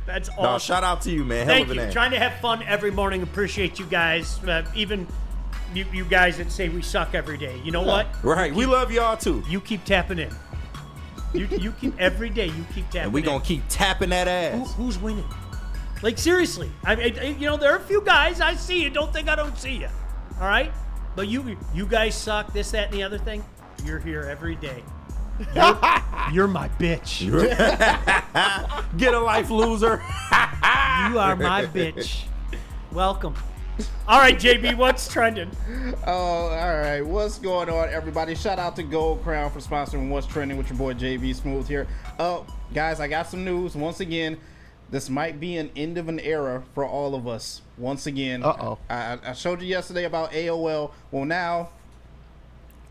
That's awesome. No, shout out to you, man. Hell Thank of a you. name. Trying to have fun every morning. Appreciate you guys. Even you guys that say we suck every day. You know what? Right. We love y'all, too. You keep tapping in. You keep every day. You keep tapping. And we gonna keep tapping that ass. Who's winning? Like seriously, there are a few guys I see you. Don't think I don't see you. All right, but you guys suck. This, that, and the other thing. You're here every day. You're my bitch. Get a life, loser. You are my bitch. Welcome. All right, JB, what's trending? Oh, all right. What's going on, everybody? Shout out to Gold Crown for sponsoring What's Trending with your boy JB Smooth here. Guys, I got some news. Once again, this might be an end of an era for all of us. Once again. I showed you yesterday about AOL. Well, now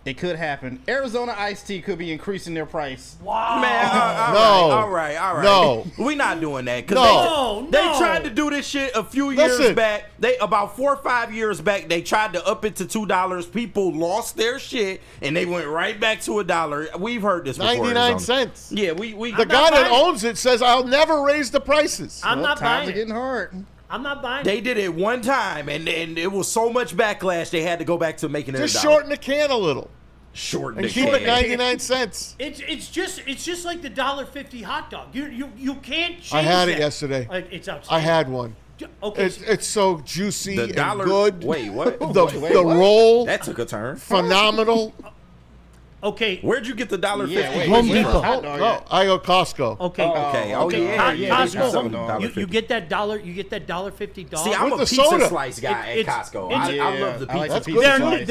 it could happen. Arizona Iced Tea could be increasing their price. Wow. Man, all right. No. We not doing that. No. They tried to do this shit a few years back. About 4 or 5 years back, they tried to up it to $2. People lost their shit, and they went right back to $1. We've heard this before. 99 cents. Yeah, The guy that owns it says, I'll never raise the prices. I'm not buying Times are it. getting hard. I'm not buying They it. did it one time, and it was so much backlash, they had to go back to making it Just $1. shorten the can a little. Shorten And the keep can. it 99 cents. It's just like the $1.50 hot dog. You can't change I had that. it yesterday. Like, it's outstanding. I had one. Okay. It's so juicy The and dollar. good. Wait, what? The roll, That took a turn. phenomenal. Okay. Where'd you get the $1.50? Yeah, wait, Home wait, Depot. hot dog No, I go Costco. Okay. Okay. Oh, yeah. Costco. You get that $1. You get that $1.50 dog. See, I'm With a the pizza soda. slice guy at Costco. it's- I love the I like pizza. the pizza slice.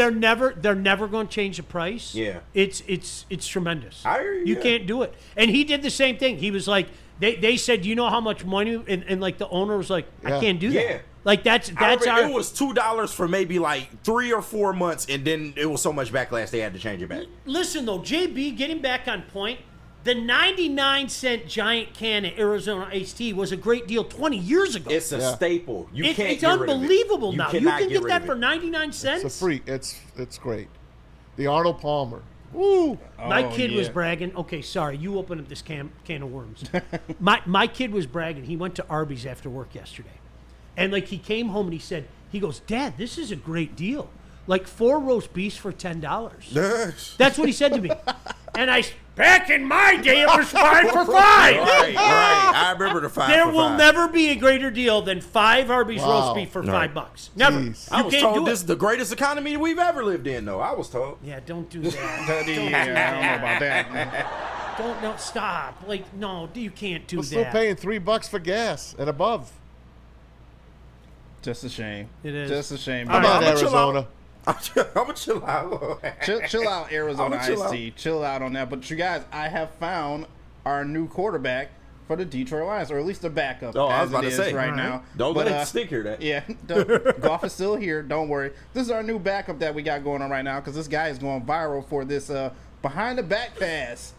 They're never going to change the price. Yeah. It's tremendous. I hear you, You yeah. can't do it. And he did the same thing. He was like, they said, you know how much money, and like the owner was like, I Yeah. can't do Yeah. that. Like that's It our. was $2 for maybe like 3 or 4 months, and then it was so much backlash they had to change it back. Listen though, JB, getting back on point. The 99-cent giant can of Arizona iced tea was a great deal 20 years ago. It's a staple. You can't It's get rid of it. unbelievable now. You cannot can get rid that of for it. 99 cents. It's a free. It's great. The Arnold Palmer. Woo! My kid was bragging. Okay, sorry, you opened up this can of worms. my kid was bragging. He went to Arby's after work yesterday, and like he came home and he goes, Dad, this is a great deal. Like 4 roast beefs for $10. That's what he said to me. And back in my day, it was 5 for $5. Right. I remember the 5 There for will $5. never be a greater deal than 5 Arby's roast beef for $5. Never. I was can't told do this it. is the greatest economy we've ever lived in, though. I was told. Yeah, don't do that. I don't know about that, man. Don't stop. Like, no, you can't do We're that. still paying $3 for gas and above. Just a shame. It is. Just a shame. Come on, Arizona. I'm gonna chill out. Chill out, Arizona I'ma chill Iced Tea. Chill out on that. But you guys, I have found our new quarterback for the Detroit Lions, or at least the backup. Oh, I was as about it to is say. right now. Don't let it stick here. That. Yeah, Goff is still here. Don't worry. This is our new backup that we got going on right now because this guy is going viral for this behind the back pass.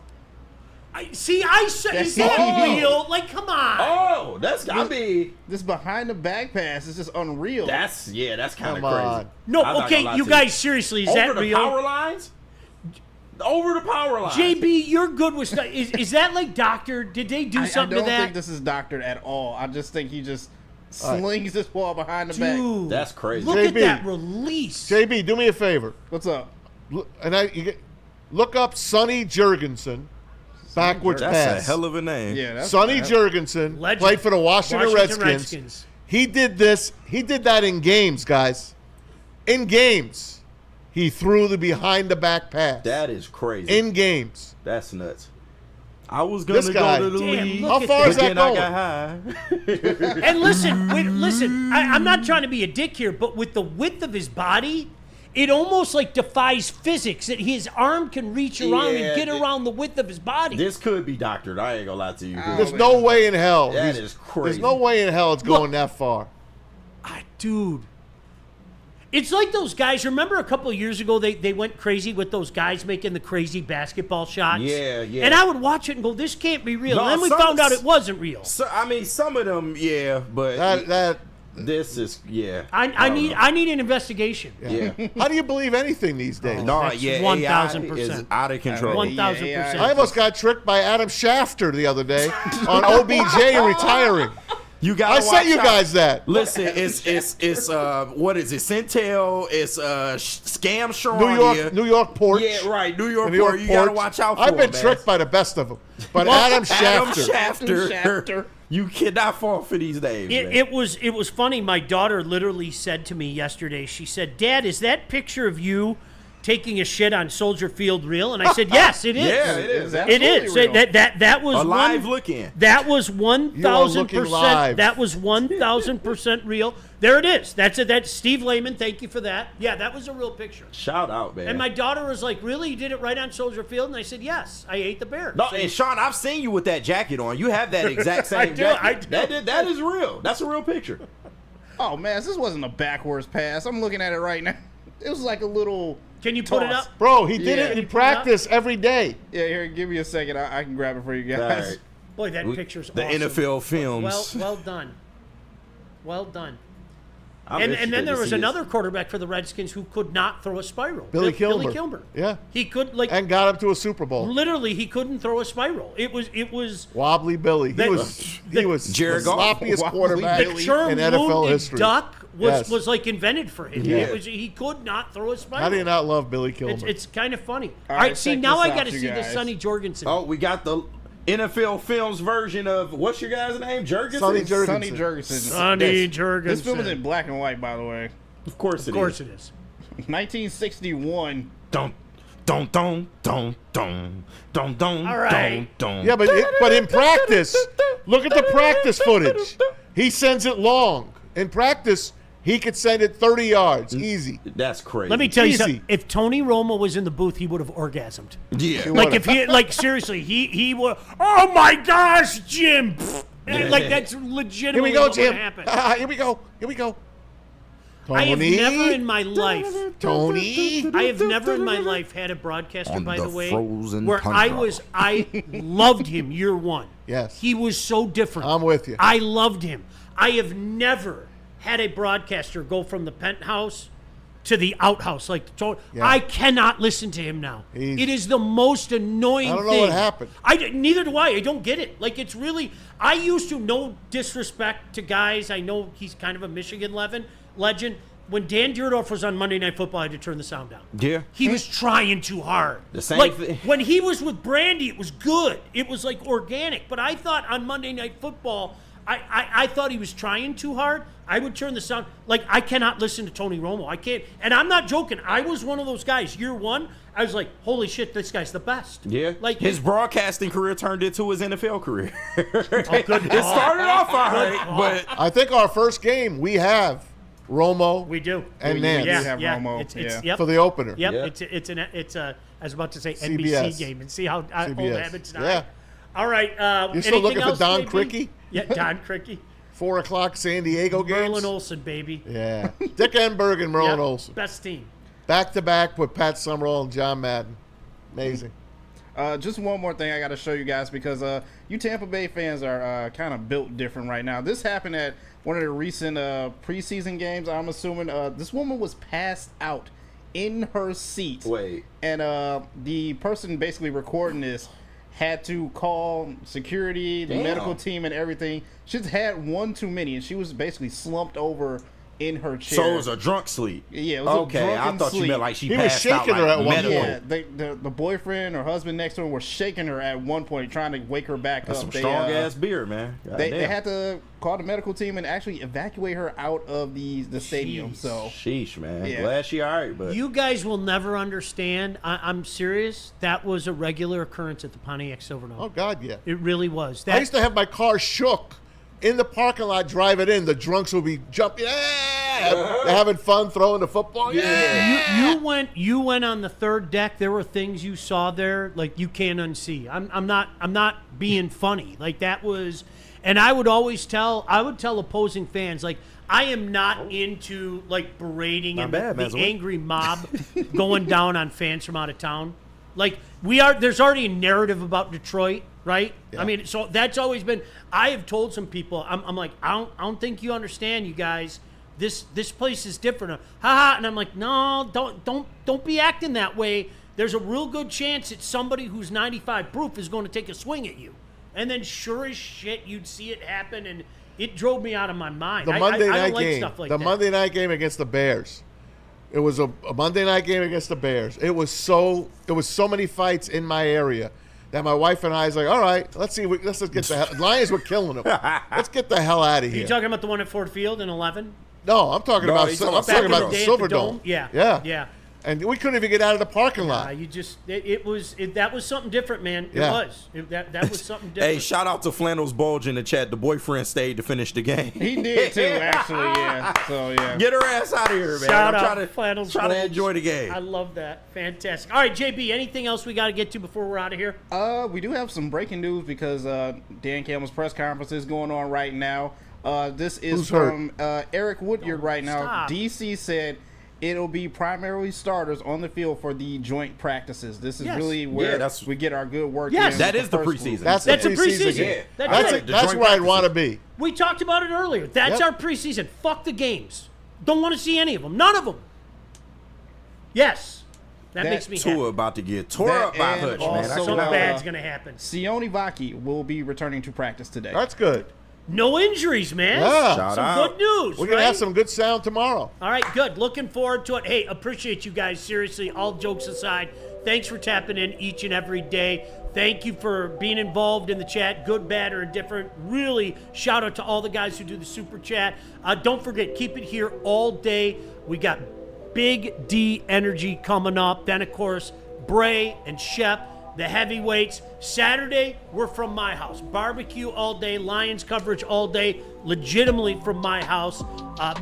I said, is that real? Like, come on. Oh, that's gotta be. This behind the back pass is just unreal. That's kind of Come crazy. on. No, I'm not okay, gonna lie you to guys, seriously, is that Over the real? power lines? Over the power lines. JB, you're good with stuff. Is that like doctored? Did they do something I to don't that? think this is doctored at all. I just think he just slings this ball behind the back. Dude, That's crazy. look at JB. that release. JB, do me a favor. What's up? Look up Sonny Jurgensen. Backwards That's pass. a hell of a name. Yeah, that's Sonny Jurgensen Legend. played for the Washington Redskins. Redskins. He did this. He did that in games, guys. In games, he threw the behind the back pass. That is crazy. In games. That's nuts. I was gonna This guy- go to the Damn, league. look How at far that. is that Then I going? got high. And listen. I'm not trying to be a dick here, but with the width of his body, it almost like defies physics that his arm can reach around Yeah, and get around the width of his body. This could be doctored. I ain't gonna lie to you. There's no way in hell. That he's- is crazy. There's no way in hell it's going that far. Dude. It's like those guys. Remember a couple of years ago, they went crazy with those guys making the crazy basketball shots? Yeah. And I would watch it and go, this can't be real. No, and then we some- found out it wasn't real. So, I mean, some of them, yeah, but this is, yeah. I need an investigation. Yeah. How do you believe anything these days? No, That's yeah, 1,000%. AI is out of control. 1,000%. I almost got tricked by Adam Schefter the other day on OBJ retiring. You got. I sent you guys that. Listen, it's what is it? Centel. It's scam Sharon. New York Porch. Yeah, right. New York New York Porch. You gotta Porch. watch out for I've been him, tricked man. by the best of them. But Adam Schefter. Schefter. You cannot fall for these names. man. It was funny. My daughter literally said to me yesterday, she said, Dad, is that picture of you taking a shit on Soldier Field real? And I said, yes, it is. Yeah, it is. It is. Real. That was A live one, look-in. That was You are looking 1,000%. live. That was 1,000% real. There it is. That's it. That's Steve Lehman. Thank you for that. Yeah, that was a real picture. Shout out, man. And my daughter was like, really? You did it right on Soldier Field? And I said, yes. I ate the Bears. No, and Sean, I've seen you with that jacket on. You have that exact same I do, jacket. I do. That is real. That's a real picture. Oh man, this wasn't a backwards pass. I'm looking at it right now. It was like a little. Can you put it toss. up? Bro, he did Yeah. it in practice every day. Yeah, here, give me a second. I can grab it for you guys. All right. Boy, that picture's The awesome. NFL films. Well done. Well done. I'm And interested then there to was see another quarterback for the Redskins who could not throw a spiral. Billy Kilmer. Billy Kilmer. Yeah. He could And got him to a Super Bowl. literally he couldn't throw a spiral. It was Wobbly Billy. He was Jared the Goff. sloppiest Wobbly quarterback the term in NFL wounded history. duck Yes. was like invented for him. Yeah. He could not throw a spiral. How do you not love Billy Kilmer? It's kind of funny. All All right, right, see check now this I out, got to you see the guys. Sonny Jorgensen. Oh, we got the NFL films version of what's your guy's name? Jurgensen? Sonny Jurgensen. Sonny Jurgensen. Sonny Jurgensen. This film is in black and white, by the way. Of course it is. Of course it is. 1961. Don't. All right. Yeah, but in practice, look at the practice footage. He sends it long. In practice, he could send it 30 yards, easy. That's crazy. Let me tell you Easy. something. If Tony Romo was in the booth, he would have orgasmed. Yeah. Like if he seriously, he would. Oh my gosh, Jim! Like that's legitimately Here we go, what would Jim. happen. Here we go. I have never in my life, Tony. I have never in my life had a broadcaster, On by the the way, frozen where tundra. I loved him year one. Yes. He was so different. I'm with you. I loved him. I have never had a broadcaster go from the penthouse to the outhouse. Yeah. I cannot listen to him now. It is the most annoying thing. I don't know what happened. Neither do I. I don't get it. Like, it's really, I used to, no disrespect to guys. I know he's kind of a Michigan legend. When Dan Dierdorf was on Monday Night Football, I had to turn the sound down. Yeah. He was trying too hard. The same like, thing. when he was with Brandy, it was good. It was like organic. But I thought on Monday Night Football, I thought he was trying too hard. I would turn the sound. Like, I cannot listen to Tony Romo. I can't. And I'm not joking. I was one of those guys. Year one, I was like, holy shit, this guy's the best. Yeah. Like, his broadcasting career turned into his NFL career. Good It started off all right, but I think our first game we have Romo. We do. And We Nance. do have Romo. Yep. For the opener. Yep. Yeah. It's a I was about to say CBS. NBC game and see how old CBS. habits die. Yeah. All right. You're still looking for Don JB? Criqui? Yeah, Don Criqui. 4 o'clock San Diego games. Merlin Olsen, baby. Yeah. Dick Enberg and Merlin Yep, Olsen. Best team. Back to back with Pat Summerall and John Madden. Amazing. Just one more thing I got to show you guys because you Tampa Bay fans are kind of built different right now. This happened at one of the recent preseason games. I'm assuming this woman was passed out in her seat. Wait. And the person basically recording this had to call security, the medical team, and everything. She's had one too many, and she was basically slumped over in her chair. So it was a drunk sleep. Yeah, it was okay. a drunken I thought sleep. you meant like she He was passed out shaking her like at one medical. point. Yeah, the boyfriend or husband next to her were shaking her at one point, trying to wake her back That's up. some They, strong ass beer, man. They Goddamn. had to call the medical team and actually evacuate her out of the stadium. So sheesh, man. Yeah. Glad she all right, but You guys will never understand. I'm serious. That was a regular occurrence at the Pontiac Silverado. Oh, God, yeah. It really was. I used to have my car shook in the parking lot, drive it in. The drunks would be jumping. They're having fun throwing the football. Yeah. You went on the third deck. There were things you saw there like you can't unsee. I'm not being funny. Like that was, and I would tell opposing fans like I am not into like berating Not and bad, the man. angry mob going down on fans from out of town. Like there's already a narrative about Detroit, right? Yeah. I mean, so that's always been. I have told some people, I'm like, I don't think you understand, you guys. This place is different. Ha, and I'm like, no, don't be acting that way. There's a real good chance that somebody who's 95 proof is going to take a swing at you, and then sure as shit, you'd see it happen, and it drove me out of my mind. The I Monday don't night like game. stuff like The that. Monday night game against the Bears. It was a Monday night game against the Bears. There was so many fights in my area that my wife and I was like, all right, let's just get the hell. Lions were killing them. Let's get the hell out of Are here. you talking about the one at Ford Field in 11? No, I'm talking about he's talking I'm about talking about Back in the the day at the Silverdome. Dome? Yeah. Yeah. And we couldn't even get out of the parking lot. That was something different, man. It Yeah. was. That was something different. hey, shout out to Flannels Bulge in the chat. The boyfriend stayed to finish the game. he did too, actually. Yeah. So yeah. Get her ass out of here, man. Shout I'm out Flannels trying to Bulge. enjoy the game. I love that. Fantastic. All right, JB, anything else we got to get to before we're out of here? We do have some breaking news because Dan Campbell's press conference is going on right now. This is Who's from Eric Woodward right now. stop. DC said it'll be primarily starters on the field for the joint practices. This is Yes. really where that's- we get our good work. Yes. in That with is the first group. preseason. That's That's the a preseason preseason. game. That's That's, right. that's joint where I'd practices. want to be. We talked about it earlier. That's Yep. our preseason. Fuck the games. Don't want to see any of them. None of them. Yes. That makes me Tua happy. about to get tore That up by and Hutch, man. I also, Something cannot- bad's going to happen. Sione Vaki will be returning to practice today. That's good. No injuries, man. Yeah. Shout Some out. good news. We're going to right? have some good sound tomorrow. All right, good. Looking forward to it. Hey, appreciate you guys. Seriously, all jokes aside, thanks for tapping in each and every day. Thank you for being involved in the chat, good, bad, or indifferent. Really, shout out to all the guys who do the super chat. Don't forget, keep it here all day. We got Big D Energy coming up. Then, of course, Bray and Shep. The heavyweights. Saturday, we're from my house. Barbecue all day, Lions coverage all day, legitimately from my house.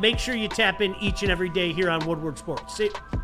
Make sure you tap in each and every day here on Woodward Sports. See you.